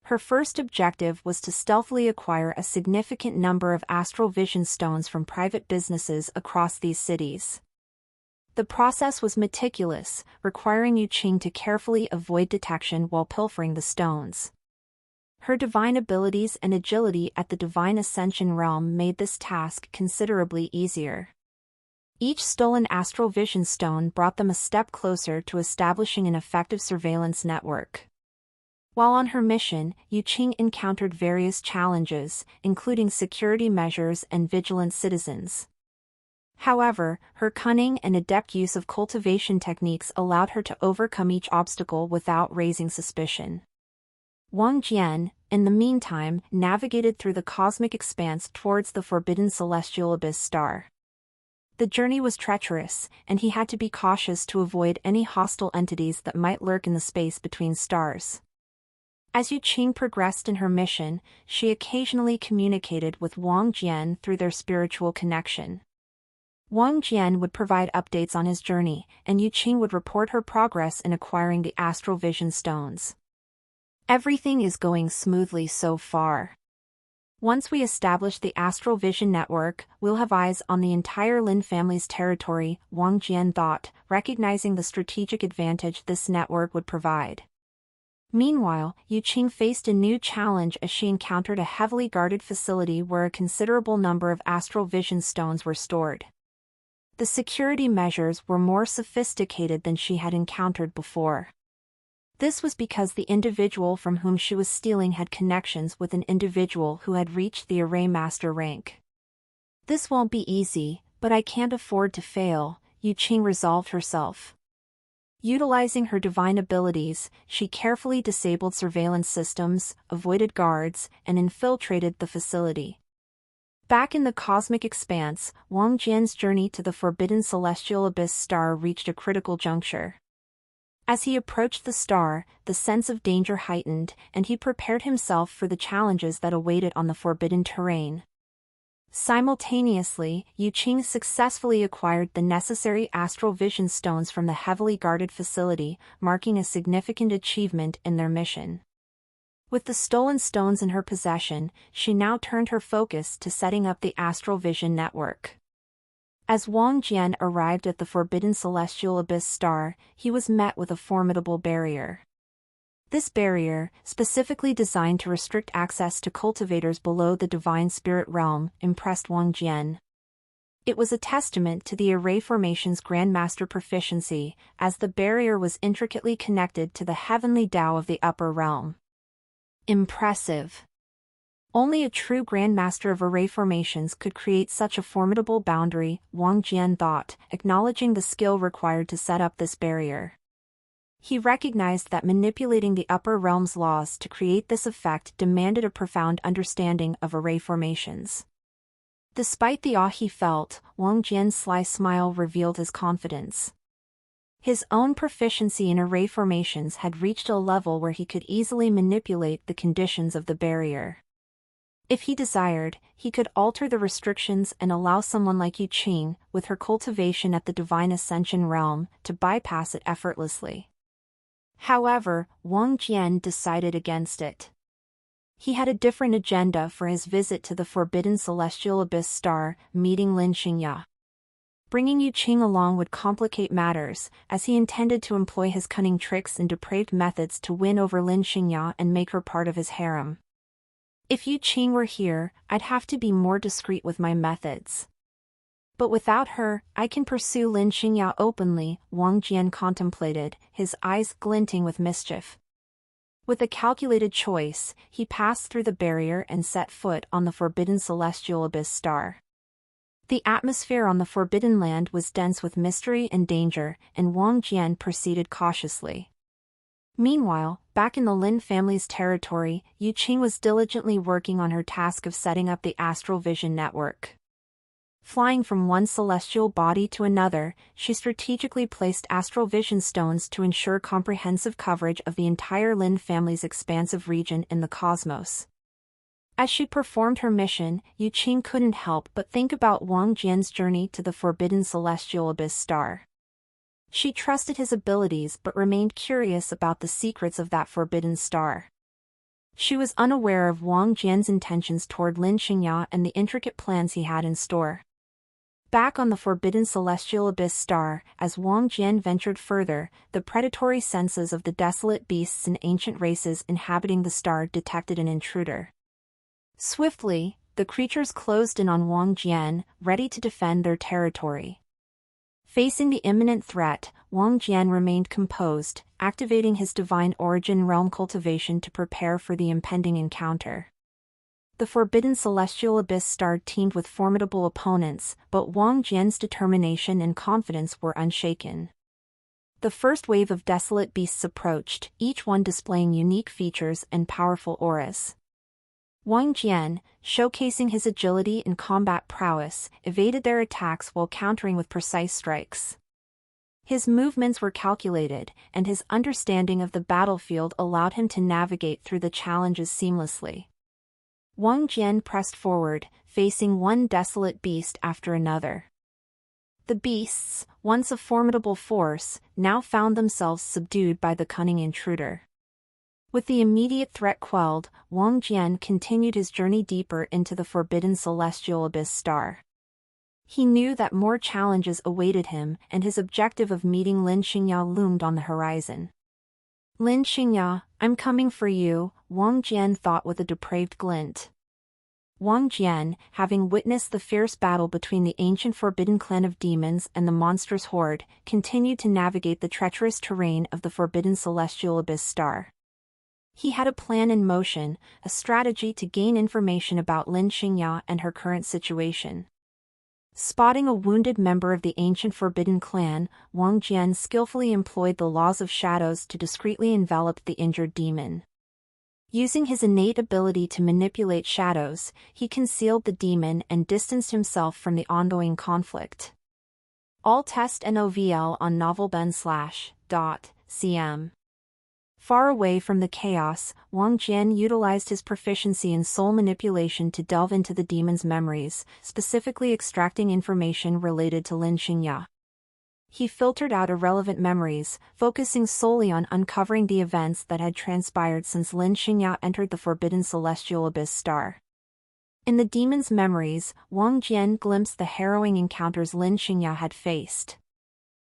Her first objective was to stealthily acquire a significant number of astral vision stones from private businesses across these cities. The process was meticulous, requiring Yu Qing to carefully avoid detection while pilfering the stones. Her divine abilities and agility at the Divine Ascension realm made this task considerably easier. Each stolen astral vision stone brought them a step closer to establishing an effective surveillance network. While on her mission, Yu Qing encountered various challenges, including security measures and vigilant citizens. However, her cunning and adept use of cultivation techniques allowed her to overcome each obstacle without raising suspicion. Wang Jian, in the meantime, navigated through the cosmic expanse towards the Forbidden Celestial Abyss Star. The journey was treacherous, and he had to be cautious to avoid any hostile entities that might lurk in the space between stars. As Yu Qing progressed in her mission, she occasionally communicated with Wang Jian through their spiritual connection. Wang Jian would provide updates on his journey, and Yu Qing would report her progress in acquiring the astral vision stones. Everything is going smoothly so far. Once we establish the astral vision network, we'll have eyes on the entire Lin family's territory, Wang Jian thought, recognizing the strategic advantage this network would provide. Meanwhile, Yu Qing faced a new challenge as she encountered a heavily guarded facility where a considerable number of astral vision stones were stored. The security measures were more sophisticated than she had encountered before. This was because the individual from whom she was stealing had connections with an individual who had reached the Array Master rank. This won't be easy, but I can't afford to fail, Yu Qing resolved herself. Utilizing her divine abilities, she carefully disabled surveillance systems, avoided guards, and infiltrated the facility. Back in the cosmic expanse, Wang Jian's journey to the Forbidden Celestial Abyss Star reached a critical juncture. As he approached the star, the sense of danger heightened, and he prepared himself for the challenges that awaited on the forbidden terrain. Simultaneously, Yu Qing successfully acquired the necessary astral vision stones from the heavily guarded facility, marking a significant achievement in their mission. With the stolen stones in her possession, she now turned her focus to setting up the astral vision network. As Wang Jian arrived at the Forbidden Celestial Abyss Star, he was met with a formidable barrier. This barrier, specifically designed to restrict access to cultivators below the Divine Spirit realm, impressed Wang Jian. It was a testament to the array formation's grandmaster proficiency, as the barrier was intricately connected to the heavenly Tao of the upper realm. Impressive. Only a true grandmaster of array formations could create such a formidable boundary, Wang Jian thought, acknowledging the skill required to set up this barrier. He recognized that manipulating the upper realm's laws to create this effect demanded a profound understanding of array formations. Despite the awe he felt, Wang Jian's sly smile revealed his confidence. His own proficiency in array formations had reached a level where he could easily manipulate the conditions of the barrier. If he desired, he could alter the restrictions and allow someone like Yu Qing, with her cultivation at the divine ascension realm, to bypass it effortlessly. However, Wang Jian decided against it. He had a different agenda for his visit to the forbidden celestial abyss star, meeting Lin Xingya. Bringing Yu Qing along would complicate matters, as he intended to employ his cunning tricks and depraved methods to win over Lin Xingya and make her part of his harem. If Yu Qing were here, I'd have to be more discreet with my methods. But without her, I can pursue Lin Xingya openly, Wang Jian contemplated, his eyes glinting with mischief. With a calculated choice, he passed through the barrier and set foot on the forbidden celestial abyss star. The atmosphere on the forbidden land was dense with mystery and danger, and Wang Jian proceeded cautiously. Meanwhile, back in the Lin family's territory, Yu Qing was diligently working on her task of setting up the astral vision network. Flying from one celestial body to another, she strategically placed astral vision stones to ensure comprehensive coverage of the entire Lin family's expansive region in the cosmos. As she performed her mission, Yu Qing couldn't help but think about Wang Jian's journey to the forbidden celestial abyss star. She trusted his abilities but remained curious about the secrets of that forbidden star. She was unaware of Wang Jian's intentions toward Lin Xingya and the intricate plans he had in store. Back on the forbidden celestial abyss star, as Wang Jian ventured further, the predatory senses of the desolate beasts and ancient races inhabiting the star detected an intruder. Swiftly, the creatures closed in on Wang Jian, ready to defend their territory. Facing the imminent threat, Wang Jian remained composed, activating his divine origin realm cultivation to prepare for the impending encounter. The forbidden celestial abyss star teemed with formidable opponents, but Wang Jian's determination and confidence were unshaken. The first wave of desolate beasts approached, each one displaying unique features and powerful auras. Wang Jian, showcasing his agility and combat prowess, evaded their attacks while countering with precise strikes. His movements were calculated, and his understanding of the battlefield allowed him to navigate through the challenges seamlessly. Wang Jian pressed forward, facing one desolate beast after another. The beasts, once a formidable force, now found themselves subdued by the cunning intruder. With the immediate threat quelled, Wang Jian continued his journey deeper into the forbidden celestial abyss star. He knew that more challenges awaited him, and his objective of meeting Lin Xingya loomed on the horizon. Lin Xingya, I'm coming for you, Wang Jian thought with a depraved glint. Wang Jian, having witnessed the fierce battle between the ancient forbidden clan of demons and the monstrous horde, continued to navigate the treacherous terrain of the forbidden celestial abyss star. He had a plan in motion, a strategy to gain information about Lin Xingya and her current situation. Spotting a wounded member of the ancient forbidden clan, Wang Jian skillfully employed the laws of shadows to discreetly envelop the injured demon. Using his innate ability to manipulate shadows, he concealed the demon and distanced himself from the ongoing conflict. All test NOVL on novelben/.cm. Far away from the chaos, Wang Jian utilized his proficiency in soul manipulation to delve into the demon's memories, specifically extracting information related to Lin Xingya. He filtered out irrelevant memories, focusing solely on uncovering the events that had transpired since Lin Xingya entered the forbidden celestial abyss star. In the demon's memories, Wang Jian glimpsed the harrowing encounters Lin Xingya had faced.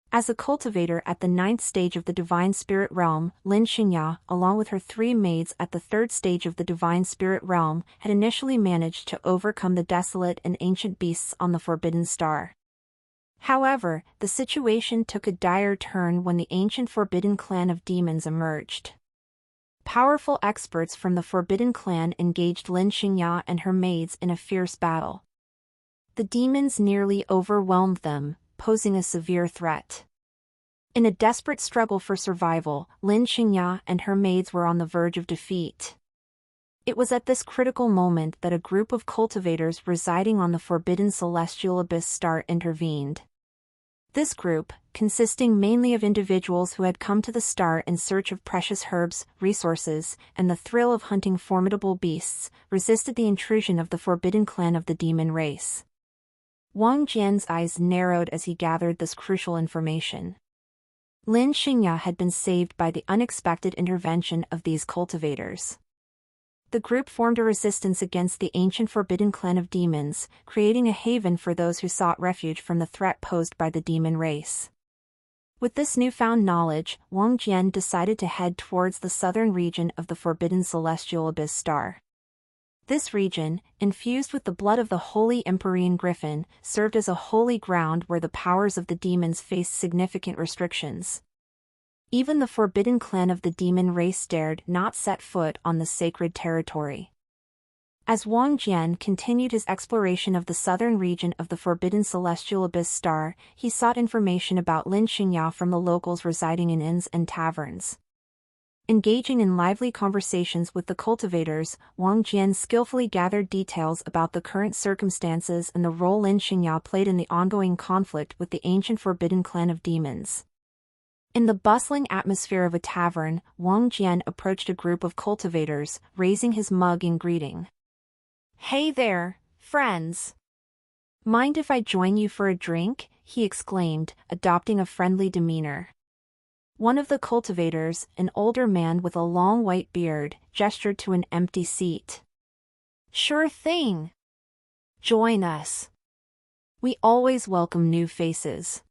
As a cultivator at the 9th stage of the Divine Spirit Realm, Lin Xingya, along with her 3 maids at the 3rd stage of the Divine Spirit Realm, had initially managed to overcome the desolate and ancient beasts on the Forbidden Star. However, the situation took a dire turn when the ancient Forbidden Clan of Demons emerged. Powerful experts from the Forbidden Clan engaged Lin Xingya and her maids in a fierce battle. The demons nearly overwhelmed them, posing a severe threat. In a desperate struggle for survival, Lin Xingya and her maids were on the verge of defeat. It was at this critical moment that a group of cultivators residing on the Forbidden Celestial Abyss Star intervened. This group, consisting mainly of individuals who had come to the star in search of precious herbs, resources, and the thrill of hunting formidable beasts, resisted the intrusion of the Forbidden Clan of the Demon Race. Wang Jian's eyes narrowed as he gathered this crucial information. Lin Xingya had been saved by the unexpected intervention of these cultivators. The group formed a resistance against the ancient Forbidden Clan of Demons, creating a haven for those who sought refuge from the threat posed by the demon race. With this newfound knowledge, Wang Jian decided to head towards the southern region of the Forbidden Celestial Abyss Star. This region, infused with the blood of the Holy Empyrean Griffin, served as a holy ground where the powers of the demons faced significant restrictions. Even the Forbidden Clan of the Demon Race dared not set foot on the sacred territory. As Wang Jian continued his exploration of the southern region of the Forbidden Celestial Abyss Star, he sought information about Lin Xingya from the locals residing in inns and taverns. Engaging in lively conversations with the cultivators, Wang Jian skillfully gathered details about the current circumstances and the role Lin Xingya played in the ongoing conflict with the ancient Forbidden Clan of Demons. In the bustling atmosphere of a tavern, Wang Jian approached a group of cultivators, raising his mug in greeting. "Hey there, friends! Mind if I join you for a drink?" he exclaimed, adopting a friendly demeanor. One of the cultivators, an older man with a long white beard, gestured to an empty seat. "Sure thing! Join us. We always welcome new faces."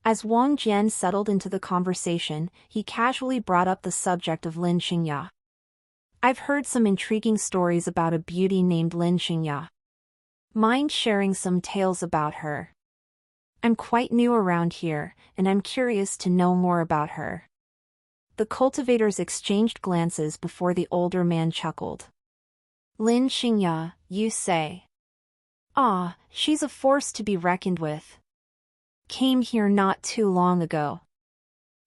As Wang Jian settled into the conversation, he casually brought up the subject of Lin Xingya. "I've heard some intriguing stories about a beauty named Lin Xingya. Mind sharing some tales about her? I'm quite new around here, and I'm curious to know more about her." The cultivators exchanged glances before the older man chuckled. "Lin Xingya, you say? Ah, she's a force to be reckoned with. Came here not too long ago.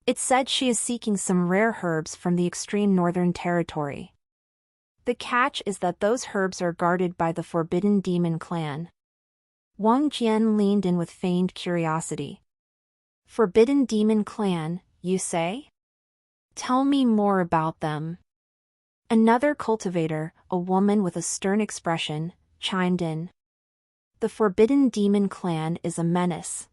It's said she is seeking some rare herbs from the extreme northern territory. The catch is that those herbs are guarded by the Forbidden Demon Clan." Wang Jian leaned in with feigned curiosity. "Forbidden Demon Clan, you say? Tell me more about them." Another cultivator, a woman with a stern expression, chimed in. "The Forbidden Demon Clan is a menace.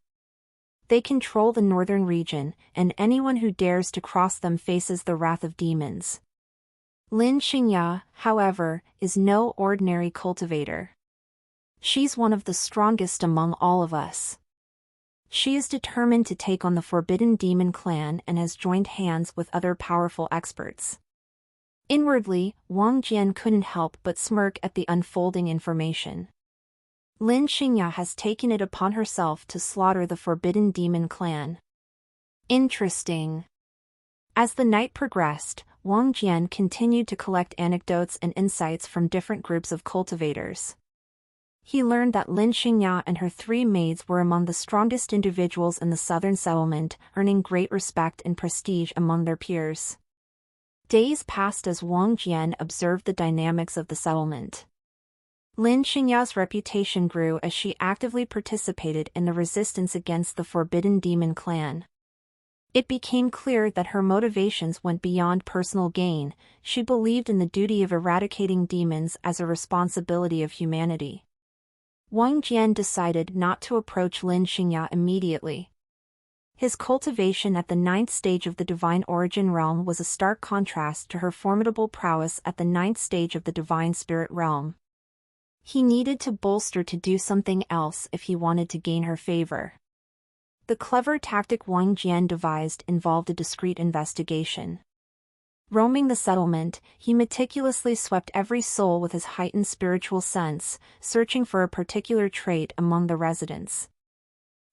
They control the northern region, and anyone who dares to cross them faces the wrath of demons. Lin Xingya, however, is no ordinary cultivator. She's one of the strongest among all of us. She is determined to take on the Forbidden Demon Clan and has joined hands with other powerful experts." Inwardly, Wang Jian couldn't help but smirk at the unfolding information. Lin Xingya has taken it upon herself to slaughter the Forbidden Demon Clan. Interesting. As the night progressed, Wang Jian continued to collect anecdotes and insights from different groups of cultivators. He learned that Lin Xingya and her 3 maids were among the strongest individuals in the southern settlement, earning great respect and prestige among their peers. Days passed as Wang Jian observed the dynamics of the settlement. Lin Xingya's reputation grew as she actively participated in the resistance against the Forbidden Demon Clan. It became clear that her motivations went beyond personal gain. She believed in the duty of eradicating demons as a responsibility of humanity. Wang Jian decided not to approach Lin Xingya immediately. His cultivation at the 9th stage of the Divine Origin Realm was a stark contrast to her formidable prowess at the 9th stage of the Divine Spirit Realm. He needed to bolster to do something else if he wanted to gain her favor. The clever tactic Wang Jian devised involved a discreet investigation. Roaming the settlement, he meticulously swept every soul with his heightened spiritual sense, searching for a particular trait among the residents.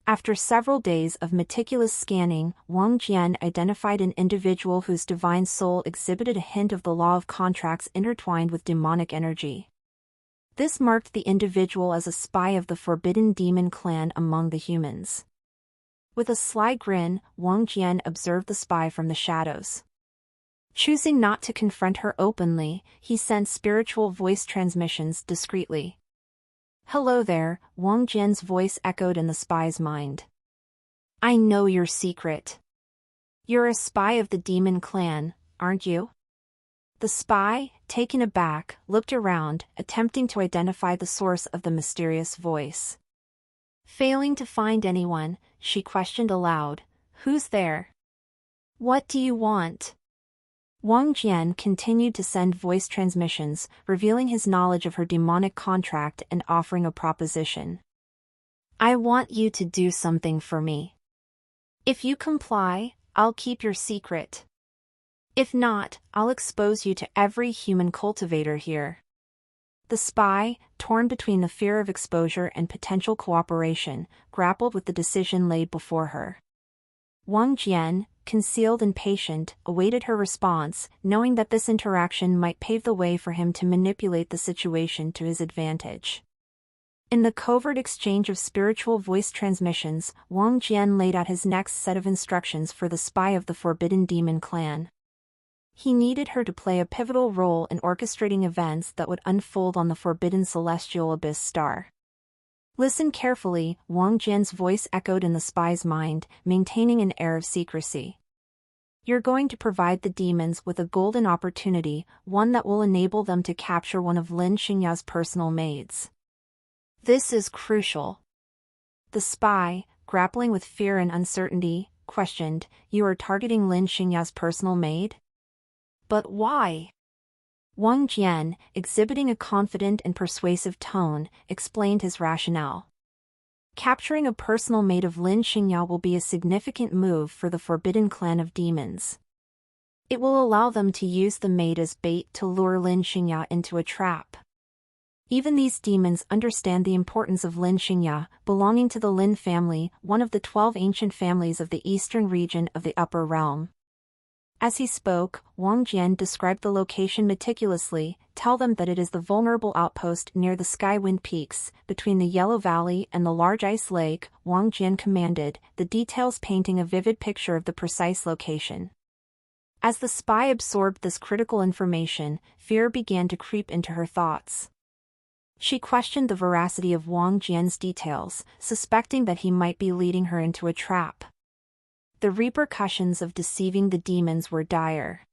After several days of meticulous scanning, Wang Jian identified an individual whose divine soul exhibited a hint of the law of contracts intertwined with demonic energy. This marked the individual as a spy of the Forbidden Demon clan among the humans. With a sly grin, Wang Jian observed the spy from the shadows. Choosing not to confront her openly, he sent spiritual voice transmissions discreetly. "Hello there," Wang Jian's voice echoed in the spy's mind. "I know your secret. You're a spy of the demon clan, aren't you?" The spy, taken aback, looked around, attempting to identify the source of the mysterious voice. Failing to find anyone, she questioned aloud, "Who's there? What do you want?" Wang Jian continued to send voice transmissions, revealing his knowledge of her demonic contract and offering a proposition. "I want you to do something for me. If you comply, I'll keep your secret. If not, I'll expose you to every human cultivator here." The spy, torn between the fear of exposure and potential cooperation, grappled with the decision laid before her. Wang Jian, concealed and patient, awaited her response, knowing that this interaction might pave the way for him to manipulate the situation to his advantage. In the covert exchange of spiritual voice transmissions, Wang Jian laid out his next set of instructions for the spy of the Forbidden Demon clan. He needed her to play a pivotal role in orchestrating events that would unfold on the Forbidden Celestial Abyss star. "Listen carefully," Wang Jian's voice echoed in the spy's mind, maintaining an air of secrecy. "You're going to provide the demons with a golden opportunity, one that will enable them to capture one of Lin Xingya's personal maids. This is crucial." The spy, grappling with fear and uncertainty, questioned, "You are targeting Lin Xingya's personal maid? But why?" Wang Jian, exhibiting a confident and persuasive tone, explained his rationale. "Capturing a personal maid of Lin Xingya will be a significant move for the Forbidden Clan of Demons. It will allow them to use the maid as bait to lure Lin Xingya into a trap. Even these demons understand the importance of Lin Xingya, belonging to the Lin family, one of the 12 ancient families of the eastern region of the Upper Realm." As he spoke, Wang Jian described the location meticulously. "Tell them that it is the vulnerable outpost near the Skywind Peaks, between the Yellow Valley and the large ice lake," Wang Jian commanded, the details painting a vivid picture of the precise location. As the spy absorbed this critical information, fear began to creep into her thoughts. She questioned the veracity of Wang Jian's details, suspecting that he might be leading her into a trap. The repercussions of deceiving the demons were dire.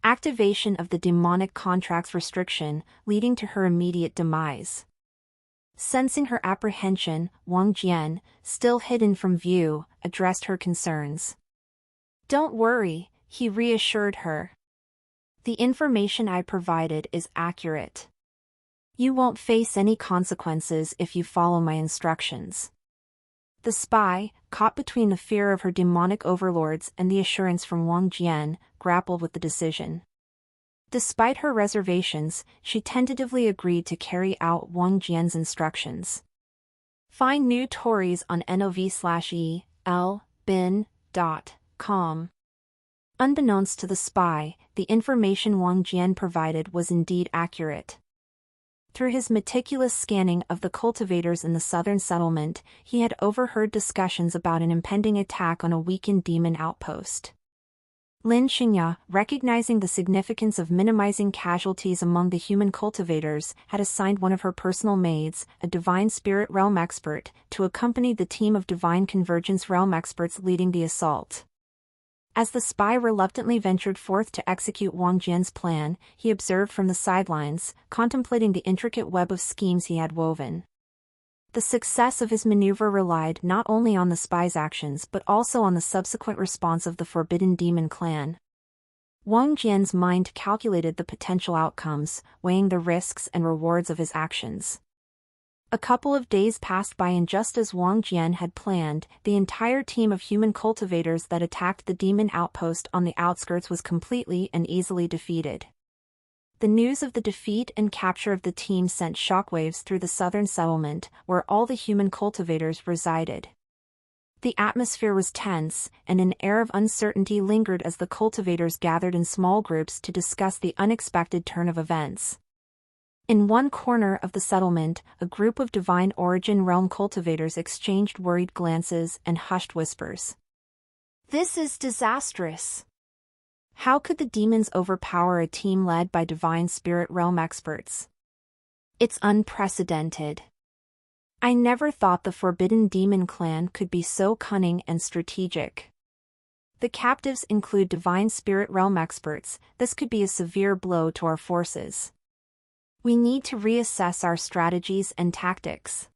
Activation of the demonic contracts restriction, leading to her immediate demise. Sensing her apprehension, Wang Jian, still hidden from view, addressed her concerns. "Don't worry," he reassured her. "The information I provided is accurate. You won't face any consequences if you follow my instructions." The spy, caught between the fear of her demonic overlords and the assurance from Wang Jian, grappled with the decision. Despite her reservations, she tentatively agreed to carry out Wang Jian's instructions. Find new Tories on nov/elbin.com. Unbeknownst to the spy, the information Wang Jian provided was indeed accurate. Through his meticulous scanning of the cultivators in the southern settlement, he had overheard discussions about an impending attack on a weakened demon outpost. Lin Xingya, recognizing the significance of minimizing casualties among the human cultivators, had assigned one of her personal maids, a Divine Spirit Realm expert, to accompany the team of Divine Convergence Realm experts leading the assault. As the spy reluctantly ventured forth to execute Wang Jian's plan, he observed from the sidelines, contemplating the intricate web of schemes he had woven. The success of his maneuver relied not only on the spy's actions but also on the subsequent response of the Forbidden Demon clan. Wang Jian's mind calculated the potential outcomes, weighing the risks and rewards of his actions. A couple of days passed by, and just as Wang Jian had planned, the entire team of human cultivators that attacked the demon outpost on the outskirts was completely and easily defeated. The news of the defeat and capture of the team sent shockwaves through the southern settlement, where all the human cultivators resided. The atmosphere was tense, and an air of uncertainty lingered as the cultivators gathered in small groups to discuss the unexpected turn of events. In one corner of the settlement, a group of Divine Origin realm cultivators exchanged worried glances and hushed whispers. "This is disastrous. How could the demons overpower a team led by Divine Spirit realm experts? It's unprecedented. I never thought the Forbidden Demon clan could be so cunning and strategic. The captives include Divine Spirit realm experts. This could be a severe blow to our forces. We need to reassess our strategies and tactics."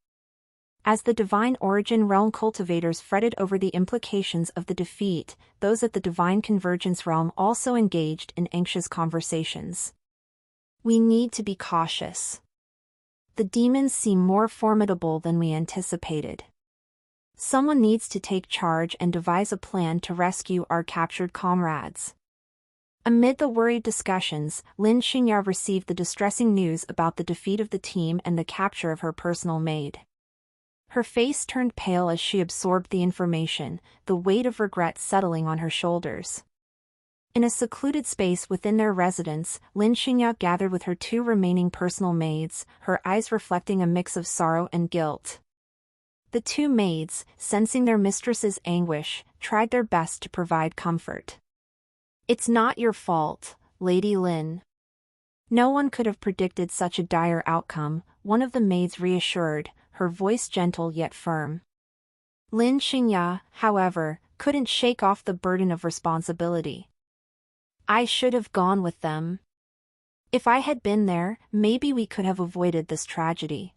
As the Divine Origin realm cultivators fretted over the implications of the defeat, those at the Divine Convergence realm also engaged in anxious conversations. "We need to be cautious. The demons seem more formidable than we anticipated. Someone needs to take charge and devise a plan to rescue our captured comrades." Amid the worried discussions, Lin Xingya received the distressing news about the defeat of the team and the capture of her personal maid. Her face turned pale as she absorbed the information, the weight of regret settling on her shoulders. In a secluded space within their residence, Lin Xingya gathered with her two remaining personal maids, her eyes reflecting a mix of sorrow and guilt. The two maids, sensing their mistress's anguish, tried their best to provide comfort. "It's not your fault, Lady Lin. No one could have predicted such a dire outcome," one of the maids reassured, her voice gentle yet firm. Lin Xingya, however, couldn't shake off the burden of responsibility. "I should have gone with them. If I had been there, maybe we could have avoided this tragedy."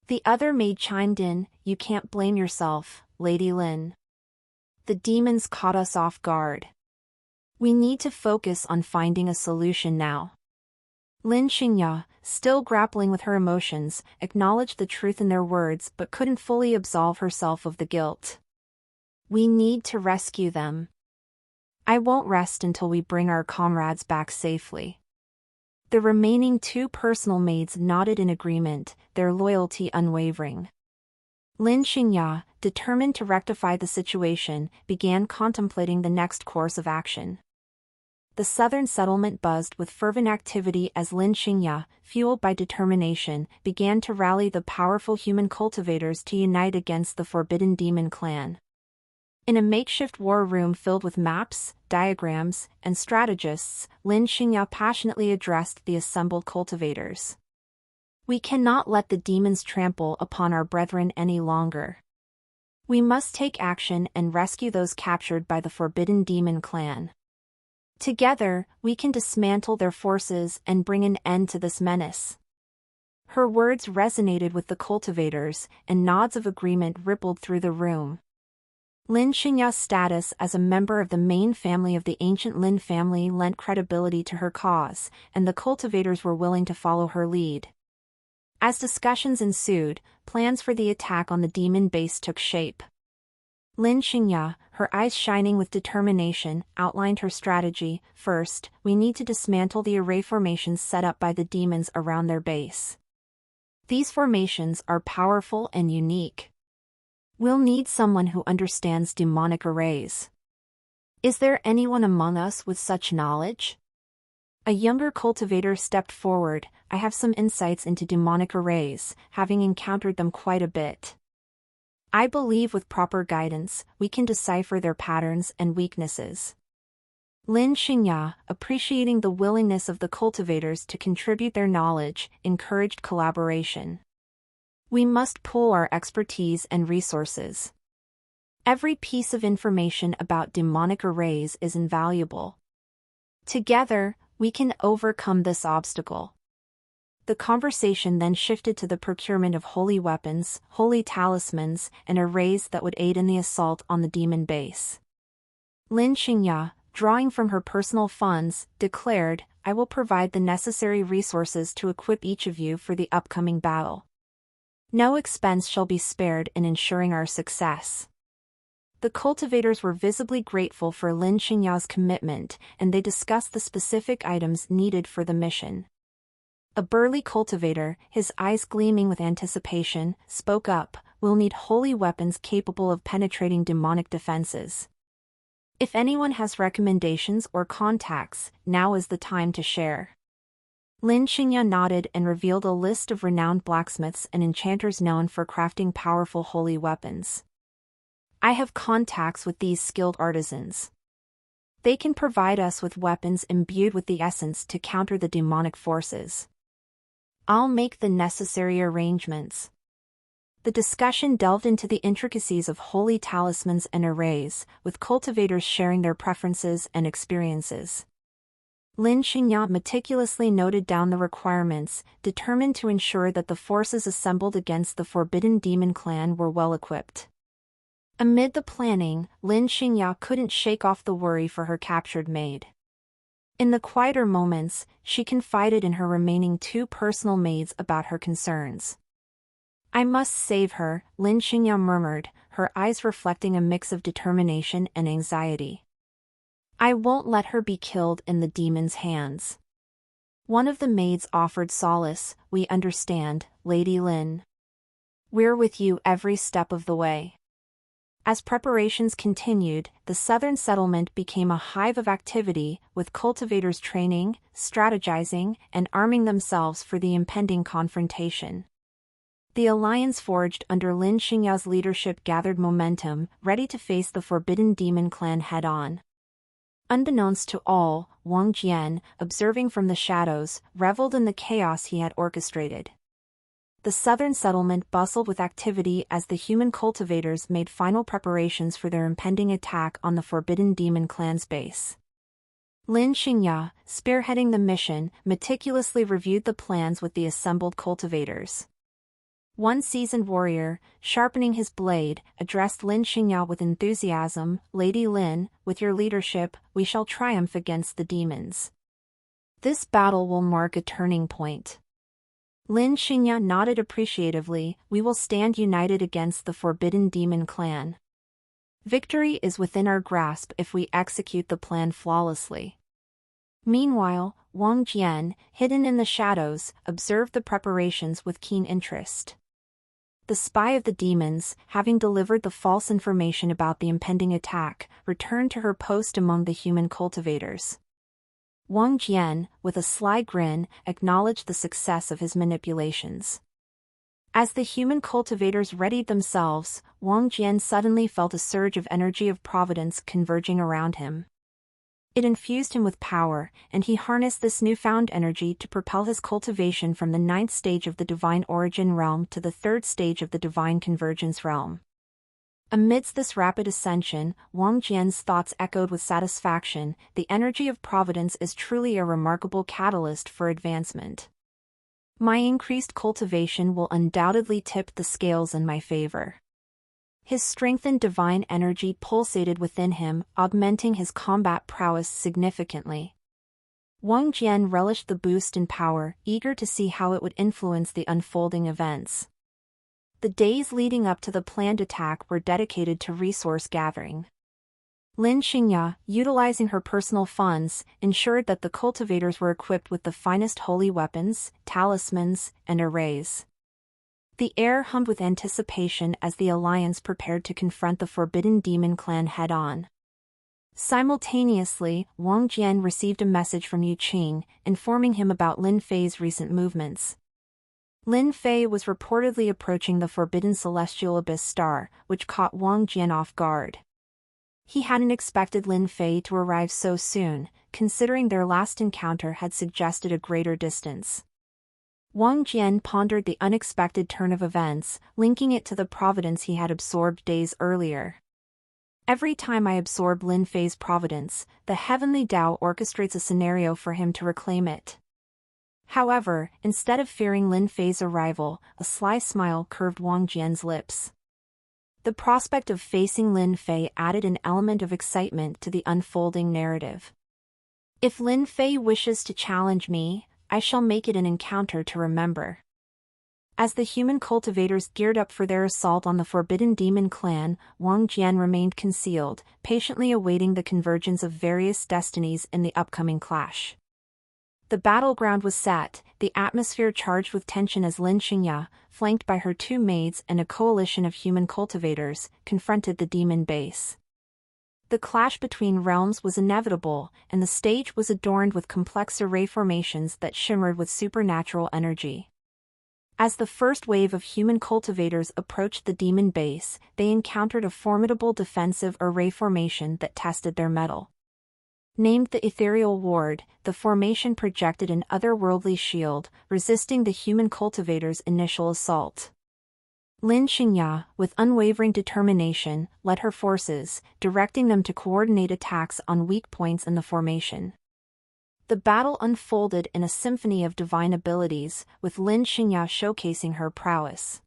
The other maid chimed in, "You can't blame yourself, Lady Lin. The demons caught us off guard. We need to focus on finding a solution now." Lin Xingya, still grappling with her emotions, acknowledged the truth in their words but couldn't fully absolve herself of the guilt. "We need to rescue them. I won't rest until we bring our comrades back safely." The remaining two personal maids nodded in agreement, their loyalty unwavering. Lin Xingya, determined to rectify the situation, began contemplating the next course of action. The southern settlement buzzed with fervent activity as Lin Xingya, fueled by determination, began to rally the powerful human cultivators to unite against the Forbidden Demon clan. In a makeshift war room filled with maps, diagrams, and strategists, Lin Xingya passionately addressed the assembled cultivators. "We cannot let the demons trample upon our brethren any longer. We must take action and rescue those captured by the Forbidden Demon clan. Together, we can dismantle their forces and bring an end to this menace." Her words resonated with the cultivators, and nods of agreement rippled through the room. Lin Xingya's status as a member of the main family of the ancient Lin family lent credibility to her cause, and the cultivators were willing to follow her lead. As discussions ensued, plans for the attack on the demon base took shape. Lin Xingya, her eyes shining with determination, outlined her strategy. "First, we need to dismantle the array formations set up by the demons around their base. These formations are powerful and unique. We'll need someone who understands demonic arrays. Is there anyone among us with such knowledge?" A younger cultivator stepped forward. "I have some insights into demonic arrays, having encountered them quite a bit. I believe with proper guidance, we can decipher their patterns and weaknesses." Lin Xingya, appreciating the willingness of the cultivators to contribute their knowledge, encouraged collaboration. "We must pool our expertise and resources. Every piece of information about demonic arrays is invaluable. Together, we can overcome this obstacle." The conversation then shifted to the procurement of holy weapons, holy talismans, and arrays that would aid in the assault on the demon base. Lin Xingya, drawing from her personal funds, declared, "I will provide the necessary resources to equip each of you for the upcoming battle." No expense shall be spared in ensuring our success. The cultivators were visibly grateful for Lin Xingya's commitment, and they discussed the specific items needed for the mission. A burly cultivator, his eyes gleaming with anticipation, spoke up, "We'll need holy weapons capable of penetrating demonic defenses. If anyone has recommendations or contacts, now is the time to share." Lin Xingya nodded and revealed a list of renowned blacksmiths and enchanters known for crafting powerful holy weapons. "I have contacts with these skilled artisans. They can provide us with weapons imbued with the essence to counter the demonic forces. I'll make the necessary arrangements." The discussion delved into the intricacies of holy talismans and arrays, with cultivators sharing their preferences and experiences. Lin Xingya meticulously noted down the requirements, determined to ensure that the forces assembled against the Forbidden Demon clan were well equipped. Amid the planning, Lin Xingya couldn't shake off the worry for her captured maid. In the quieter moments, she confided in her remaining two personal maids about her concerns. "I must save her," Lin Xingya murmured, her eyes reflecting a mix of determination and anxiety. "I won't let her be killed in the demon's hands." One of the maids offered solace, "We understand, Lady Lin. We're with you every step of the way." As preparations continued, the southern settlement became a hive of activity, with cultivators training, strategizing, and arming themselves for the impending confrontation. The alliance forged under Lin Xingya's leadership gathered momentum, ready to face the Forbidden Demon clan head-on. Unbeknownst to all, Wang Jian, observing from the shadows, reveled in the chaos he had orchestrated. The southern settlement bustled with activity as the human cultivators made final preparations for their impending attack on the Forbidden Demon clan's base. Lin Xingya, spearheading the mission, meticulously reviewed the plans with the assembled cultivators. One seasoned warrior, sharpening his blade, addressed Lin Xingya with enthusiasm, "Lady Lin, with your leadership, we shall triumph against the demons. This battle will mark a turning point." Lin Xingya nodded appreciatively, "We will stand united against the Forbidden Demon clan. Victory is within our grasp if we execute the plan flawlessly." Meanwhile, Wang Jian, hidden in the shadows, observed the preparations with keen interest. The spy of the demons, having delivered the false information about the impending attack, returned to her post among the human cultivators. Wang Jian, with a sly grin, acknowledged the success of his manipulations. As the human cultivators readied themselves, Wang Jian suddenly felt a surge of energy of providence converging around him. It infused him with power, and he harnessed this newfound energy to propel his cultivation from the 9th stage of the Divine Origin realm to the 3rd stage of the Divine Convergence realm. Amidst this rapid ascension, Wang Jian's thoughts echoed with satisfaction. The energy of providence is truly a remarkable catalyst for advancement. My increased cultivation will undoubtedly tip the scales in my favor. His strengthened divine energy pulsated within him, augmenting his combat prowess significantly. Wang Jian relished the boost in power, eager to see how it would influence the unfolding events. The days leading up to the planned attack were dedicated to resource gathering. Lin Xingya, utilizing her personal funds, ensured that the cultivators were equipped with the finest holy weapons, talismans, and arrays. The air hummed with anticipation as the alliance prepared to confront the Forbidden Demon clan head-on. Simultaneously, Wang Jian received a message from Yu Qing, informing him about Lin Fei's recent movements. Lin Fei was reportedly approaching the Forbidden Celestial Abyss star, which caught Wang Jian off guard. He hadn't expected Lin Fei to arrive so soon, considering their last encounter had suggested a greater distance. Wang Jian pondered the unexpected turn of events, linking it to the providence he had absorbed days earlier. Every time I absorb Lin Fei's providence, the heavenly Tao orchestrates a scenario for him to reclaim it. However, instead of fearing Lin Fei's arrival, a sly smile curved Wang Jian's lips. The prospect of facing Lin Fei added an element of excitement to the unfolding narrative. If Lin Fei wishes to challenge me, I shall make it an encounter to remember. As the human cultivators geared up for their assault on the Forbidden Demon clan, Wang Jian remained concealed, patiently awaiting the convergence of various destinies in the upcoming clash. The battleground was set, the atmosphere charged with tension as Lin Xingya, flanked by her two maids and a coalition of human cultivators, confronted the demon base. The clash between realms was inevitable, and the stage was adorned with complex array formations that shimmered with supernatural energy. As the first wave of human cultivators approached the demon base, they encountered a formidable defensive array formation that tested their mettle. Named the Ethereal Ward, the formation projected an otherworldly shield, resisting the human cultivators' initial assault. Lin Xingya, with unwavering determination, led her forces, directing them to coordinate attacks on weak points in the formation. The battle unfolded in a symphony of divine abilities, with Lin Xingya showcasing her prowess.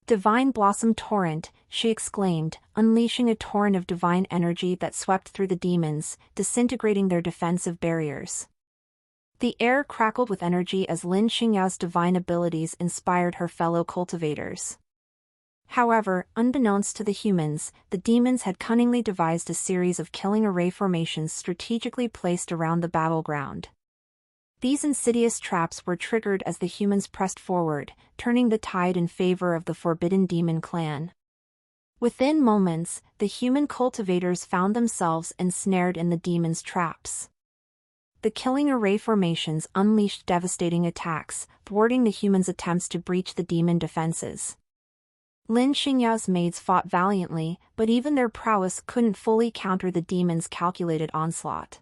"Divine Blossom Torrent," she exclaimed, unleashing a torrent of divine energy that swept through the demons, disintegrating their defensive barriers. The air crackled with energy as Lin Xingya's divine abilities inspired her fellow cultivators. However, unbeknownst to the humans, the demons had cunningly devised a series of killing array formations strategically placed around the battleground. These insidious traps were triggered as the humans pressed forward, turning the tide in favor of the Forbidden Demon clan. Within moments, the human cultivators found themselves ensnared in the demons' traps. The killing array formations unleashed devastating attacks, thwarting the humans' attempts to breach the demon defenses. Lin Xingya's maids fought valiantly, but even their prowess couldn't fully counter the demons' calculated onslaught.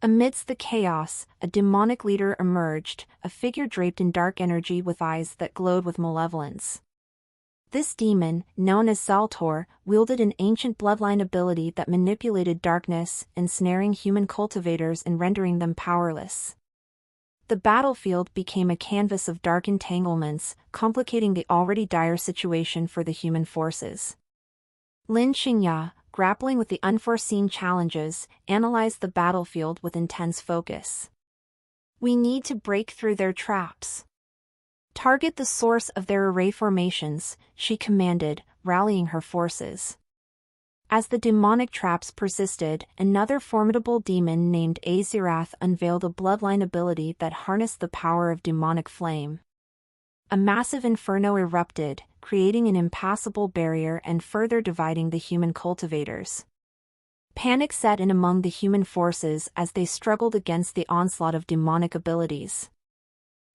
Amidst the chaos, a demonic leader emerged, a figure draped in dark energy with eyes that glowed with malevolence. This demon, known as Zaltor, wielded an ancient bloodline ability that manipulated darkness, ensnaring human cultivators and rendering them powerless. The battlefield became a canvas of dark entanglements, complicating the already dire situation for the human forces. Lin Xingya, grappling with the unforeseen challenges, analyzed the battlefield with intense focus. "We need to break through their traps. Target the source of their array formations," she commanded, rallying her forces. As the demonic traps persisted, another formidable demon named Azirath unveiled a bloodline ability that harnessed the power of demonic flame. A massive inferno erupted, creating an impassable barrier and further dividing the human cultivators. Panic set in among the human forces as they struggled against the onslaught of demonic abilities.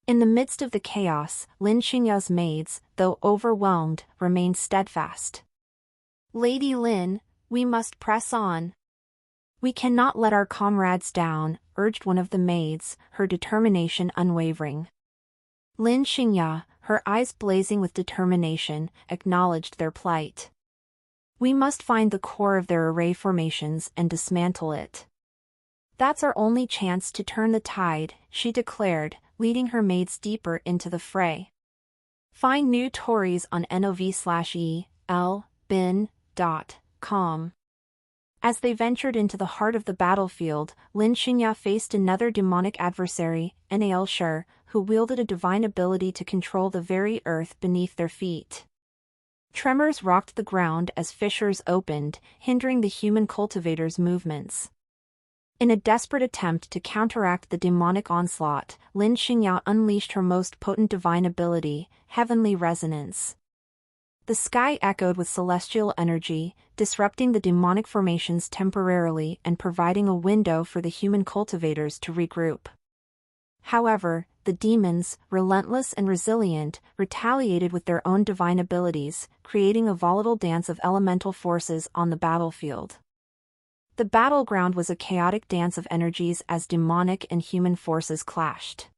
In the midst of the chaos, Lin Xingya's maids, though overwhelmed, remained steadfast. "Lady Lin, we must press on. We cannot let our comrades down," urged one of the maids, her determination unwavering. Lin Xingya, her eyes blazing with determination, acknowledged their plight. "We must find the core of their array formations and dismantle it. That's our only chance to turn the tide," she declared, leading her maids deeper into the fray. Find new stories on nov/elbin.com. As they ventured into the heart of the battlefield, Lin Xingya faced another demonic adversary, Nal Shur, who wielded a divine ability to control the very earth beneath their feet. Tremors rocked the ground as fissures opened, hindering the human cultivators' movements. In a desperate attempt to counteract the demonic onslaught, Lin Xingya unleashed her most potent divine ability, Heavenly Resonance. The sky echoed with celestial energy, disrupting the demonic formations temporarily and providing a window for the human cultivators to regroup. However, the demons, relentless and resilient, retaliated with their own divine abilities, creating a volatile dance of elemental forces on the battlefield. The battleground was a chaotic dance of energies as demonic and human forces clashed.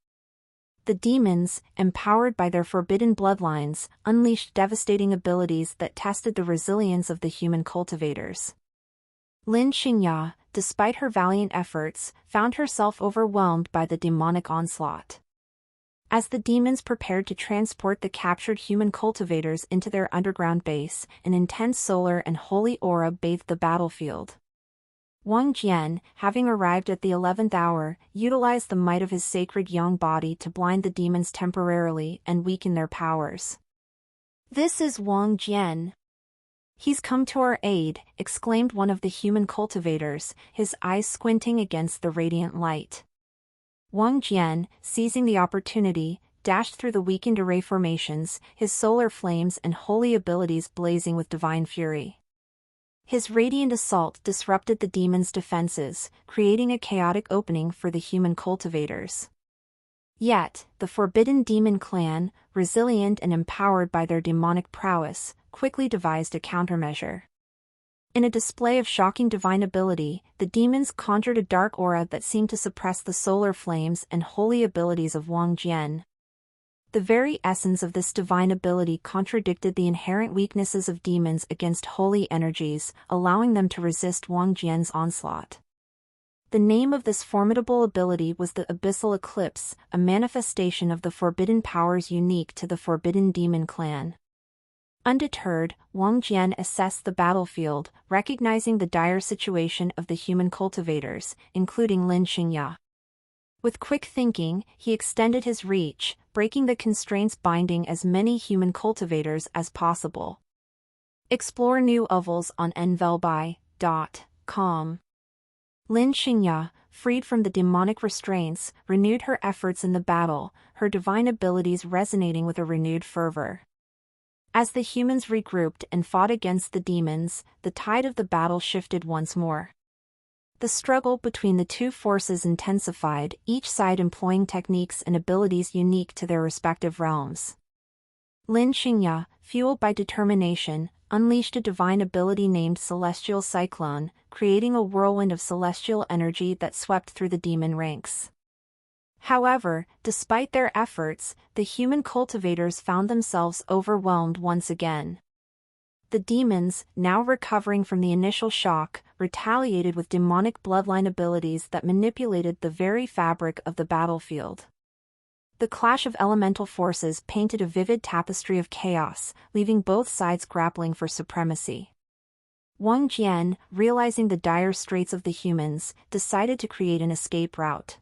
The demons, empowered by their forbidden bloodlines, unleashed devastating abilities that tested the resilience of the human cultivators. Lin Xingya, despite her valiant efforts, found herself overwhelmed by the demonic onslaught. As the demons prepared to transport the captured human cultivators into their underground base, an intense solar and holy aura bathed the battlefield. Wang Jian, having arrived at the 11th hour, utilized the might of his sacred yang body to blind the demons temporarily and weaken their powers. "This is Wang Jian. He's come to our aid," exclaimed one of the human cultivators, his eyes squinting against the radiant light. Wang Jian, seizing the opportunity, dashed through the weakened array formations, his solar flames and holy abilities blazing with divine fury. His radiant assault disrupted the demons' defenses, creating a chaotic opening for the human cultivators. Yet, the Forbidden Demon clan, resilient and empowered by their demonic prowess, quickly devised a countermeasure. In a display of shocking divine ability, the demons conjured a dark aura that seemed to suppress the solar flames and holy abilities of Wang Jian. The very essence of this divine ability contradicted the inherent weaknesses of demons against holy energies, allowing them to resist Wang Jian's onslaught. The name of this formidable ability was the Abyssal Eclipse, a manifestation of the forbidden powers unique to the Forbidden Demon clan. Undeterred, Wang Jian assessed the battlefield, recognizing the dire situation of the human cultivators, including Lin Xingya. With quick thinking, he extended his reach, breaking the constraints binding as many human cultivators as possible. Explore new ovals on nvelbai.com. Lin Xingya, freed from the demonic restraints, renewed her efforts in the battle, her divine abilities resonating with a renewed fervor. As the humans regrouped and fought against the demons, the tide of the battle shifted once more. The struggle between the two forces intensified, each side employing techniques and abilities unique to their respective realms. Lin Xingya, fueled by determination, unleashed a divine ability named Celestial Cyclone, creating a whirlwind of celestial energy that swept through the demon ranks. However, despite their efforts, the human cultivators found themselves overwhelmed once again. The demons, now recovering from the initial shock, retaliated with demonic bloodline abilities that manipulated the very fabric of the battlefield. The clash of elemental forces painted a vivid tapestry of chaos, leaving both sides grappling for supremacy. Wang Jian, realizing the dire straits of the humans, decided to create an escape route.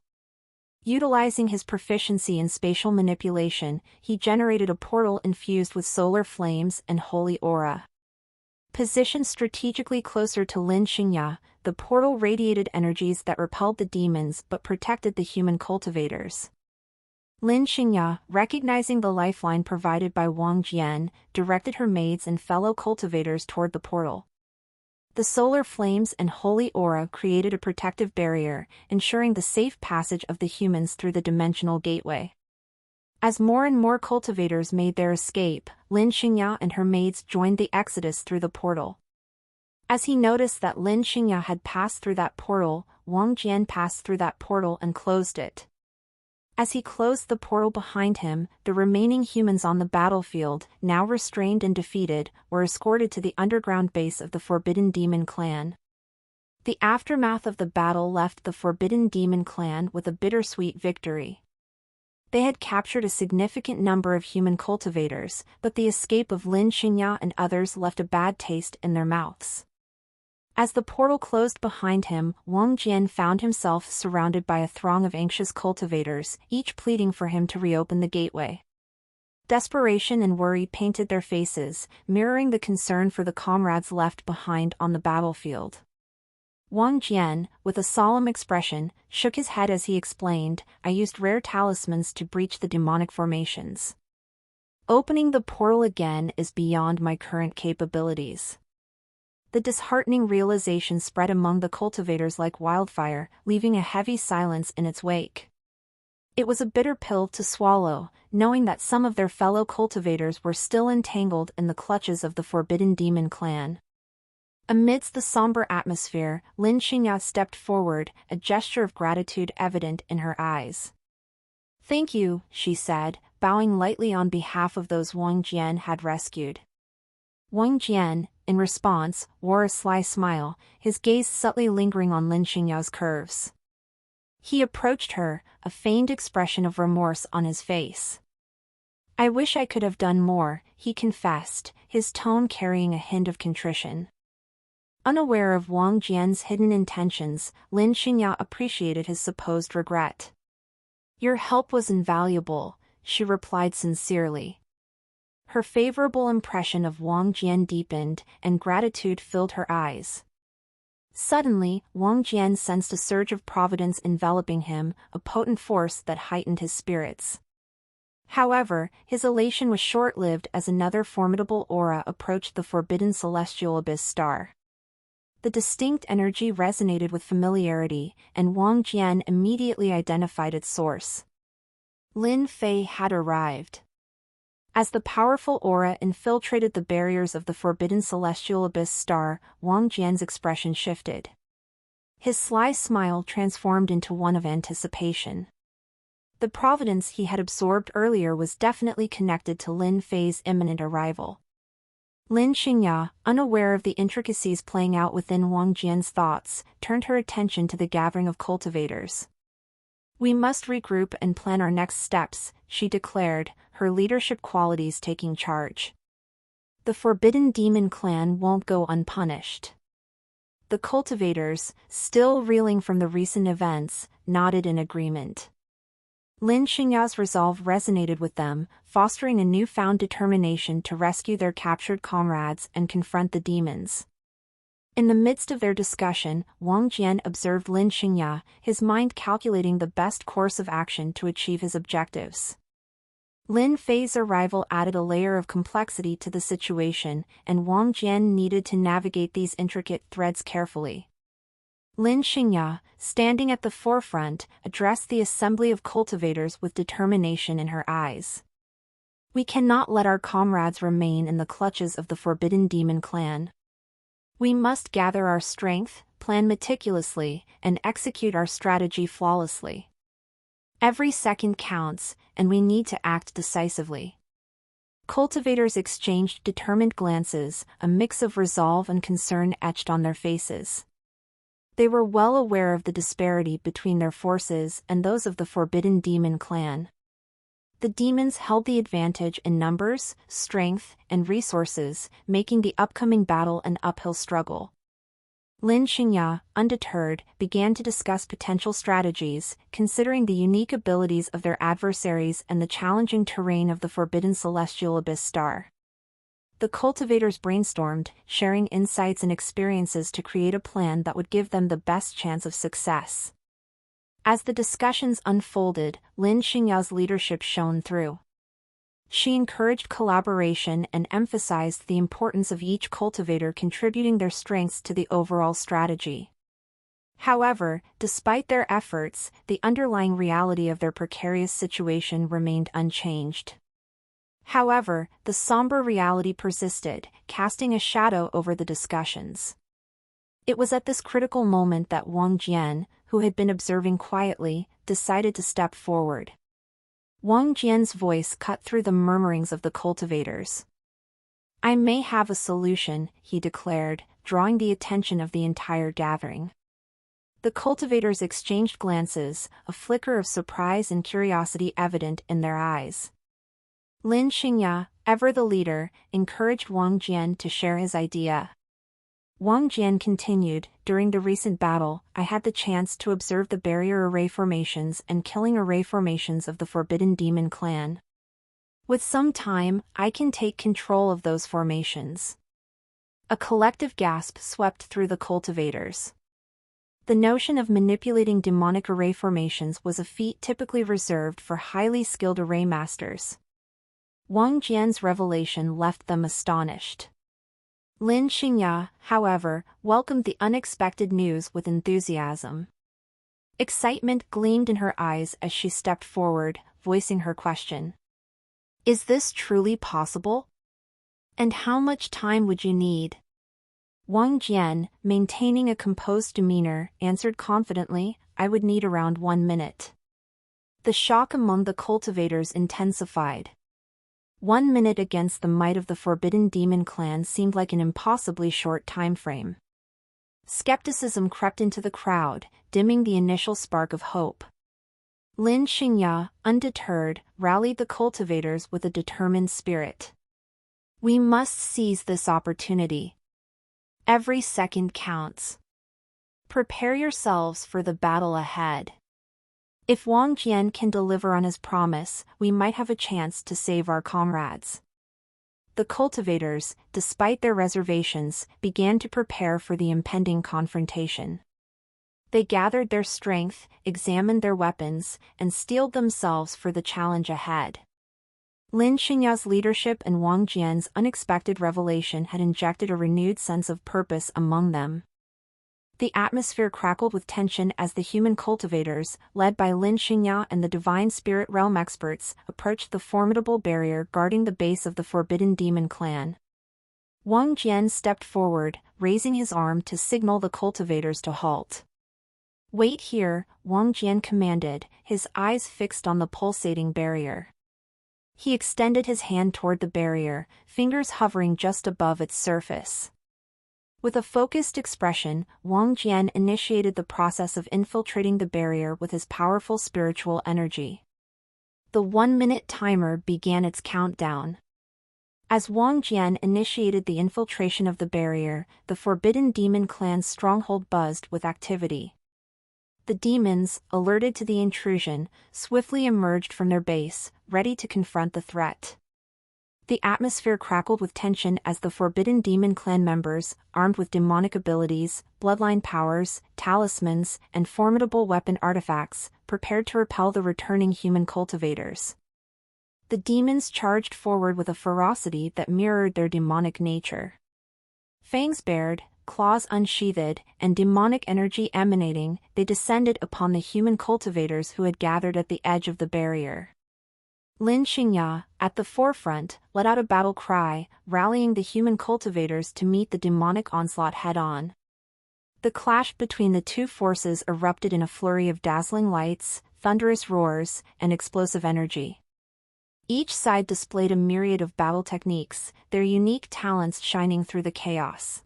Utilizing his proficiency in spatial manipulation, he generated a portal infused with solar flames and holy aura. Positioned strategically closer to Lin Xingya, the portal radiated energies that repelled the demons but protected the human cultivators. Lin Xingya, recognizing the lifeline provided by Wang Jian, directed her maids and fellow cultivators toward the portal. The solar flames and holy aura created a protective barrier, ensuring the safe passage of the humans through the dimensional gateway. As more and more cultivators made their escape, Lin Xingya and her maids joined the exodus through the portal. As he noticed that Lin Xingya had passed through that portal, Wang Jian passed through that portal and closed it. As he closed the portal behind him, the remaining humans on the battlefield, now restrained and defeated, were escorted to the underground base of the Forbidden Demon clan. The aftermath of the battle left the Forbidden Demon clan with a bittersweet victory. They had captured a significant number of human cultivators, but the escape of Lin Xingya and others left a bad taste in their mouths. As the portal closed behind him, Wang Jian found himself surrounded by a throng of anxious cultivators, each pleading for him to reopen the gateway. Desperation and worry painted their faces, mirroring the concern for the comrades left behind on the battlefield. Wang Jian, with a solemn expression, shook his head as he explained, "I used rare talismans to breach the demonic formations. Opening the portal again is beyond my current capabilities." The disheartening realization spread among the cultivators like wildfire, leaving a heavy silence in its wake. It was a bitter pill to swallow, knowing that some of their fellow cultivators were still entangled in the clutches of the Forbidden Demon clan. Amidst the somber atmosphere, Lin Xingya stepped forward, a gesture of gratitude evident in her eyes. "Thank you," she said, bowing lightly on behalf of those Wang Jian had rescued. Wang Jian, in response, wore a sly smile, his gaze subtly lingering on Lin Xingya's curves. He approached her, a feigned expression of remorse on his face. "I wish I could have done more," he confessed, his tone carrying a hint of contrition. Unaware of Wang Jian's hidden intentions, Lin Xingya appreciated his supposed regret. "Your help was invaluable," she replied sincerely. Her favorable impression of Wang Jian deepened, and gratitude filled her eyes. Suddenly, Wang Jian sensed a surge of providence enveloping him, a potent force that heightened his spirits. However, his elation was short-lived as another formidable aura approached the forbidden celestial abyss star. The distinct energy resonated with familiarity, and Wang Jian immediately identified its source. Lin Fei had arrived. As the powerful aura infiltrated the barriers of the forbidden celestial abyss star, Wang Jian's expression shifted. His sly smile transformed into one of anticipation. The providence he had absorbed earlier was definitely connected to Lin Fei's imminent arrival. Lin Xingya, unaware of the intricacies playing out within Wang Jian's thoughts, turned her attention to the gathering of cultivators. "We must regroup and plan our next steps," she declared, her leadership qualities taking charge. "The Forbidden Demon clan won't go unpunished." The cultivators, still reeling from the recent events, nodded in agreement. Lin Xingya's resolve resonated with them, fostering a newfound determination to rescue their captured comrades and confront the demons. In the midst of their discussion, Wang Jian observed Lin Xingya, his mind calculating the best course of action to achieve his objectives. Lin Fei's arrival added a layer of complexity to the situation, and Wang Jian needed to navigate these intricate threads carefully. Lin Xingya, standing at the forefront, addressed the assembly of cultivators with determination in her eyes. "We cannot let our comrades remain in the clutches of the Forbidden Demon clan. We must gather our strength, plan meticulously, and execute our strategy flawlessly. Every second counts, and we need to act decisively." Cultivators exchanged determined glances, a mix of resolve and concern etched on their faces. They were well aware of the disparity between their forces and those of the Forbidden Demon clan. The demons held the advantage in numbers, strength, and resources, making the upcoming battle an uphill struggle. Lin Xingya, undeterred, began to discuss potential strategies, considering the unique abilities of their adversaries and the challenging terrain of the forbidden celestial abyss star. The cultivators brainstormed, sharing insights and experiences to create a plan that would give them the best chance of success. As the discussions unfolded, Lin Xingya's leadership shone through. She encouraged collaboration and emphasized the importance of each cultivator contributing their strengths to the overall strategy. However, despite their efforts, the underlying reality of their precarious situation remained unchanged. However, the somber reality persisted, casting a shadow over the discussions. It was at this critical moment that Wang Jian, who had been observing quietly, decided to step forward. Wang Jian's voice cut through the murmurings of the cultivators. "I may have a solution," he declared, drawing the attention of the entire gathering. The cultivators exchanged glances, a flicker of surprise and curiosity evident in their eyes. Lin Xingya, ever the leader, encouraged Wang Jian to share his idea. Wang Jian continued, "During the recent battle, I had the chance to observe the barrier array formations and killing array formations of the Forbidden Demon clan. With some time, I can take control of those formations." A collective gasp swept through the cultivators. The notion of manipulating demonic array formations was a feat typically reserved for highly skilled array masters. Wang Jian's revelation left them astonished. Lin Xingya, however, welcomed the unexpected news with enthusiasm. Excitement gleamed in her eyes as she stepped forward, voicing her question. "Is this truly possible? And how much time would you need?" Wang Jian, maintaining a composed demeanor, answered confidently, "I would need around 1 minute." The shock among the cultivators intensified. 1 minute against the might of the Forbidden Demon clan seemed like an impossibly short time frame. Skepticism crept into the crowd, dimming the initial spark of hope. Lin Xingya, undeterred, rallied the cultivators with a determined spirit. "We must seize this opportunity. Every second counts. Prepare yourselves for the battle ahead. If Wang Jian can deliver on his promise, we might have a chance to save our comrades. The cultivators, despite their reservations, began to prepare for the impending confrontation. They gathered their strength, examined their weapons, and steeled themselves for the challenge ahead. Lin Xingya's leadership and Wang Jian's unexpected revelation had injected a renewed sense of purpose among them. The atmosphere crackled with tension as the human cultivators, led by Lin Xingya and the Divine Spirit Realm experts, approached the formidable barrier guarding the base of the Forbidden Demon clan. Wang Jian stepped forward, raising his arm to signal the cultivators to halt. "Wait here," Wang Jian commanded, his eyes fixed on the pulsating barrier. He extended his hand toward the barrier, fingers hovering just above its surface. With a focused expression, Wang Jian initiated the process of infiltrating the barrier with his powerful spiritual energy. The 1-minute timer began its countdown. As Wang Jian initiated the infiltration of the barrier, the Forbidden Demon clan's stronghold buzzed with activity. The demons, alerted to the intrusion, swiftly emerged from their base, ready to confront the threat. The atmosphere crackled with tension as the Forbidden Demon clan members, armed with demonic abilities, bloodline powers, talismans, and formidable weapon artifacts, prepared to repel the returning human cultivators. The demons charged forward with a ferocity that mirrored their demonic nature. Fangs bared, claws unsheathed, and demonic energy emanating, they descended upon the human cultivators who had gathered at the edge of the barrier. Lin Xingya, at the forefront, let out a battle cry, rallying the human cultivators to meet the demonic onslaught head-on. The clash between the two forces erupted in a flurry of dazzling lights, thunderous roars, and explosive energy. Each side displayed a myriad of battle techniques, their unique talents shining through the chaos.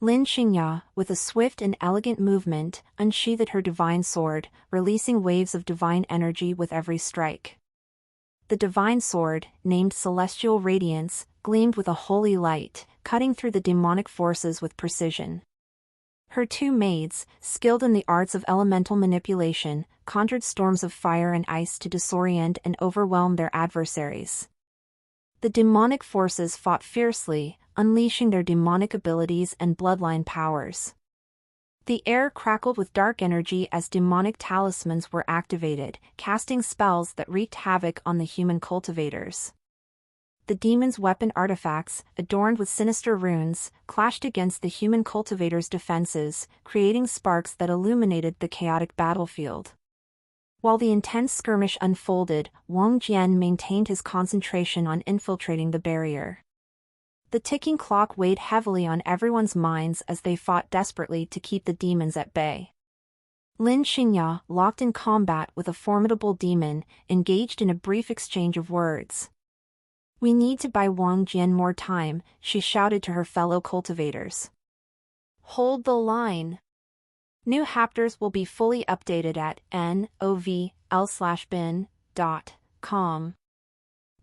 Lin Xingya, with a swift and elegant movement, unsheathed her divine sword, releasing waves of divine energy with every strike. The divine sword, named Celestial Radiance, gleamed with a holy light, cutting through the demonic forces with precision. Her two maids, skilled in the arts of elemental manipulation, conjured storms of fire and ice to disorient and overwhelm their adversaries. The demonic forces fought fiercely, unleashing their demonic abilities and bloodline powers. The air crackled with dark energy as demonic talismans were activated, casting spells that wreaked havoc on the human cultivators. The demons' weapon artifacts, adorned with sinister runes, clashed against the human cultivators' defenses, creating sparks that illuminated the chaotic battlefield. While the intense skirmish unfolded, Wang Jian maintained his concentration on infiltrating the barrier. The ticking clock weighed heavily on everyone's minds as they fought desperately to keep the demons at bay. Lin Xingya, locked in combat with a formidable demon, engaged in a brief exchange of words. "We need to buy Wang Jian more time," she shouted to her fellow cultivators. "Hold the line. New chapters will be fully updated at novl/bin.com.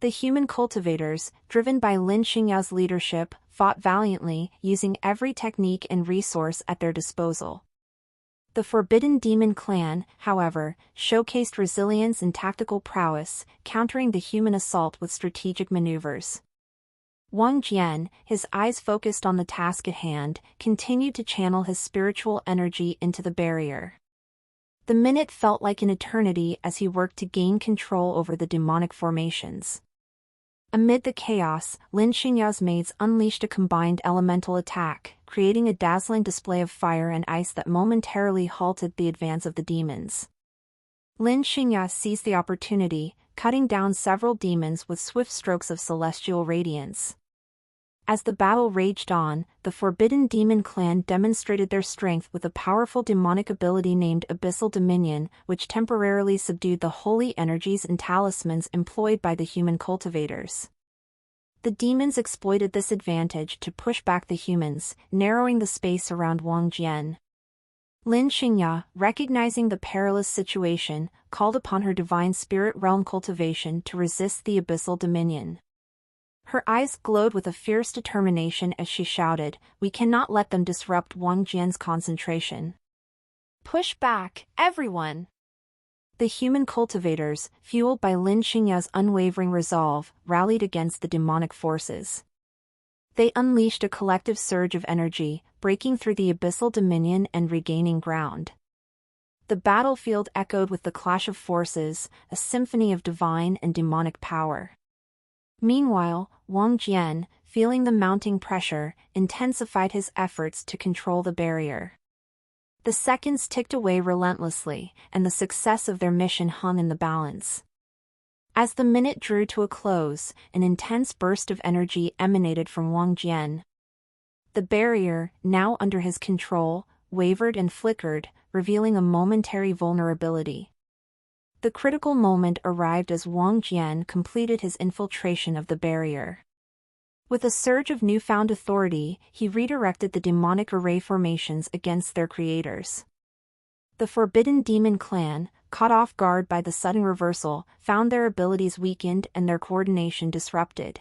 The human cultivators, driven by Lin Xingya's leadership, fought valiantly, using every technique and resource at their disposal. The Forbidden Demon clan, however, showcased resilience and tactical prowess, countering the human assault with strategic maneuvers. Wang Jian, his eyes focused on the task at hand, continued to channel his spiritual energy into the barrier. The minute felt like an eternity as he worked to gain control over the demonic formations. Amid the chaos, Lin Xingya's maids unleashed a combined elemental attack, creating a dazzling display of fire and ice that momentarily halted the advance of the demons. Lin Xingya seized the opportunity, cutting down several demons with swift strokes of celestial radiance. As the battle raged on, the Forbidden Demon clan demonstrated their strength with a powerful demonic ability named Abyssal Dominion, which temporarily subdued the holy energies and talismans employed by the human cultivators. The demons exploited this advantage to push back the humans, narrowing the space around Wang Jian. Lin Xingya, recognizing the perilous situation, called upon her Divine Spirit Realm cultivation to resist the Abyssal Dominion. Her eyes glowed with a fierce determination as she shouted, "We cannot let them disrupt Wang Jian's concentration. Push back, everyone!" The human cultivators, fueled by Lin Xingya's unwavering resolve, rallied against the demonic forces. They unleashed a collective surge of energy, breaking through the abyssal dominion and regaining ground. The battlefield echoed with the clash of forces, a symphony of divine and demonic power. Meanwhile, Wang Jian, feeling the mounting pressure, intensified his efforts to control the barrier. The seconds ticked away relentlessly, and the success of their mission hung in the balance. As the minute drew to a close, an intense burst of energy emanated from Wang Jian. The barrier, now under his control, wavered and flickered, revealing a momentary vulnerability. The critical moment arrived as Wang Jian completed his infiltration of the barrier. With a surge of newfound authority, he redirected the demonic array formations against their creators. The Forbidden Demon clan, caught off guard by the sudden reversal, found their abilities weakened and their coordination disrupted.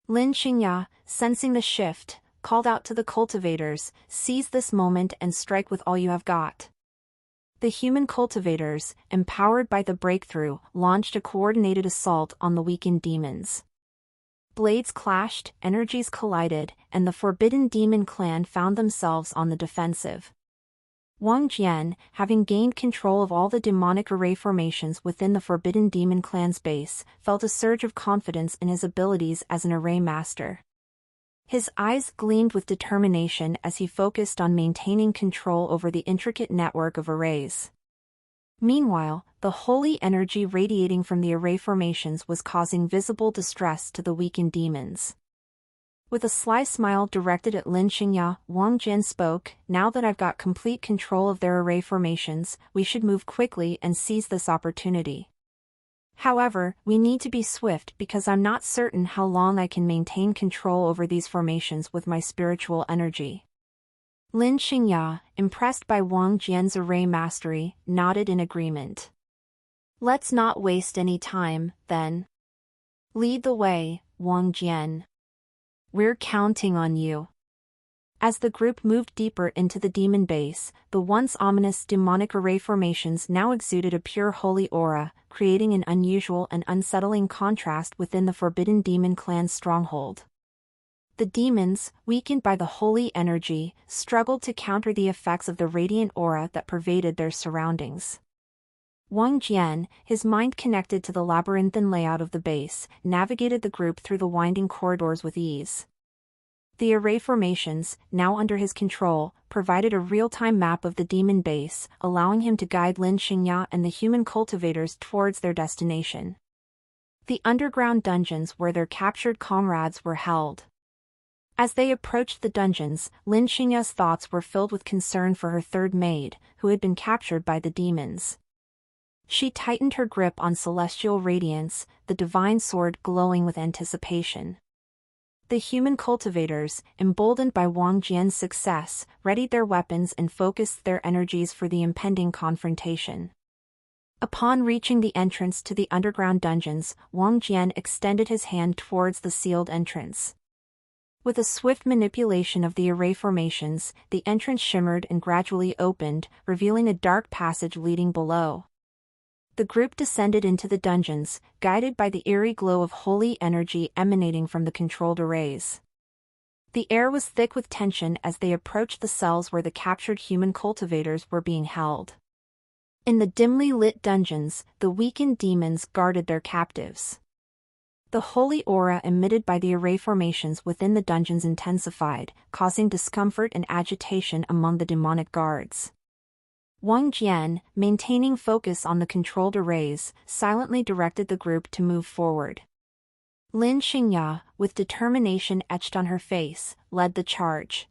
Lin Xingya, sensing the shift, called out to the cultivators, "Seize this moment and strike with all you have got." The human cultivators, empowered by the breakthrough, launched a coordinated assault on the weakened demons. Blades clashed, energies collided, and the Forbidden Demon clan found themselves on the defensive. Wang Jian, having gained control of all the demonic array formations within the Forbidden Demon clan's base, felt a surge of confidence in his abilities as an array master. His eyes gleamed with determination as he focused on maintaining control over the intricate network of arrays. Meanwhile, the holy energy radiating from the array formations was causing visible distress to the weakened demons. With a sly smile directed at Lin Xingya, Wang Jian spoke, "Now that I've got complete control of their array formations, we should move quickly and seize this opportunity. However, we need to be swift because I'm not certain how long I can maintain control over these formations with my spiritual energy." Lin Xingya, impressed by Wang Jian's array mastery, nodded in agreement. "Let's not waste any time, then. Lead the way, Wang Jian. We're counting on you." As the group moved deeper into the demon base, the once ominous demonic array formations now exuded a pure holy aura, creating an unusual and unsettling contrast within the Forbidden Demon clan's stronghold. The demons, weakened by the holy energy, struggled to counter the effects of the radiant aura that pervaded their surroundings. Wang Jian, his mind connected to the labyrinthine layout of the base, navigated the group through the winding corridors with ease. The array formations, now under his control, provided a real-time map of the demon base, allowing him to guide Lin Xingya and the human cultivators towards their destination. The underground dungeons where their captured comrades were held. As they approached the dungeons, Lin Xingya's thoughts were filled with concern for her third maid, who had been captured by the demons. She tightened her grip on celestial radiance, the divine sword glowing with anticipation. The human cultivators, emboldened by Wang Jian's success, readied their weapons and focused their energies for the impending confrontation. Upon reaching the entrance to the underground dungeons, Wang Jian extended his hand towards the sealed entrance. With a swift manipulation of the array formations, the entrance shimmered and gradually opened, revealing a dark passage leading below. The group descended into the dungeons, guided by the eerie glow of holy energy emanating from the controlled arrays. The air was thick with tension as they approached the cells where the captured human cultivators were being held. In the dimly lit dungeons, the weakened demons guarded their captives. The holy aura emitted by the array formations within the dungeons intensified, causing discomfort and agitation among the demonic guards. Wang Jian, maintaining focus on the controlled arrays, silently directed the group to move forward. Lin Xingya, with determination etched on her face, led the charge.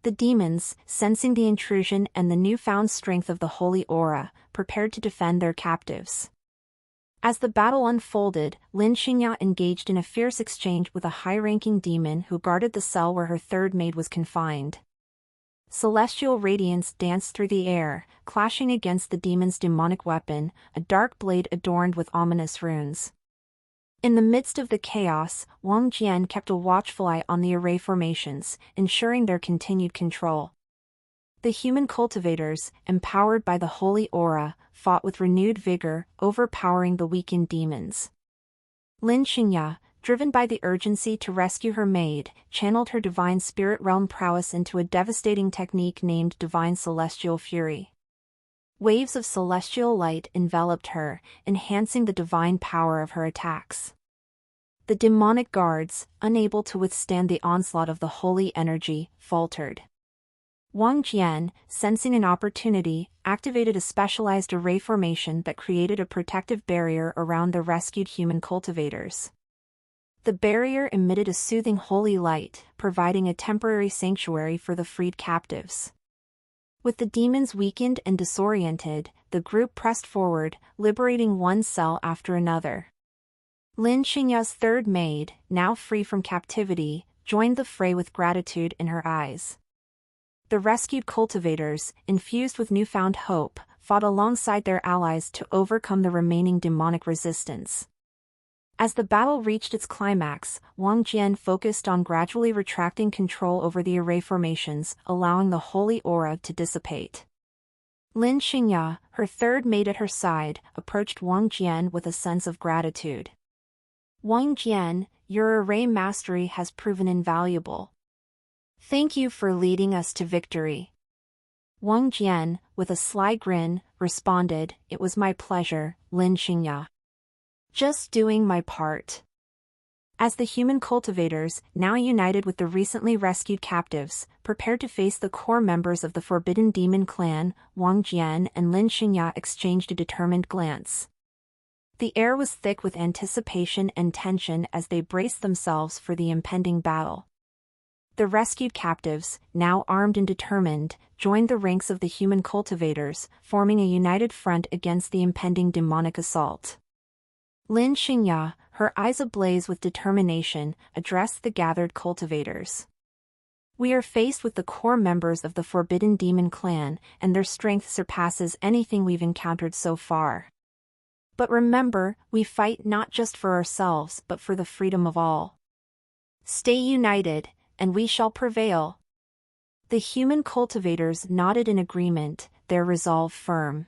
The demons, sensing the intrusion and the newfound strength of the holy aura, prepared to defend their captives. As the battle unfolded, Lin Xingya engaged in a fierce exchange with a high-ranking demon who guarded the cell where her third maid was confined. Celestial radiance danced through the air, clashing against the demon's demonic weapon, a dark blade adorned with ominous runes. In the midst of the chaos, Wang Jian kept a watchful eye on the array formations, ensuring their continued control. The human cultivators, empowered by the holy aura, fought with renewed vigor, overpowering the weakened demons. Lin Xingya, driven by the urgency to rescue her maid, channeled her divine spirit realm prowess into a devastating technique named Divine Celestial Fury. Waves of celestial light enveloped her, enhancing the divine power of her attacks. The demonic guards, unable to withstand the onslaught of the holy energy, faltered. Wang Jian, sensing an opportunity, activated a specialized array formation that created a protective barrier around the rescued human cultivators. The barrier emitted a soothing holy light, providing a temporary sanctuary for the freed captives. With the demons weakened and disoriented, the group pressed forward, liberating one cell after another. Lin Xingya's third maid, now free from captivity, joined the fray with gratitude in her eyes. The rescued cultivators, infused with newfound hope, fought alongside their allies to overcome the remaining demonic resistance. As the battle reached its climax, Wang Jian focused on gradually retracting control over the array formations, allowing the holy aura to dissipate. Lin Xingya, her third maid at her side, approached Wang Jian with a sense of gratitude. Wang Jian, your array mastery has proven invaluable. Thank you for leading us to victory. Wang Jian, with a sly grin, responded, It was my pleasure, Lin Xingya. Just doing my part. As the human cultivators, now united with the recently rescued captives, prepared to face the core members of the Forbidden Demon clan, Wang Jian and Lin Xingya exchanged a determined glance. The air was thick with anticipation and tension as they braced themselves for the impending battle. The rescued captives, now armed and determined, joined the ranks of the human cultivators, forming a united front against the impending demonic assault. Lin Xingya, her eyes ablaze with determination, addressed the gathered cultivators. We are faced with the core members of the Forbidden Demon clan, and their strength surpasses anything we've encountered so far. But remember, we fight not just for ourselves but for the freedom of all. Stay united, and we shall prevail. The human cultivators nodded in agreement, their resolve firm.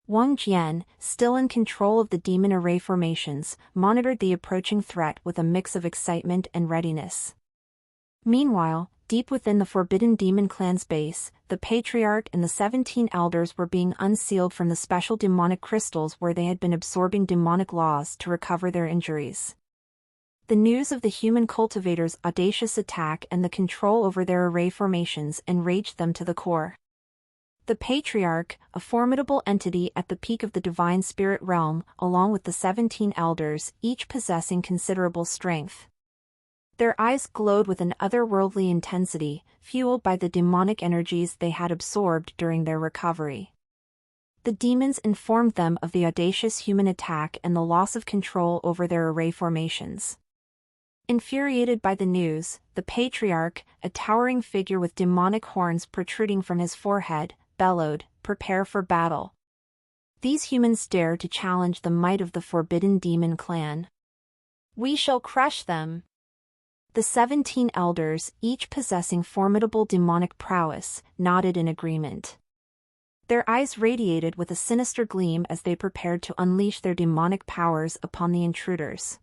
Wang Jian, still in control of the demon array formations, monitored the approaching threat with a mix of excitement and readiness. Meanwhile, deep within the Forbidden Demon clan's base, the Patriarch and the 17 elders were being unsealed from the special demonic crystals where they had been absorbing demonic laws to recover their injuries. The news of the human cultivators' audacious attack and the control over their array formations enraged them to the core. The Patriarch, a formidable entity at the peak of the divine spirit realm, along with the 17 elders, each possessing considerable strength. Their eyes glowed with an otherworldly intensity, fueled by the demonic energies they had absorbed during their recovery. The demons informed them of the audacious human attack and the loss of control over their array formations. Infuriated by the news, the Patriarch, a towering figure with demonic horns protruding from his forehead, bellowed, Prepare for battle. These humans dare to challenge the might of the Forbidden Demon clan. We shall crush them. The 17 elders, each possessing formidable demonic prowess, nodded in agreement. Their eyes radiated with a sinister gleam as they prepared to unleash their demonic powers upon the intruders.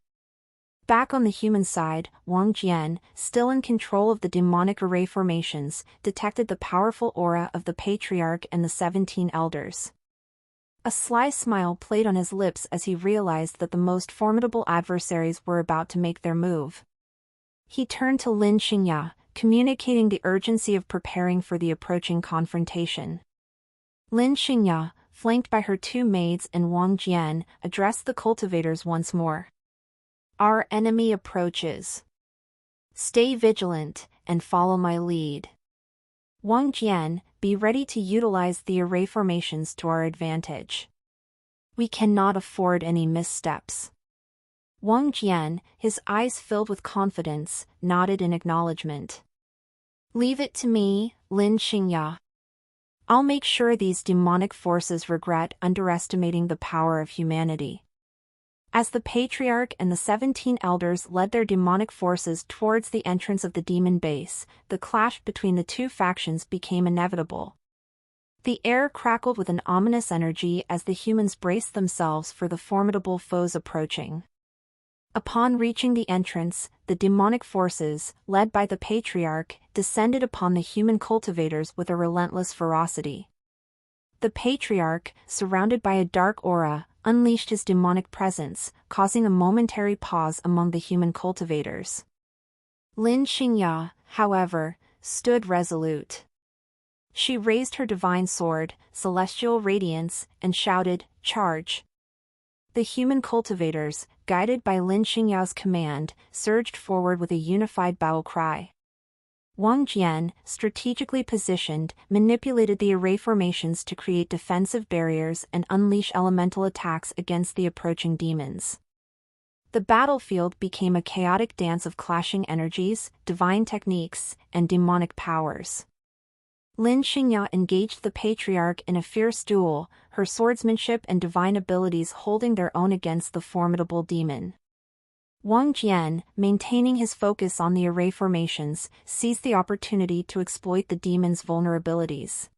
Back on the human side, Wang Jian, still in control of the demonic array formations, detected the powerful aura of the Patriarch and the 17 elders. A sly smile played on his lips as he realized that the most formidable adversaries were about to make their move. He turned to Lin Xingya, communicating the urgency of preparing for the approaching confrontation. Lin Xingya, flanked by her two maids and Wang Jian, addressed the cultivators once more. Our enemy approaches. Stay vigilant, and follow my lead. Wang Jian, be ready to utilize the array formations to our advantage. We cannot afford any missteps. Wang Jian, his eyes filled with confidence, nodded in acknowledgement. Leave it to me, Lin Xingya. I'll make sure these demonic forces regret underestimating the power of humanity. As the Patriarch and the 17 elders led their demonic forces towards the entrance of the demon base, the clash between the two factions became inevitable. The air crackled with an ominous energy as the humans braced themselves for the formidable foes approaching. Upon reaching the entrance, the demonic forces, led by the Patriarch, descended upon the human cultivators with a relentless ferocity. The Patriarch, surrounded by a dark aura, unleashed his demonic presence, causing a momentary pause among the human cultivators. Lin Xingya, however, stood resolute. She raised her divine sword, celestial radiance, and shouted, "Charge!" The human cultivators, guided by Lin Xingyao's command, surged forward with a unified battle cry. Wang Jian, strategically positioned, manipulated the array formations to create defensive barriers and unleash elemental attacks against the approaching demons. The battlefield became a chaotic dance of clashing energies, divine techniques, and demonic powers. Lin Xingya engaged the Patriarch in a fierce duel, her swordsmanship and divine abilities holding their own against the formidable demon. Wang Jian, maintaining his focus on the array formations, seized the opportunity to exploit the demon's vulnerabilities.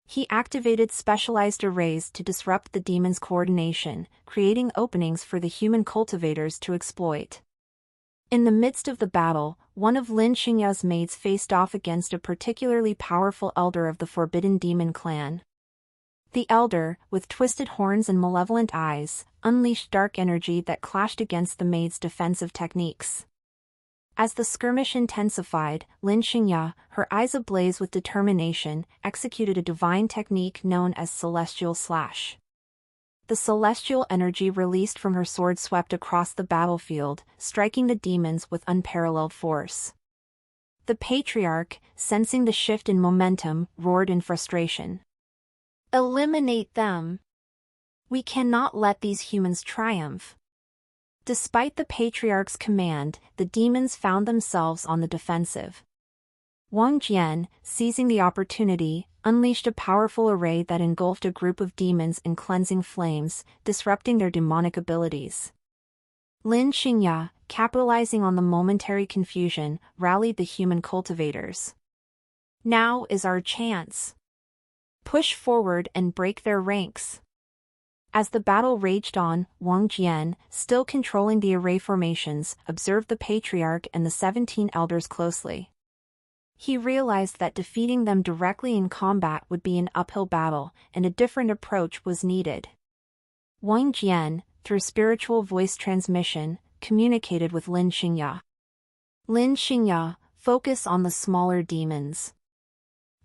He activated specialized arrays to disrupt the demon's coordination, creating openings for the human cultivators to exploit. In the midst of the battle, one of Lin Xingya's maids faced off against a particularly powerful elder of the Forbidden Demon clan. The elder, with twisted horns and malevolent eyes, unleashed dark energy that clashed against the maid's defensive techniques. As the skirmish intensified, Lin Xingya, her eyes ablaze with determination, executed a divine technique known as Celestial Slash. The celestial energy released from her sword swept across the battlefield, striking the demons with unparalleled force. The Patriarch, sensing the shift in momentum, roared in frustration. "Eliminate them! We cannot let these humans triumph." Despite the Patriarch's command, the demons found themselves on the defensive. Wang Jian, seizing the opportunity, unleashed a powerful array that engulfed a group of demons in cleansing flames, disrupting their demonic abilities. Lin Xingya, capitalizing on the momentary confusion, rallied the human cultivators. "Now is our chance. Push forward and break their ranks." As the battle raged on, Wang Jian, still controlling the array formations, observed the Patriarch and the 17 elders closely. He realized that defeating them directly in combat would be an uphill battle, and a different approach was needed. Wang Jian, through spiritual voice transmission, communicated with Lin Xingya. "Lin Xingya, focus on the smaller demons.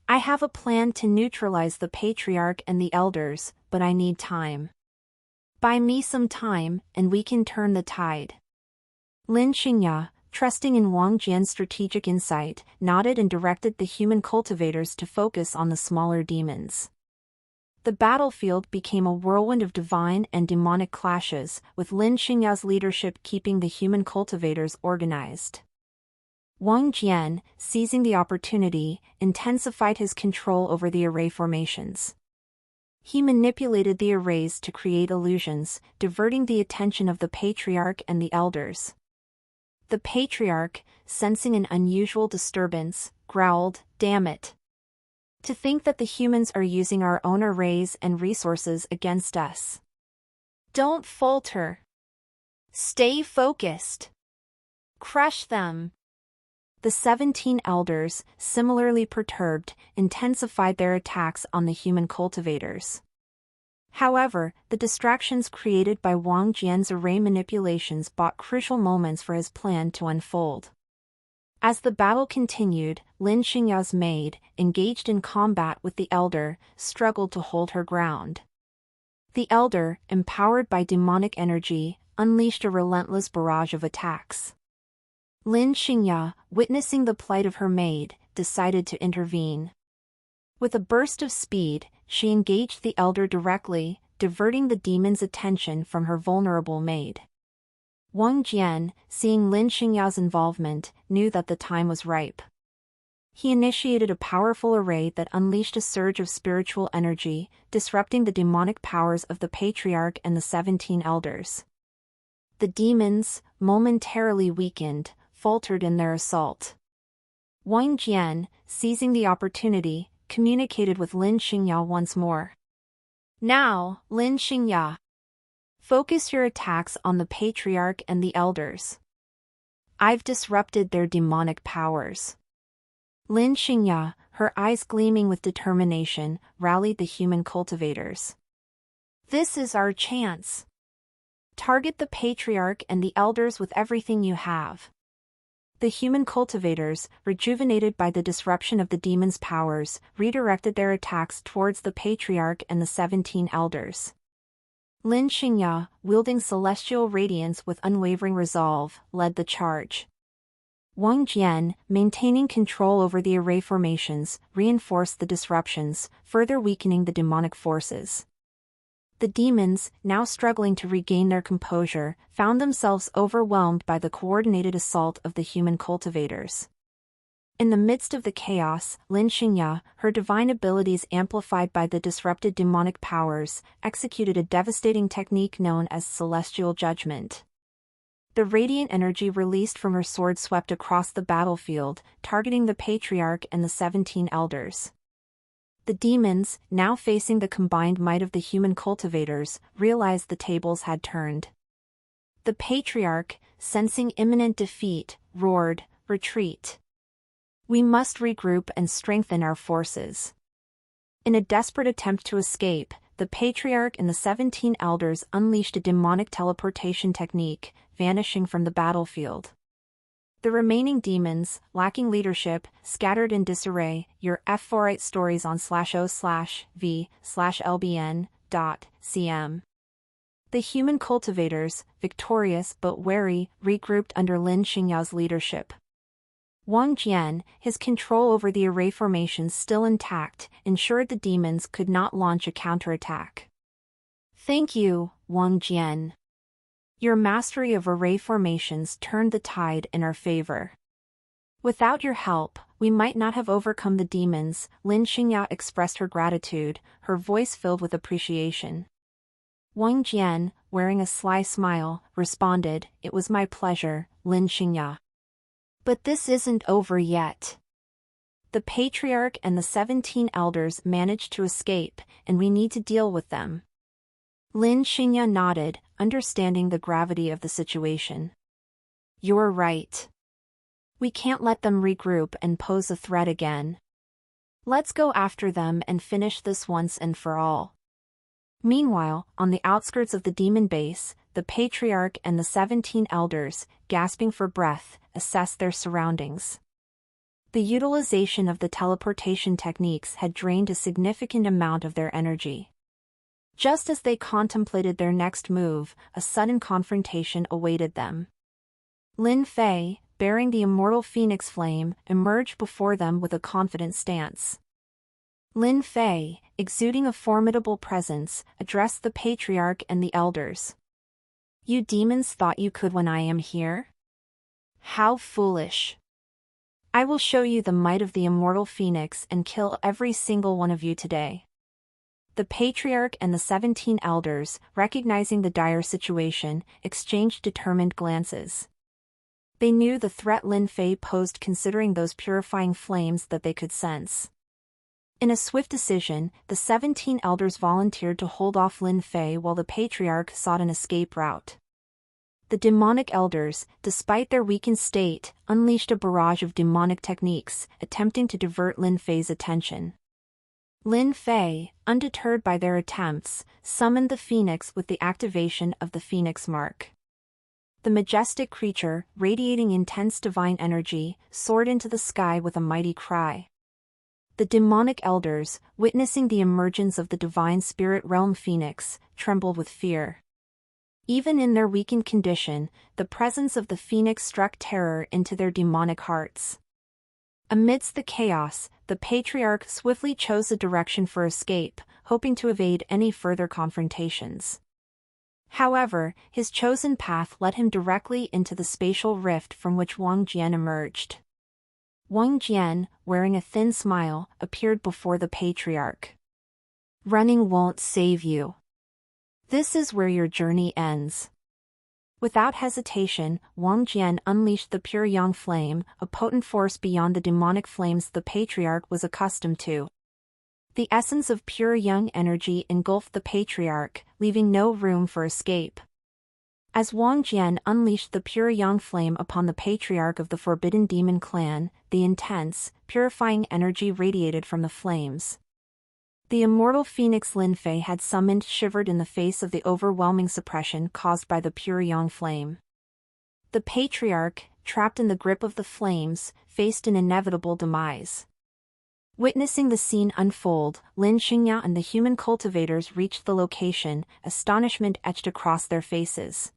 I have a plan to neutralize the Patriarch and the elders, but I need time. Buy me some time, and we can turn the tide." Lin Xingya, trusting in Wang Jian's strategic insight, nodded and directed the human cultivators to focus on the smaller demons. The battlefield became a whirlwind of divine and demonic clashes, with Lin Xingya's leadership keeping the human cultivators organized. Wang Jian, seizing the opportunity, intensified his control over the array formations. He manipulated the arrays to create illusions, diverting the attention of the Patriarch and the elders. The Patriarch, sensing an unusual disturbance, growled, "Damn it! To think that the humans are using our own arrays and resources against us. Don't falter. Stay focused. Crush them." The 17 elders, similarly perturbed, intensified their attacks on the human cultivators. However, the distractions created by Wang Jian's array manipulations bought crucial moments for his plan to unfold. As the battle continued, Lin Xingya's maid, engaged in combat with the elder, struggled to hold her ground. The elder, empowered by demonic energy, unleashed a relentless barrage of attacks. Lin Xingya, witnessing the plight of her maid, decided to intervene. With a burst of speed, she engaged the elder directly, diverting the demon's attention from her vulnerable maid. Wang Jian, seeing Lin Xingya's involvement, knew that the time was ripe. He initiated a powerful array that unleashed a surge of spiritual energy, disrupting the demonic powers of the Patriarch and the 17 elders. The demons, momentarily weakened, faltered in their assault. Wang Jian, seizing the opportunity, communicated with Lin Xingya once more. Now, Lin Xingya, focus your attacks on the Patriarch and the Elders. I've disrupted their demonic powers. Lin Xingya, her eyes gleaming with determination, rallied the human cultivators. This is our chance. Target the Patriarch and the Elders with everything you have. The human cultivators, rejuvenated by the disruption of the demon's powers, redirected their attacks towards the Patriarch and the 17 Elders. Lin Xingya, wielding celestial radiance with unwavering resolve, led the charge. Wang Jian, maintaining control over the array formations, reinforced the disruptions, further weakening the demonic forces. The demons, now struggling to regain their composure, found themselves overwhelmed by the coordinated assault of the human cultivators. In the midst of the chaos, Lin Xingya, her divine abilities amplified by the disrupted demonic powers, executed a devastating technique known as Celestial Judgment. The radiant energy released from her sword swept across the battlefield, targeting the Patriarch and the 17 Elders. The demons, now facing the combined might of the human cultivators, realized the tables had turned. The Patriarch, sensing imminent defeat, roared, "Retreat! We must regroup and strengthen our forces." In a desperate attempt to escape, the Patriarch and the 17 Elders unleashed a demonic teleportation technique, vanishing from the battlefield. The remaining demons, lacking leadership, scattered in disarray. Your F4 stories on /o/v/lbn.cm. The human cultivators, victorious but wary, regrouped under Lin Xingya's leadership. Wang Jian, his control over the array formations still intact, ensured the demons could not launch a counterattack. Thank you, Wang Jian. Your mastery of array formations turned the tide in our favor. Without your help, we might not have overcome the demons. Lin Xingya expressed her gratitude, her voice filled with appreciation. Wang Jian, wearing a sly smile, responded, "It was my pleasure, Lin Xingya. But this isn't over yet. The Patriarch and the 17 Elders managed to escape, and we need to deal with them." Lin Xingya nodded, understanding the gravity of the situation. "You're right. We can't let them regroup and pose a threat again. Let's go after them and finish this once and for all." Meanwhile, on the outskirts of the demon base, the Patriarch and the 17 Elders, gasping for breath, assessed their surroundings. The utilization of the teleportation techniques had drained a significant amount of their energy. Just as they contemplated their next move, a sudden confrontation awaited them. Lin Fei, bearing the immortal phoenix flame, emerged before them with a confident stance. Lin Fei, exuding a formidable presence, addressed the Patriarch and the Elders. "You demons thought you could when I am here? How foolish! I will show you the might of the immortal phoenix and kill every single one of you today." The Patriarch and the 17 Elders, recognizing the dire situation, exchanged determined glances. They knew the threat Lin Fei posed, considering those purifying flames that they could sense. In a swift decision, the 17 Elders volunteered to hold off Lin Fei while the Patriarch sought an escape route. The demonic Elders, despite their weakened state, unleashed a barrage of demonic techniques, attempting to divert Lin Fei's attention. Lin Fei, undeterred by their attempts, summoned the phoenix with the activation of the Phoenix Mark. The majestic creature, radiating intense divine energy, soared into the sky with a mighty cry. The demonic Elders, witnessing the emergence of the divine spirit realm phoenix, trembled with fear. Even in their weakened condition, the presence of the phoenix struck terror into their demonic hearts. Amidst the chaos, the Patriarch swiftly chose a direction for escape, hoping to evade any further confrontations. However, his chosen path led him directly into the spatial rift from which Wang Jian emerged. Wang Jian, wearing a thin smile, appeared before the Patriarch. "Running won't save you. This is where your journey ends. Without hesitation, Wang Jian unleashed the pure yang flame, a potent force beyond the demonic flames the patriarch was accustomed to. The essence of pure yang energy engulfed the patriarch, leaving no room for escape. As Wang Jian unleashed the pure yang flame upon the patriarch of the Forbidden Demon clan, the intense, purifying energy radiated from the flames. The immortal phoenix Lin Fei had summoned shivered in the face of the overwhelming suppression caused by the pure yang flame. The patriarch, trapped in the grip of the flames, faced an inevitable demise. Witnessing the scene unfold, Lin Xingya and the human cultivators reached the location, astonishment etched across their faces.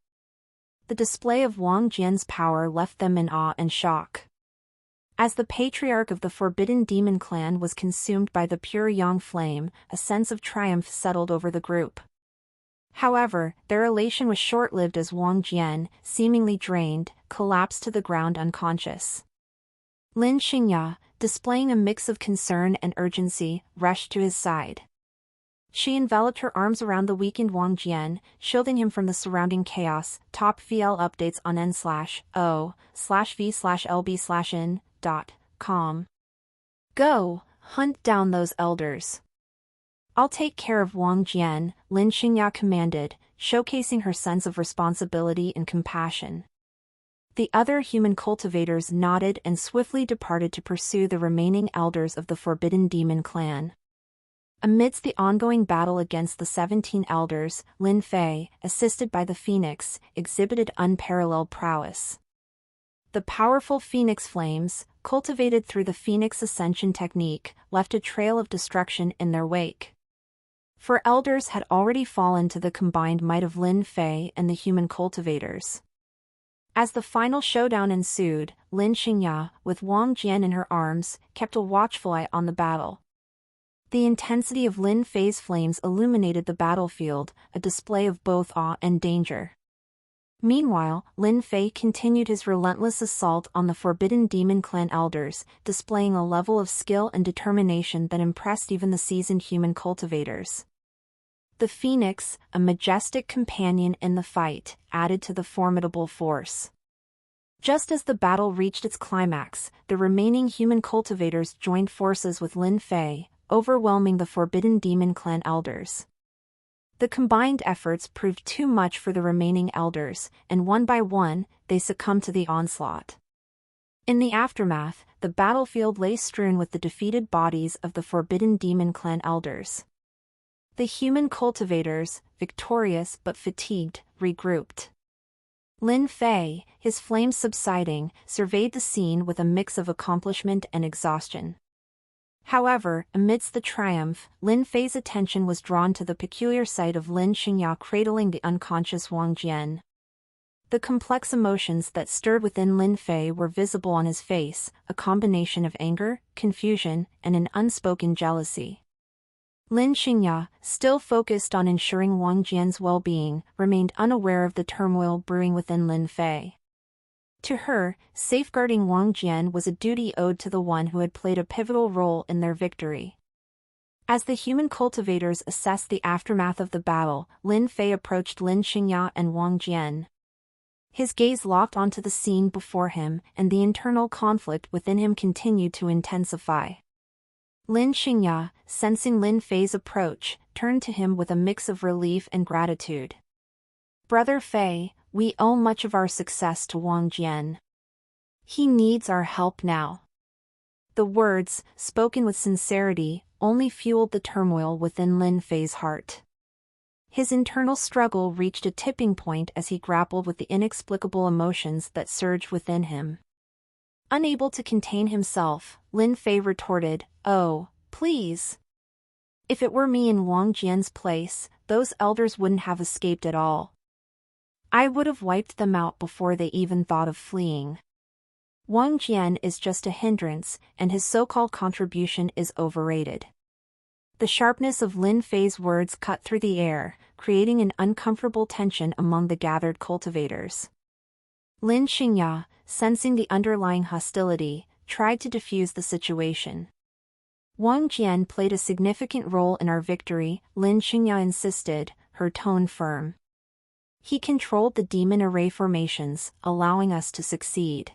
The display of Wang Jian's power left them in awe and shock. As the patriarch of the Forbidden Demon clan was consumed by the pure yang flame, a sense of triumph settled over the group. However, their elation was short-lived as Wang Jian, seemingly drained, collapsed to the ground unconscious. Lin Xingya, displaying a mix of concern and urgency, rushed to his side. She enveloped her arms around the weakened Wang Jian, shielding him from the surrounding chaos. Top VL updates on n/o/v/lb/in.com. Go, hunt down those elders. I'll take care of Wang Jian, Lin Xingya commanded, showcasing her sense of responsibility and compassion. The other human cultivators nodded and swiftly departed to pursue the remaining elders of the Forbidden Demon clan. Amidst the ongoing battle against the 17 elders, Lin Fei, assisted by the phoenix, exhibited unparalleled prowess. The powerful phoenix flames, cultivated through the phoenix ascension technique, left a trail of destruction in their wake. For elders had already fallen to the combined might of Lin Fei and the human cultivators. As the final showdown ensued, Lin Xingya, with Wang Jian in her arms, kept a watchful eye on the battle. The intensity of Lin Fei's flames illuminated the battlefield, a display of both awe and danger. Meanwhile, Lin Fei continued his relentless assault on the Forbidden Demon clan elders, displaying a level of skill and determination that impressed even the seasoned human cultivators. The phoenix, a majestic companion in the fight, added to the formidable force. Just as the battle reached its climax, the remaining human cultivators joined forces with Lin Fei, overwhelming the Forbidden Demon clan elders. The combined efforts proved too much for the remaining elders, and one by one, they succumbed to the onslaught. In the aftermath, the battlefield lay strewn with the defeated bodies of the Forbidden Demon clan elders. The human cultivators, victorious but fatigued, regrouped. Lin Fei, his flames subsiding, surveyed the scene with a mix of accomplishment and exhaustion. However, amidst the triumph, Lin Fei's attention was drawn to the peculiar sight of Lin Xingya cradling the unconscious Wang Jian. The complex emotions that stirred within Lin Fei were visible on his face, a combination of anger, confusion, and an unspoken jealousy. Lin Xingya, still focused on ensuring Wang Jian's well-being, remained unaware of the turmoil brewing within Lin Fei. To her, safeguarding Wang Jian was a duty owed to the one who had played a pivotal role in their victory. As the human cultivators assessed the aftermath of the battle, Lin Fei approached Lin Xingya and Wang Jian. His gaze locked onto the scene before him, and the internal conflict within him continued to intensify. Lin Xingya, sensing Lin Fei's approach, turned to him with a mix of relief and gratitude. "Brother Fei, we owe much of our success to Wang Jian. He needs our help now." The words, spoken with sincerity, only fueled the turmoil within Lin Fei's heart. His internal struggle reached a tipping point as he grappled with the inexplicable emotions that surged within him. Unable to contain himself, Lin Fei retorted, "Oh, please. If it were me in Wang Jian's place, those elders wouldn't have escaped at all. I would have wiped them out before they even thought of fleeing. Wang Jian is just a hindrance, and his so-called contribution is overrated." The sharpness of Lin Fei's words cut through the air, creating an uncomfortable tension among the gathered cultivators. Lin Xingya, sensing the underlying hostility, tried to defuse the situation. "Wang Jian played a significant role in our victory," Lin Xingya insisted, her tone firm. He controlled the demon array formations, allowing us to succeed.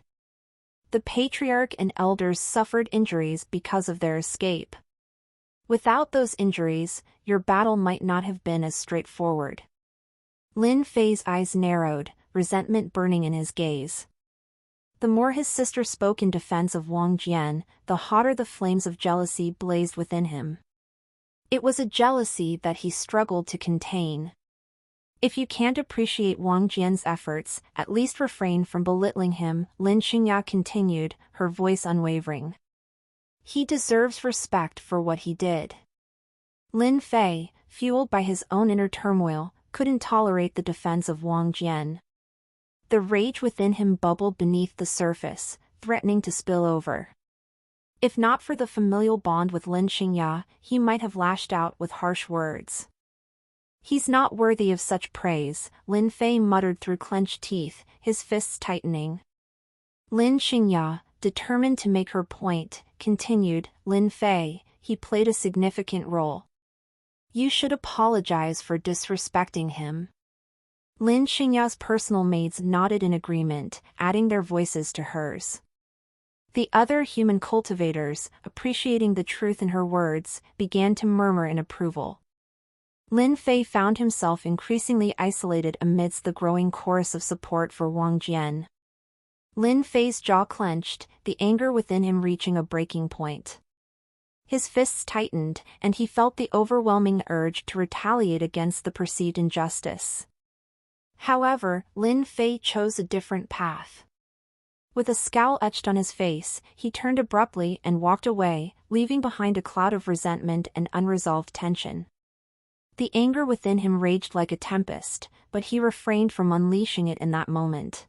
The patriarch and elders suffered injuries because of their escape. Without those injuries, your battle might not have been as straightforward. Lin Fei's eyes narrowed, resentment burning in his gaze. The more his sister spoke in defense of Wang Jian, the hotter the flames of jealousy blazed within him. It was a jealousy that he struggled to contain. If you can't appreciate Wang Jian's efforts, at least refrain from belittling him, Lin Xingya continued, her voice unwavering. He deserves respect for what he did. Lin Fei, fueled by his own inner turmoil, couldn't tolerate the defense of Wang Jian. The rage within him bubbled beneath the surface, threatening to spill over. If not for the familial bond with Lin Xingya, he might have lashed out with harsh words. He's not worthy of such praise, Lin Fei muttered through clenched teeth, his fists tightening. Lin Xingya, determined to make her point, continued, Lin Fei, he played a significant role. You should apologize for disrespecting him. Lin Xingya's personal maids nodded in agreement, adding their voices to hers. The other human cultivators, appreciating the truth in her words, began to murmur in approval. Lin Fei found himself increasingly isolated amidst the growing chorus of support for Wang Jian. Lin Fei's jaw clenched, the anger within him reaching a breaking point. His fists tightened, and he felt the overwhelming urge to retaliate against the perceived injustice. However, Lin Fei chose a different path. With a scowl etched on his face, he turned abruptly and walked away, leaving behind a cloud of resentment and unresolved tension. The anger within him raged like a tempest, but he refrained from unleashing it in that moment.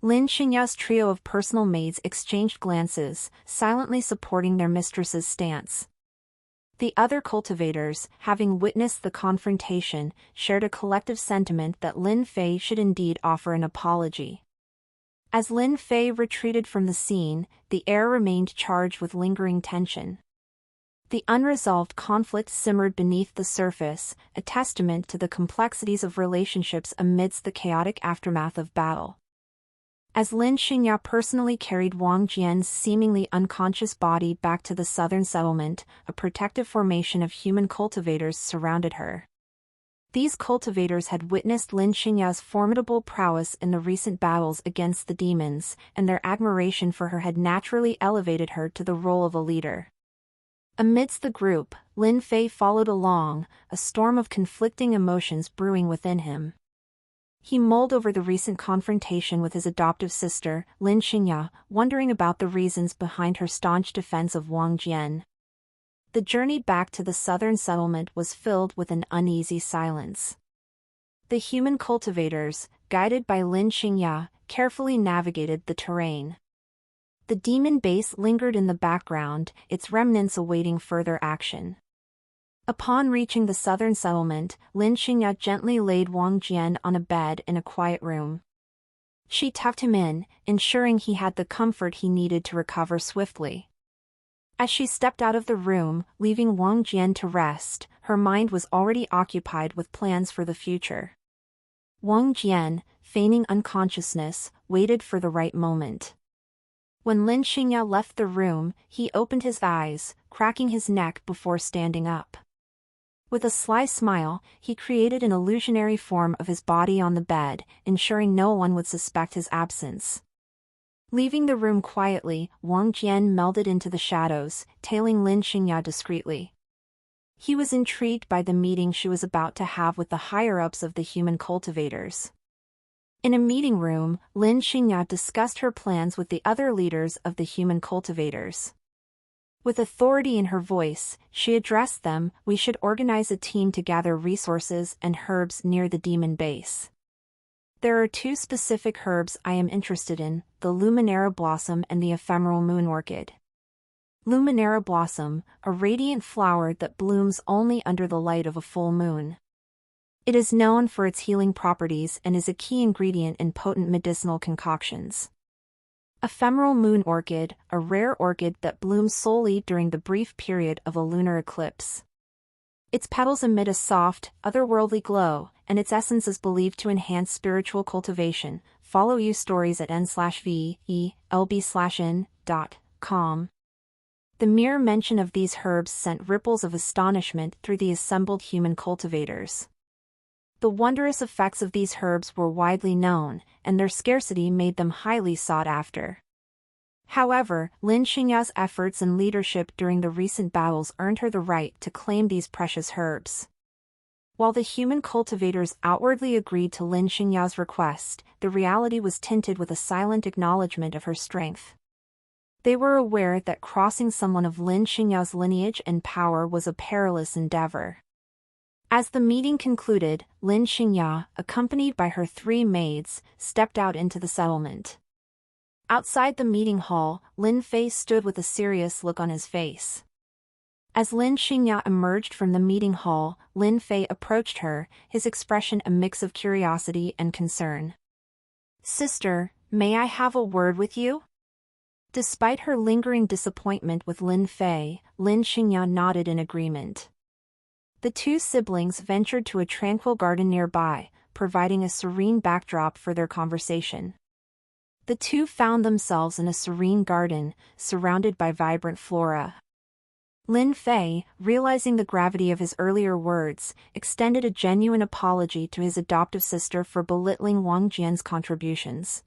Lin Xingya's trio of personal maids exchanged glances, silently supporting their mistress's stance. The other cultivators, having witnessed the confrontation, shared a collective sentiment that Lin Fei should indeed offer an apology. As Lin Fei retreated from the scene, the air remained charged with lingering tension. The unresolved conflict simmered beneath the surface, a testament to the complexities of relationships amidst the chaotic aftermath of battle. As Lin Xingya personally carried Wang Jian's seemingly unconscious body back to the southern settlement, a protective formation of human cultivators surrounded her. These cultivators had witnessed Lin Xingya's formidable prowess in the recent battles against the demons, and their admiration for her had naturally elevated her to the role of a leader. Amidst the group, Lin Fei followed along, a storm of conflicting emotions brewing within him. He mulled over the recent confrontation with his adoptive sister, Lin Xingya, wondering about the reasons behind her staunch defense of Wang Jian. The journey back to the southern settlement was filled with an uneasy silence. The human cultivators, guided by Lin Xingya, carefully navigated the terrain. The demon base lingered in the background, its remnants awaiting further action. Upon reaching the southern settlement, Lin Xingya gently laid Wang Jian on a bed in a quiet room. She tucked him in, ensuring he had the comfort he needed to recover swiftly. As she stepped out of the room, leaving Wang Jian to rest, her mind was already occupied with plans for the future. Wang Jian, feigning unconsciousness, waited for the right moment. When Lin Xingya left the room, he opened his eyes, cracking his neck before standing up. With a sly smile, he created an illusionary form of his body on the bed, ensuring no one would suspect his absence. Leaving the room quietly, Wang Jian melded into the shadows, tailing Lin Xingya discreetly. He was intrigued by the meeting she was about to have with the higher-ups of the human cultivators. In a meeting room, Lin Xingya discussed her plans with the other leaders of the human cultivators. With authority in her voice, she addressed them, "We should organize a team to gather resources and herbs near the demon base. There are two specific herbs I am interested in, the Luminara blossom and the ephemeral moon orchid. Luminara blossom, a radiant flower that blooms only under the light of a full moon. It is known for its healing properties and is a key ingredient in potent medicinal concoctions. Ephemeral moon orchid, a rare orchid that blooms solely during the brief period of a lunar eclipse. Its petals emit a soft, otherworldly glow, and its essence is believed to enhance spiritual cultivation. Follow you stories at n/velb/in.com. The mere mention of these herbs sent ripples of astonishment through the assembled human cultivators. The wondrous effects of these herbs were widely known, and their scarcity made them highly sought after. However, Lin Xingya's efforts and leadership during the recent battles earned her the right to claim these precious herbs. While the human cultivators outwardly agreed to Lin Xingya's request, the reality was tinted with a silent acknowledgement of her strength. They were aware that crossing someone of Lin Xingya's lineage and power was a perilous endeavor. As the meeting concluded, Lin Xingya, accompanied by her 3 maids, stepped out into the settlement. Outside the meeting hall, Lin Fei stood with a serious look on his face. As Lin Xingya emerged from the meeting hall, Lin Fei approached her, his expression a mix of curiosity and concern. "Sister, may I have a word with you?" Despite her lingering disappointment with Lin Fei, Lin Xingya nodded in agreement. The 2 siblings ventured to a tranquil garden nearby, providing a serene backdrop for their conversation. The 2 found themselves in a serene garden, surrounded by vibrant flora. Lin Fei, realizing the gravity of his earlier words, extended a genuine apology to his adoptive sister for belittling Wang Jian's contributions.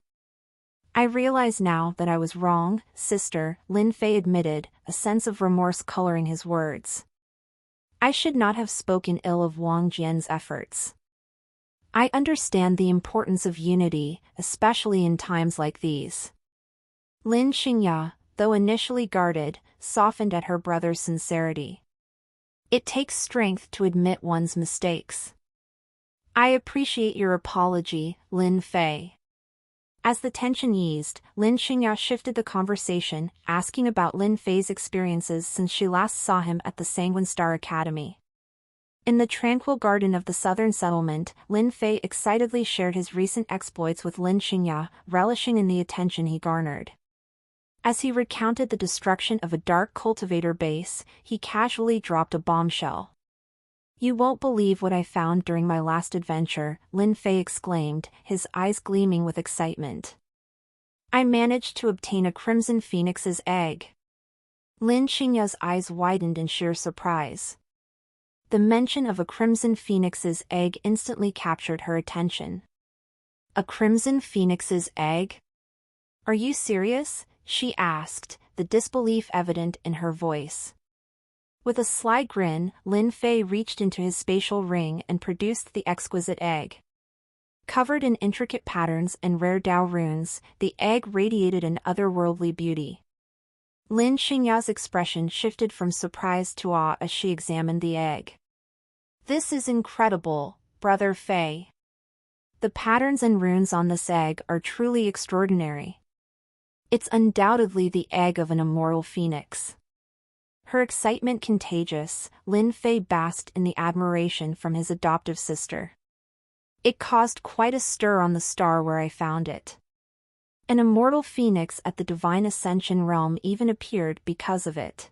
"I realize now that I was wrong, sister," Lin Fei admitted, a sense of remorse coloring his words. "I should not have spoken ill of Wang Jian's efforts. I understand the importance of unity, especially in times like these." Lin Xingya, though initially guarded, softened at her brother's sincerity. "It takes strength to admit one's mistakes." "I appreciate your apology, Lin Fei." As the tension eased, Lin Xingya shifted the conversation, asking about Lin Fei's experiences since she last saw him at the Sanguine Star Academy. In the tranquil garden of the southern settlement, Lin Fei excitedly shared his recent exploits with Lin Xingya, relishing in the attention he garnered. As he recounted the destruction of a dark cultivator base, he casually dropped a bombshell. "You won't believe what I found during my last adventure," Lin Fei exclaimed, his eyes gleaming with excitement. "I managed to obtain a crimson phoenix's egg." Lin Xingya's eyes widened in sheer surprise. The mention of a crimson phoenix's egg instantly captured her attention. "A crimson phoenix's egg? Are you serious?" she asked, the disbelief evident in her voice. With a sly grin, Lin Fei reached into his spatial ring and produced the exquisite egg. Covered in intricate patterns and rare Dao runes, the egg radiated an otherworldly beauty. Lin Xingya's expression shifted from surprise to awe as she examined the egg. "This is incredible, Brother Fei. The patterns and runes on this egg are truly extraordinary. It's undoubtedly the egg of an immortal phoenix." Her excitement contagious, Lin Fei basked in the admiration from his adoptive sister. "It caused quite a stir on the star where I found it. An immortal phoenix at the Divine Ascension realm even appeared because of it."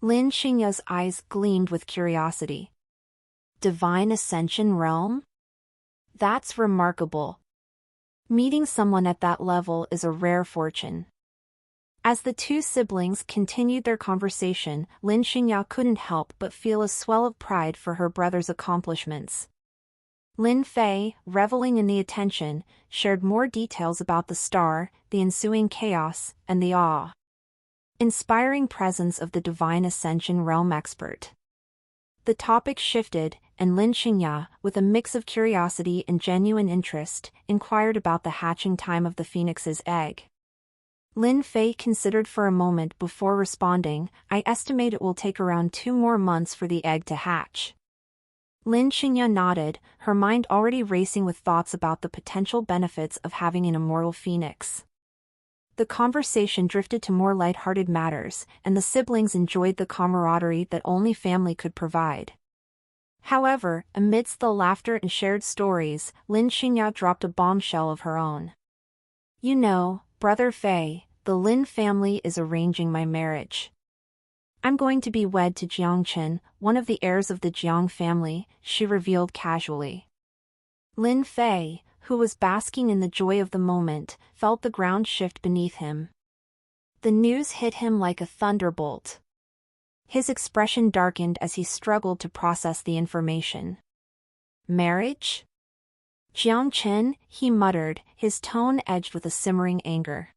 Lin Xingya's eyes gleamed with curiosity. "Divine Ascension realm? That's remarkable. Meeting someone at that level is a rare fortune." As the 2 siblings continued their conversation, Lin Xingya couldn't help but feel a swell of pride for her brother's accomplishments. Lin Fei, reveling in the attention, shared more details about the star, the ensuing chaos, and the awe-inspiring presence of the Divine Ascension realm expert. The topic shifted, and Lin Xingya, with a mix of curiosity and genuine interest, inquired about the hatching time of the phoenix's egg. Lin Fei considered for a moment before responding, "I estimate it will take around 2 more months for the egg to hatch." Lin Xingya nodded, her mind already racing with thoughts about the potential benefits of having an immortal phoenix. The conversation drifted to more light-hearted matters, and the siblings enjoyed the camaraderie that only family could provide. However, amidst the laughter and shared stories, Lin Xingya dropped a bombshell of her own. "You know, Brother Fei, the Lin family is arranging my marriage. I'm going to be wed to Jiangchen, one of the heirs of the Jiang family, she revealed casually. Lin Fei, who was basking in the joy of the moment, felt the ground shift beneath him. The news hit him like a thunderbolt. His expression darkened as he struggled to process the information. Marriage? Jiangchen, he muttered, his tone edged with a simmering anger.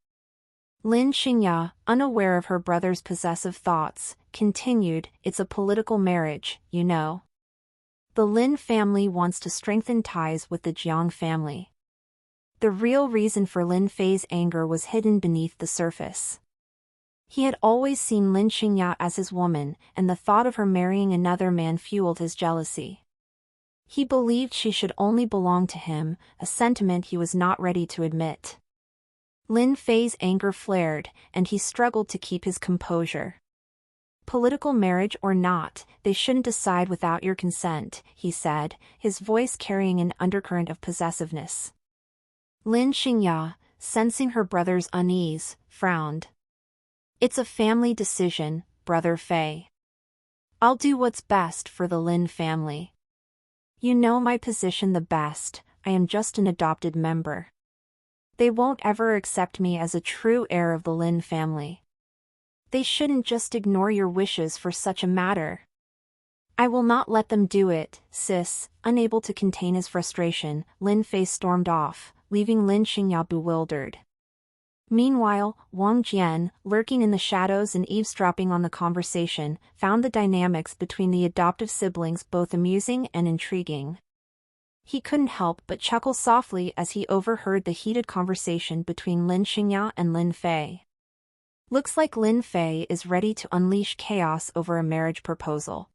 Lin Xingya, unaware of her brother's possessive thoughts, continued, "It's a political marriage, you know. The Lin family wants to strengthen ties with the Jiang family." The real reason for Lin Fei's anger was hidden beneath the surface. He had always seen Lin Xingya as his woman, and the thought of her marrying another man fueled his jealousy. He believed she should only belong to him, a sentiment he was not ready to admit. Lin Fei's anger flared, and he struggled to keep his composure. "Political marriage or not, they shouldn't decide without your consent," he said, his voice carrying an undercurrent of possessiveness. Lin Xingya, sensing her brother's unease, frowned. "It's a family decision, Brother Fei. I'll do what's best for the Lin family. You know my position the best, I am just an adopted member. They won't ever accept me as a true heir of the Lin family. They shouldn't just ignore your wishes for such a matter." "I will not let them do it, sis." Unable to contain his frustration, Lin Fei stormed off, leaving Lin Xingya bewildered. Meanwhile, Wang Jian, lurking in the shadows and eavesdropping on the conversation, found the dynamics between the adoptive siblings both amusing and intriguing. He couldn't help but chuckle softly as he overheard the heated conversation between Lin Xingya and Lin Fei. Looks like Lin Fei is ready to unleash chaos over a marriage proposal.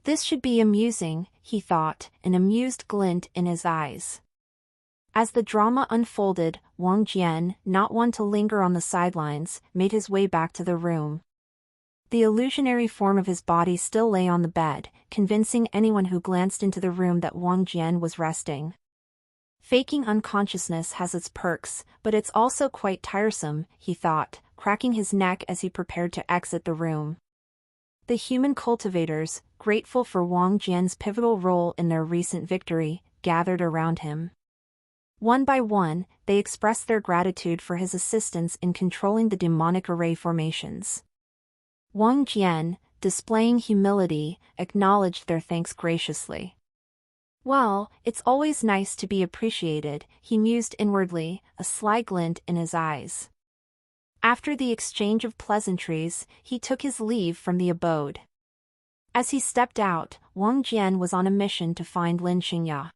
This should be amusing, he thought, an amused glint in his eyes. As the drama unfolded, Wang Jian, not one to linger on the sidelines, made his way back to the room. The illusionary form of his body still lay on the bed, convincing anyone who glanced into the room that Wang Jian was resting. Faking unconsciousness has its perks, but it's also quite tiresome, he thought, cracking his neck as he prepared to exit the room. The human cultivators, grateful for Wang Jian's pivotal role in their recent victory, gathered around him. One by one, they expressed their gratitude for his assistance in controlling the demonic array formations. Wang Jian, displaying humility, acknowledged their thanks graciously. "Well, it's always nice to be appreciated," he mused inwardly, a sly glint in his eyes. After the exchange of pleasantries, he took his leave from the abode. As he stepped out, Wang Jian was on a mission to find Lin Xingya.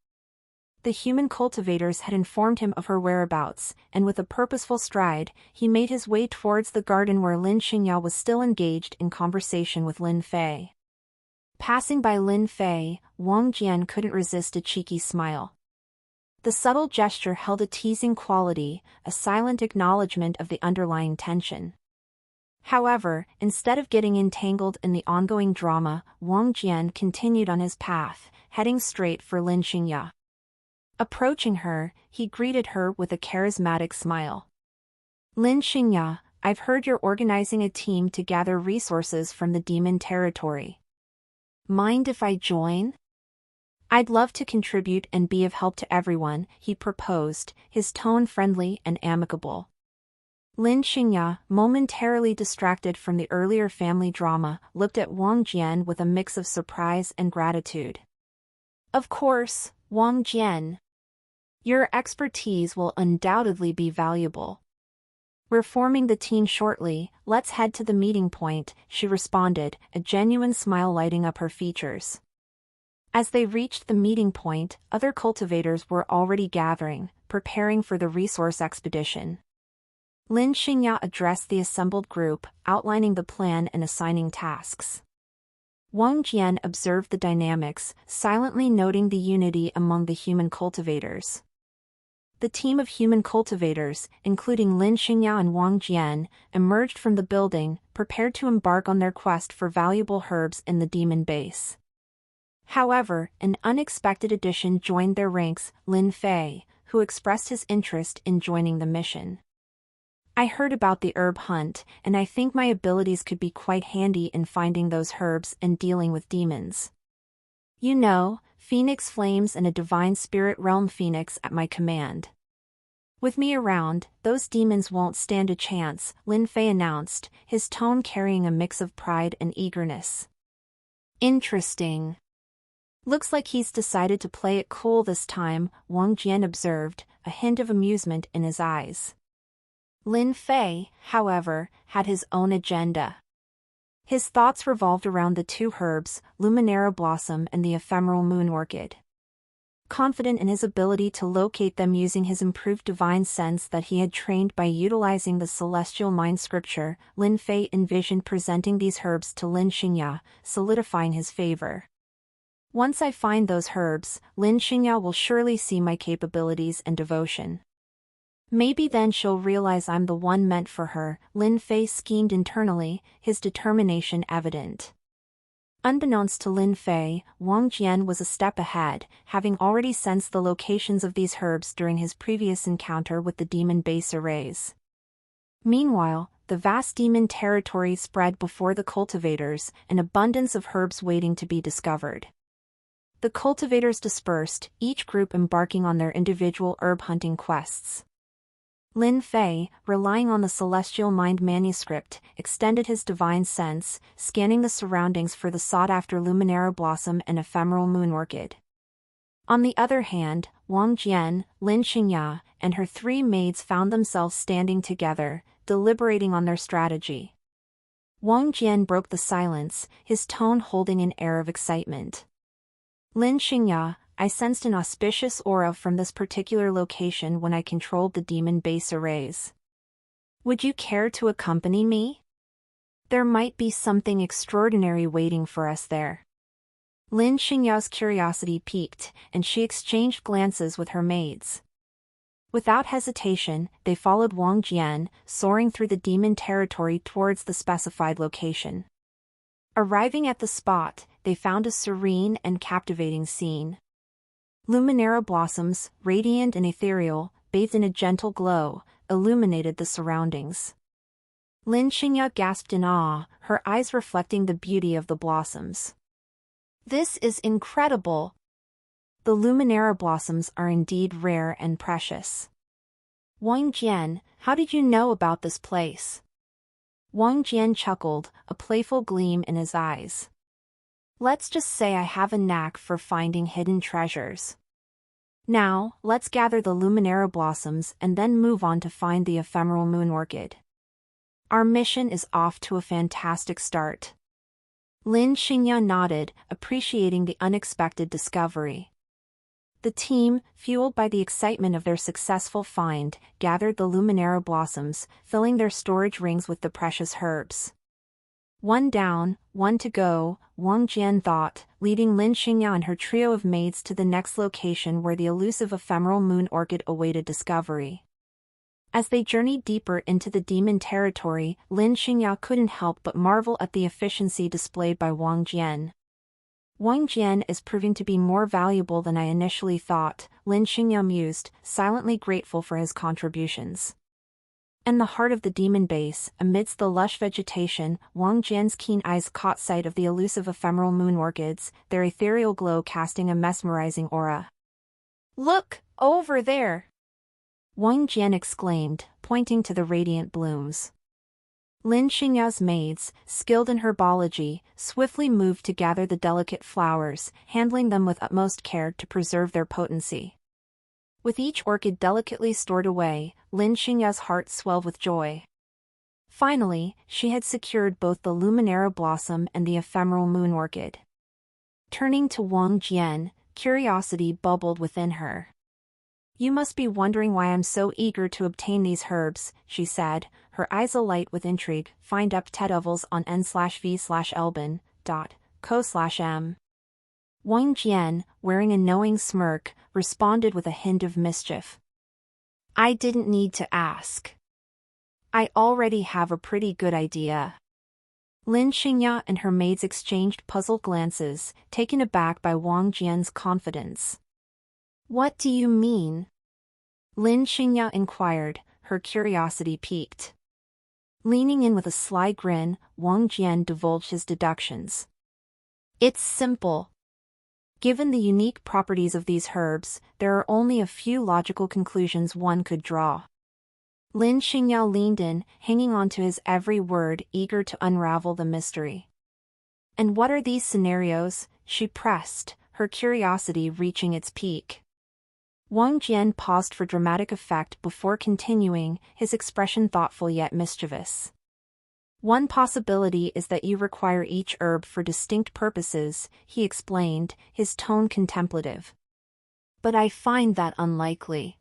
The human cultivators had informed him of her whereabouts, and with a purposeful stride, he made his way towards the garden where Lin Xingya was still engaged in conversation with Lin Fei. Passing by Lin Fei, Wang Jian couldn't resist a cheeky smile. The subtle gesture held a teasing quality, a silent acknowledgement of the underlying tension. However, instead of getting entangled in the ongoing drama, Wang Jian continued on his path, heading straight for Lin Xingya. Approaching her, he greeted her with a charismatic smile. "Lin Xingya, I've heard you're organizing a team to gather resources from the demon territory. Mind if I join? I'd love to contribute and be of help to everyone," he proposed, his tone friendly and amicable. Lin Xingya, momentarily distracted from the earlier family drama, looked at Wang Jian with a mix of surprise and gratitude. "Of course, Wang Jian. Your expertise will undoubtedly be valuable. We're forming the team shortly, let's head to the meeting point," she responded, a genuine smile lighting up her features. As they reached the meeting point, other cultivators were already gathering, preparing for the resource expedition. Lin Xingya addressed the assembled group, outlining the plan and assigning tasks. Wang Jian observed the dynamics, silently noting the unity among the human cultivators. The team of human cultivators, including Lin Xingya and Wang Jian, emerged from the building, prepared to embark on their quest for valuable herbs in the demon base. However, an unexpected addition joined their ranks, Lin Fei, who expressed his interest in joining the mission. I heard about the herb hunt, and I think my abilities could be quite handy in finding those herbs and dealing with demons. You know, phoenix flames and a divine spirit realm phoenix at my command. With me around, those demons won't stand a chance, Lin Fei announced, his tone carrying a mix of pride and eagerness. Interesting. Looks like he's decided to play it cool this time, Wang Jian observed, a hint of amusement in his eyes. Lin Fei, however, had his own agenda. His thoughts revolved around the two herbs, Luminara Blossom and the ephemeral moon orchid. Confident in his ability to locate them using his improved divine sense that he had trained by utilizing the celestial mind scripture, Lin Fei envisioned presenting these herbs to Lin Xingya, solidifying his favor. Once I find those herbs, Lin Xingya will surely see my capabilities and devotion. Maybe then she'll realize I'm the one meant for her, Lin Fei schemed internally, his determination evident. Unbeknownst to Lin Fei, Wang Jian was a step ahead, having already sensed the locations of these herbs during his previous encounter with the demon base arrays. Meanwhile, the vast demon territory spread before the cultivators, an abundance of herbs waiting to be discovered. The cultivators dispersed, each group embarking on their individual herb hunting quests. Lin Fei, relying on the celestial mind manuscript, extended his divine sense, scanning the surroundings for the sought-after Luminara Blossom and ephemeral moon orchid. On the other hand, Wang Jian, Lin Xingya, and her three maids found themselves standing together, deliberating on their strategy. Wang Jian broke the silence, his tone holding an air of excitement. Lin Xingya, I sensed an auspicious aura from this particular location when I controlled the demon base arrays. Would you care to accompany me? There might be something extraordinary waiting for us there. Lin Xingyao's curiosity piqued, and she exchanged glances with her maids. Without hesitation, they followed Wang Jian, soaring through the demon territory towards the specified location. Arriving at the spot, they found a serene and captivating scene. Luminara blossoms, radiant and ethereal, bathed in a gentle glow, illuminated the surroundings. Lin Xingya gasped in awe, her eyes reflecting the beauty of the blossoms. This is incredible! The Luminara blossoms are indeed rare and precious. Wang Jian, how did you know about this place? Wang Jian chuckled, a playful gleam in his eyes. Let's just say I have a knack for finding hidden treasures. Now, let's gather the Luminara blossoms and then move on to find the ephemeral moon orchid. Our mission is off to a fantastic start. Lin Xingya nodded, appreciating the unexpected discovery. The team, fueled by the excitement of their successful find, gathered the Luminara blossoms, filling their storage rings with the precious herbs. One down, one to go, Wang Jian thought, leading Lin Xingya and her trio of maids to the next location where the elusive ephemeral moon orchid awaited discovery. As they journeyed deeper into the demon territory, Lin Xingya couldn't help but marvel at the efficiency displayed by Wang Jian. Wang Jian is proving to be more valuable than I initially thought, Lin Xingya mused, silently grateful for his contributions. In the heart of the demon base, amidst the lush vegetation, Wang Jian's keen eyes caught sight of the elusive ephemeral moon orchids, their ethereal glow casting a mesmerizing aura. Look, over there! Wang Jian exclaimed, pointing to the radiant blooms. Lin Xingyao's maids, skilled in herbology, swiftly moved to gather the delicate flowers, handling them with utmost care to preserve their potency. With each orchid delicately stored away, Lin Xingya's heart swelled with joy. Finally, she had secured both the Luminara blossom and the ephemeral moon orchid. Turning to Wang Jian, curiosity bubbled within her. You must be wondering why I'm so eager to obtain these herbs, she said, her eyes alight with intrigue. Find up tedovels on n/v/elben.co/m. Wang Jian, wearing a knowing smirk, responded with a hint of mischief. I didn't need to ask. I already have a pretty good idea. Lin Xingya and her maids exchanged puzzled glances, taken aback by Wang Jian's confidence. What do you mean? Lin Xingya inquired, her curiosity piqued. Leaning in with a sly grin, Wang Jian divulged his deductions. It's simple. Given the unique properties of these herbs, there are only a few logical conclusions one could draw. Lin Xingyao leaned in, hanging on to his every word, eager to unravel the mystery. And what are these scenarios? She pressed, her curiosity reaching its peak. Wang Jian paused for dramatic effect before continuing, his expression thoughtful yet mischievous. One possibility is that you require each herb for distinct purposes, he explained, his tone contemplative. But I find that unlikely.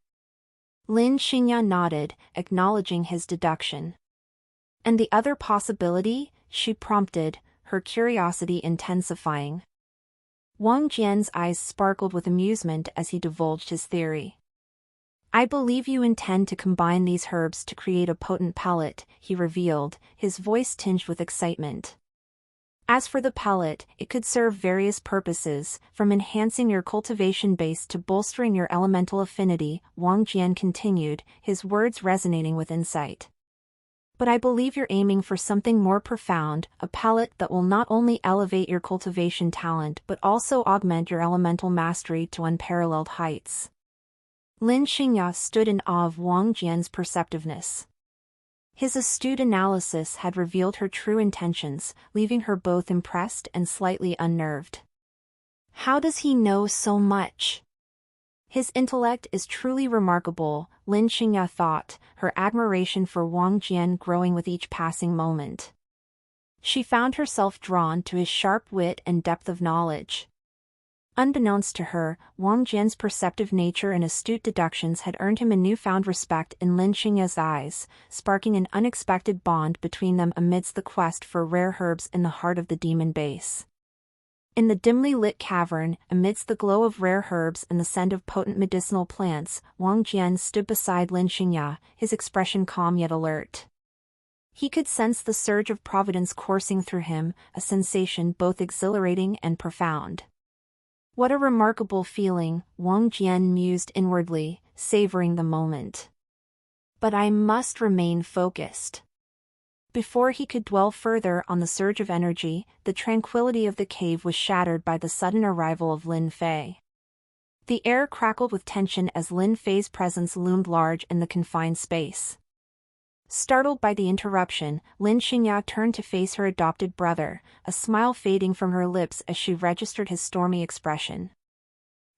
Lin Xingyao nodded, acknowledging his deduction. And the other possibility? She prompted, her curiosity intensifying. Wang Jian's eyes sparkled with amusement as he divulged his theory. I believe you intend to combine these herbs to create a potent pellet, he revealed, his voice tinged with excitement. As for the pellet, it could serve various purposes, from enhancing your cultivation base to bolstering your elemental affinity, Wang Jian continued, his words resonating with insight. But I believe you're aiming for something more profound, a pellet that will not only elevate your cultivation talent but also augment your elemental mastery to unparalleled heights. Lin Xingyao stood in awe of Wang Jian's perceptiveness. His astute analysis had revealed her true intentions, leaving her both impressed and slightly unnerved. How does he know so much? His intellect is truly remarkable, Lin Xingyao thought, her admiration for Wang Jian growing with each passing moment. She found herself drawn to his sharp wit and depth of knowledge. Unbeknownst to her, Wang Jian's perceptive nature and astute deductions had earned him a newfound respect in Lin Xingya's eyes, sparking an unexpected bond between them amidst the quest for rare herbs in the heart of the demon base. In the dimly lit cavern, amidst the glow of rare herbs and the scent of potent medicinal plants, Wang Jian stood beside Lin Xingya, his expression calm yet alert. He could sense the surge of providence coursing through him, a sensation both exhilarating and profound. What a remarkable feeling, Wang Jian mused inwardly, savoring the moment. But I must remain focused. Before he could dwell further on the surge of energy, the tranquility of the cave was shattered by the sudden arrival of Lin Fei. The air crackled with tension as Lin Fei's presence loomed large in the confined space. Startled by the interruption, Lin Xingya turned to face her adopted brother, a smile fading from her lips as she registered his stormy expression.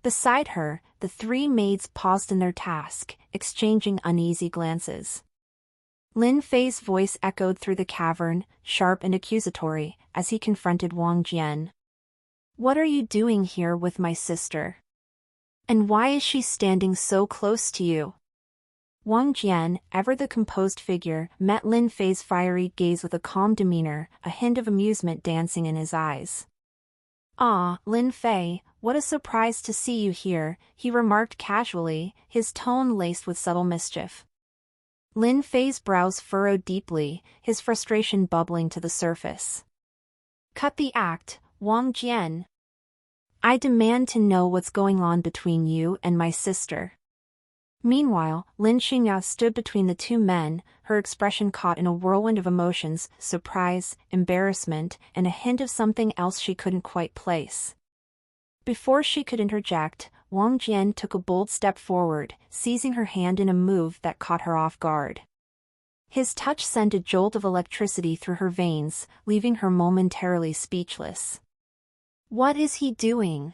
Beside her, the three maids paused in their task, exchanging uneasy glances. Lin Fei's voice echoed through the cavern, sharp and accusatory, as he confronted Wang Jian. What are you doing here with my sister? And why is she standing so close to you? Wang Jian, ever the composed figure, met Lin Fei's fiery gaze with a calm demeanor, a hint of amusement dancing in his eyes. Ah, Lin Fei, what a surprise to see you here, he remarked casually, his tone laced with subtle mischief. Lin Fei's brows furrowed deeply, his frustration bubbling to the surface. Cut the act, Wang Jian. I demand to know what's going on between you and my sister. Meanwhile, Lin Xingya stood between the two men, her expression caught in a whirlwind of emotions, surprise, embarrassment, and a hint of something else she couldn't quite place. Before she could interject, Wang Jian took a bold step forward, seizing her hand in a move that caught her off guard. His touch sent a jolt of electricity through her veins, leaving her momentarily speechless. What is he doing?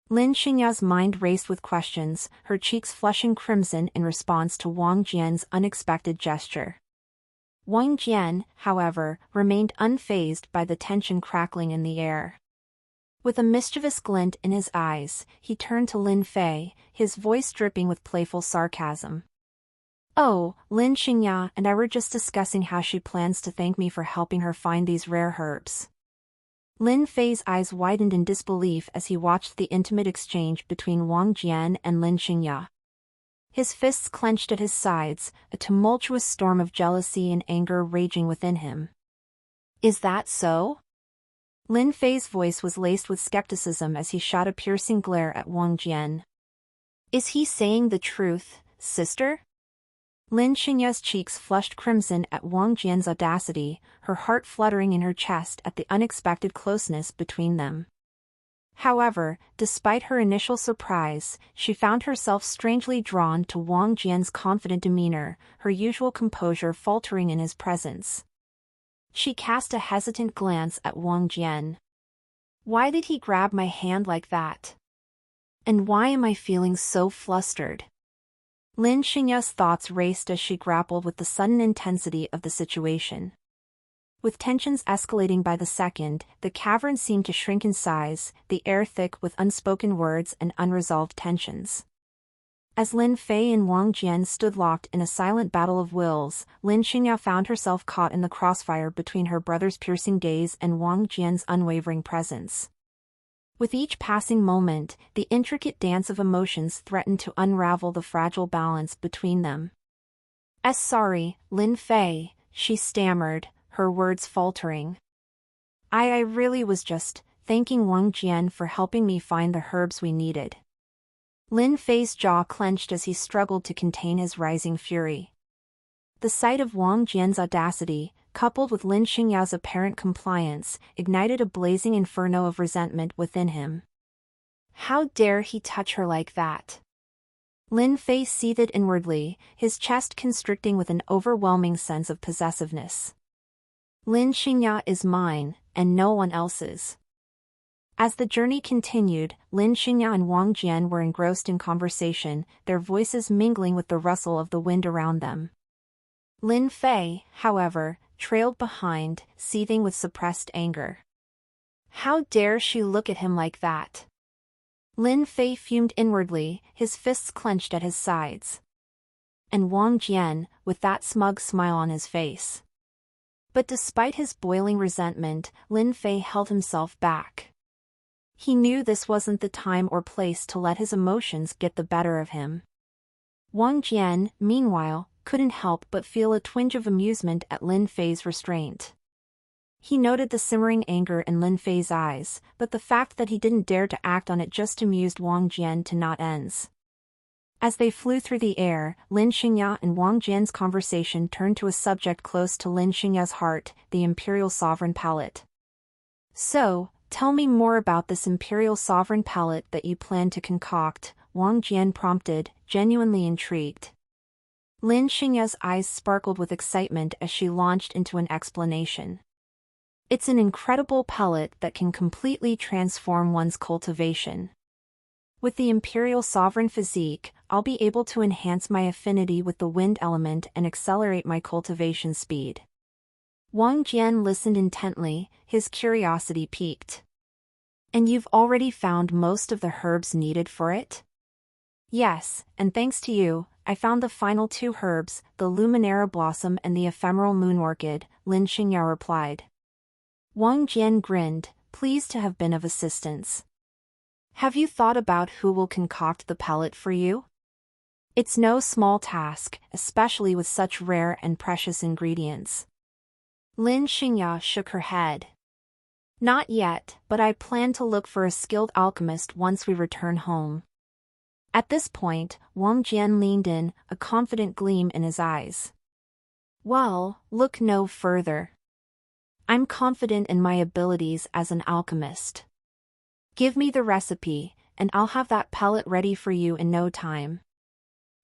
Lin Xingya's mind raced with questions, her cheeks flushing crimson in response to Wang Jian's unexpected gesture. Wang Jian, however, remained unfazed by the tension crackling in the air. With a mischievous glint in his eyes, he turned to Lin Fei, his voice dripping with playful sarcasm. Oh, Lin Xingya and I were just discussing how she plans to thank me for helping her find these rare herbs. Lin Fei's eyes widened in disbelief as he watched the intimate exchange between Wang Jian and Lin Xingya. His fists clenched at his sides, a tumultuous storm of jealousy and anger raging within him. Is that so? Lin Fei's voice was laced with skepticism as he shot a piercing glare at Wang Jian. Is he saying the truth, sister? Lin Xingya's cheeks flushed crimson at Wang Jian's audacity, her heart fluttering in her chest at the unexpected closeness between them. However, despite her initial surprise, she found herself strangely drawn to Wang Jian's confident demeanor, her usual composure faltering in his presence. She cast a hesitant glance at Wang Jian. Why did he grab my hand like that? And why am I feeling so flustered? Lin Xingya's thoughts raced as she grappled with the sudden intensity of the situation. With tensions escalating by the second, the cavern seemed to shrink in size, the air thick with unspoken words and unresolved tensions. As Lin Fei and Wang Jian stood locked in a silent battle of wills, Lin Xingya found herself caught in the crossfire between her brother's piercing gaze and Wang Jian's unwavering presence. With each passing moment, the intricate dance of emotions threatened to unravel the fragile balance between them. Sorry, Lin Fei," she stammered, her words faltering. I really was just thanking Wang Jian for helping me find the herbs we needed." Lin Fei's jaw clenched as he struggled to contain his rising fury. The sight of Wang Jian's audacity, coupled with Lin Xingya's apparent compliance, ignited a blazing inferno of resentment within him. How dare he touch her like that? Lin Fei seethed inwardly, his chest constricting with an overwhelming sense of possessiveness. Lin Xingya is mine, and no one else's. As the journey continued, Lin Xingya and Wang Jian were engrossed in conversation, their voices mingling with the rustle of the wind around them. Lin Fei, however, trailed behind, seething with suppressed anger. How dare she look at him like that? Lin Fei fumed inwardly, his fists clenched at his sides. And Wang Jian, with that smug smile on his face. But despite his boiling resentment, Lin Fei held himself back. He knew this wasn't the time or place to let his emotions get the better of him. Wang Jian, meanwhile, couldn't help but feel a twinge of amusement at Lin Fei's restraint. He noted the simmering anger in Lin Fei's eyes, but the fact that he didn't dare to act on it just amused Wang Jian to no ends. As they flew through the air, Lin Xingya and Wang Jian's conversation turned to a subject close to Lin Xingya's heart, the Imperial Sovereign Palette. So, tell me more about this Imperial Sovereign Palette that you plan to concoct, Wang Jian prompted, genuinely intrigued. Lin Xingya's eyes sparkled with excitement as she launched into an explanation. It's an incredible pellet that can completely transform one's cultivation. With the Imperial Sovereign physique, I'll be able to enhance my affinity with the wind element and accelerate my cultivation speed. Wang Jian listened intently, his curiosity piqued. And you've already found most of the herbs needed for it? Yes, and thanks to you, I found the final two herbs, the Luminara Blossom and the Ephemeral Moon Orchid, Lin Xingya replied. Wang Jian grinned, pleased to have been of assistance. Have you thought about who will concoct the pellet for you? It's no small task, especially with such rare and precious ingredients. Lin Xingya shook her head. Not yet, but I plan to look for a skilled alchemist once we return home. At this point, Wang Jian leaned in, a confident gleam in his eyes. Well, look no further. I'm confident in my abilities as an alchemist. Give me the recipe, and I'll have that pellet ready for you in no time.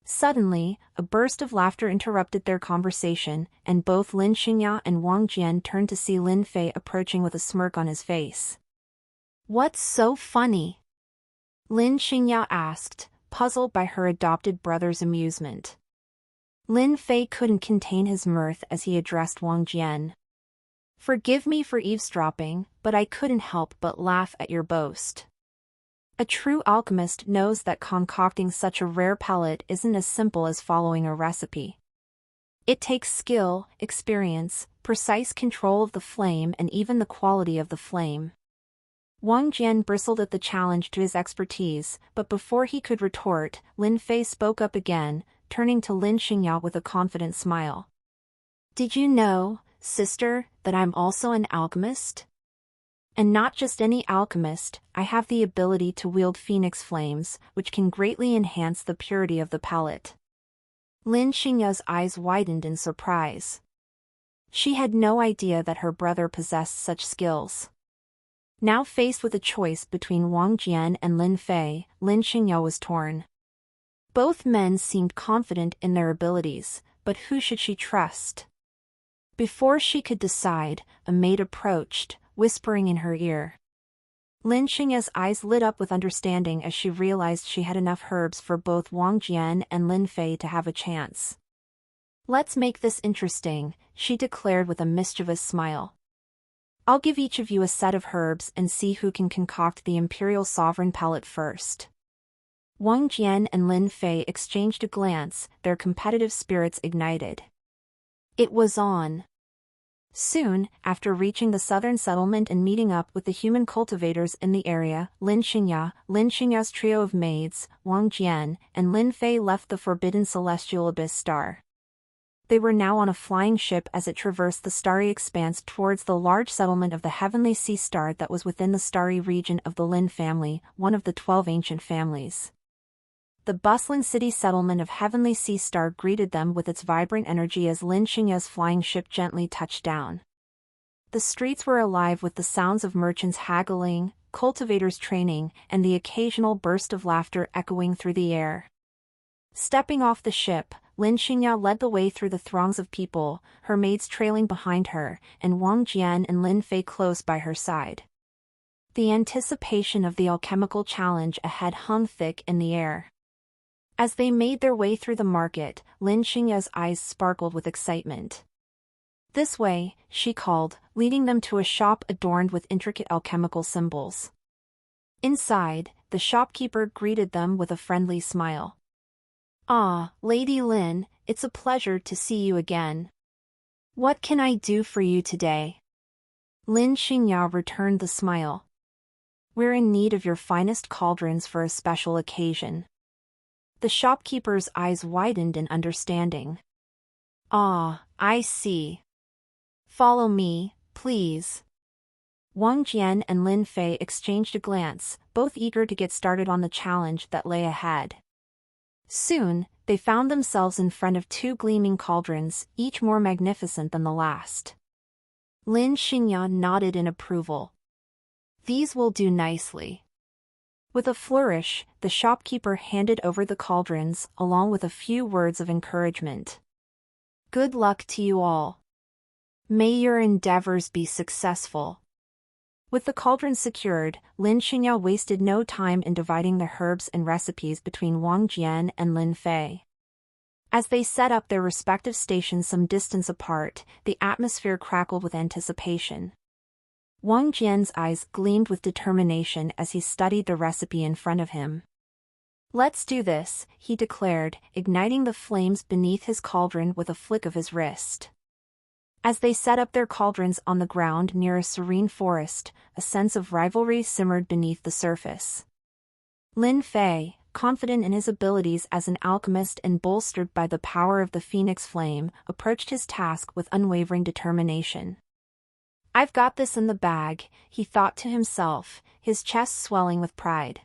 Suddenly, a burst of laughter interrupted their conversation, and both Lin Xingya and Wang Jian turned to see Lin Fei approaching with a smirk on his face. What's so funny? Lin Xingya asked, puzzled by her adopted brother's amusement. Lin Fei couldn't contain his mirth as he addressed Wang Jian. Forgive me for eavesdropping, but I couldn't help but laugh at your boast. A true alchemist knows that concocting such a rare pellet isn't as simple as following a recipe. It takes skill, experience, precise control of the flame and even the quality of the flame. Wang Jian bristled at the challenge to his expertise, but before he could retort, Lin Fei spoke up again, turning to Lin Xingya with a confident smile. Did you know, sister, that I'm also an alchemist? And not just any alchemist, I have the ability to wield phoenix flames, which can greatly enhance the purity of the pellet. Lin Xingya's eyes widened in surprise. She had no idea that her brother possessed such skills. Now faced with a choice between Wang Jian and Lin Fei, Lin Xingya was torn. Both men seemed confident in their abilities, but who should she trust? Before she could decide, a maid approached, whispering in her ear. Lin Xingya's eyes lit up with understanding as she realized she had enough herbs for both Wang Jian and Lin Fei to have a chance. "Let's make this interesting," she declared with a mischievous smile. "I'll give each of you a set of herbs and see who can concoct the Imperial Sovereign pellet first." Wang Jian and Lin Fei exchanged a glance, their competitive spirits ignited. It was on. Soon, after reaching the southern settlement and meeting up with the human cultivators in the area, Lin Xingya's trio of maids, Wang Jian, and Lin Fei left the forbidden celestial abyss star. They were now on a flying ship as it traversed the starry expanse towards the large settlement of the Heavenly Sea Star that was within the starry region of the Lin family, one of the 12 ancient families. The bustling city settlement of Heavenly Sea Star greeted them with its vibrant energy as Lin Xingya's flying ship gently touched down. The streets were alive with the sounds of merchants haggling, cultivators training, and the occasional burst of laughter echoing through the air. Stepping off the ship, Lin Xingya led the way through the throngs of people, her maids trailing behind her, and Wang Jian and Lin Fei close by her side. The anticipation of the alchemical challenge ahead hung thick in the air. As they made their way through the market, Lin Xingya's eyes sparkled with excitement. "This way," she called, leading them to a shop adorned with intricate alchemical symbols. Inside, the shopkeeper greeted them with a friendly smile. "Ah, Lady Lin, it's a pleasure to see you again. What can I do for you today?" Lin Xingya returned the smile. "We're in need of your finest cauldrons for a special occasion." The shopkeeper's eyes widened in understanding. "Ah, I see. Follow me, please." Wang Jian and Lin Fei exchanged a glance, both eager to get started on the challenge that lay ahead. Soon, they found themselves in front of two gleaming cauldrons, each more magnificent than the last. Lin Xingya nodded in approval. "These will do nicely." With a flourish, the shopkeeper handed over the cauldrons, along with a few words of encouragement. "Good luck to you all. May your endeavors be successful." With the cauldrons secured, Lin Xingya wasted no time in dividing the herbs and recipes between Wang Jian and Lin Fei. As they set up their respective stations some distance apart, the atmosphere crackled with anticipation. Wang Jian's eyes gleamed with determination as he studied the recipe in front of him. "Let's do this," he declared, igniting the flames beneath his cauldron with a flick of his wrist. As they set up their cauldrons on the ground near a serene forest, a sense of rivalry simmered beneath the surface. Lin Fei, confident in his abilities as an alchemist and bolstered by the power of the phoenix flame, approached his task with unwavering determination. "I've got this in the bag," he thought to himself, his chest swelling with pride.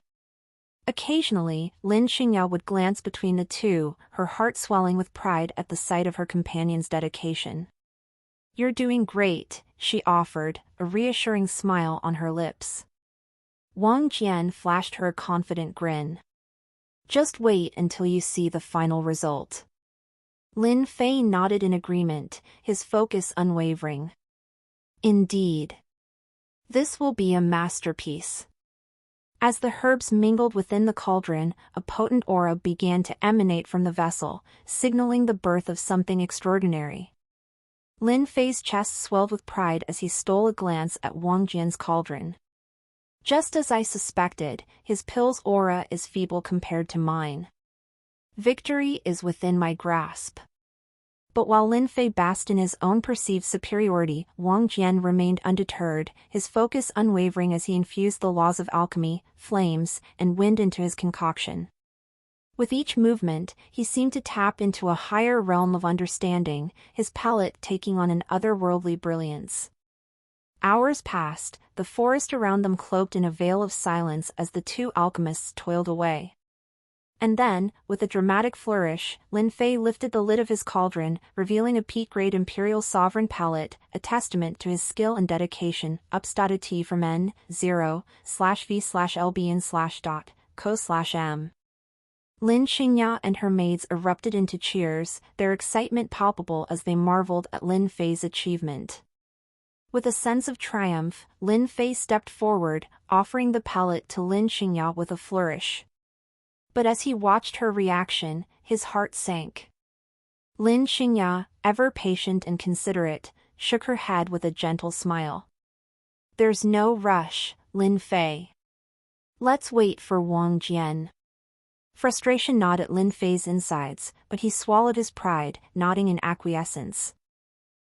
Occasionally, Lin Xingya would glance between the two, her heart swelling with pride at the sight of her companion's dedication. "You're doing great," she offered, a reassuring smile on her lips. Wang Jian flashed her a confident grin. "Just wait until you see the final result." Lin Fei nodded in agreement, his focus unwavering. "Indeed. This will be a masterpiece." As the herbs mingled within the cauldron, a potent aura began to emanate from the vessel, signaling the birth of something extraordinary. Lin Fei's chest swelled with pride as he stole a glance at Wang Jian's cauldron. "Just as I suspected, his pill's aura is feeble compared to mine. Victory is within my grasp." But while Lin Fei basked in his own perceived superiority, Wang Jian remained undeterred, his focus unwavering as he infused the laws of alchemy, flames, and wind into his concoction. With each movement, he seemed to tap into a higher realm of understanding, his palette taking on an otherworldly brilliance. Hours passed, the forest around them cloaked in a veil of silence as the two alchemists toiled away. And then, with a dramatic flourish, Lin Fei lifted the lid of his cauldron, revealing a peak-grade Imperial Sovereign palette, a testament to his skill and dedication. T from N0/V/LBN/.co/M. Lin Xingya and her maids erupted into cheers, their excitement palpable as they marveled at Lin Fei's achievement. With a sense of triumph, Lin Fei stepped forward, offering the palette to Lin Xingya with a flourish. But as he watched her reaction, his heart sank. Lin Xingya, ever patient and considerate, shook her head with a gentle smile. "There's no rush, Lin Fei. Let's wait for Wang Jian." Frustration gnawed at Lin Fei's insides, but he swallowed his pride, nodding in acquiescence.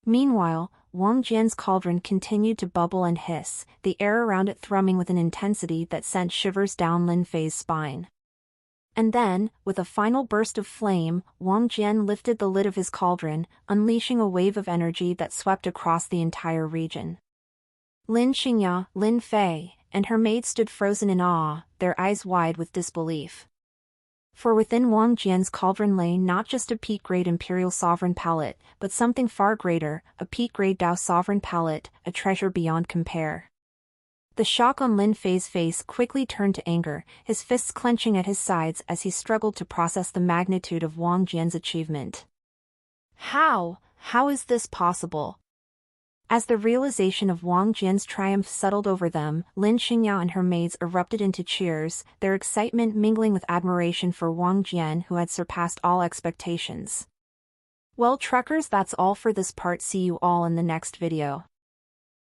Meanwhile, Wang Jian's cauldron continued to bubble and hiss, the air around it thrumming with an intensity that sent shivers down Lin Fei's spine. And then, with a final burst of flame, Wang Jian lifted the lid of his cauldron, unleashing a wave of energy that swept across the entire region. Lin Xingya, Lin Fei, and her maid stood frozen in awe, their eyes wide with disbelief. For within Wang Jian's cauldron lay not just a peak-grade Imperial Sovereign palette, but something far greater, a peak-grade Dao Sovereign palette, a treasure beyond compare. The shock on Lin Fei's face quickly turned to anger, his fists clenching at his sides as he struggled to process the magnitude of Wang Jian's achievement. How is this possible? As the realization of Wang Jian's triumph settled over them, Lin Xingya and her maids erupted into cheers, their excitement mingling with admiration for Wang Jian, who had surpassed all expectations. Well, truckers, that's all for this part. See you all in the next video.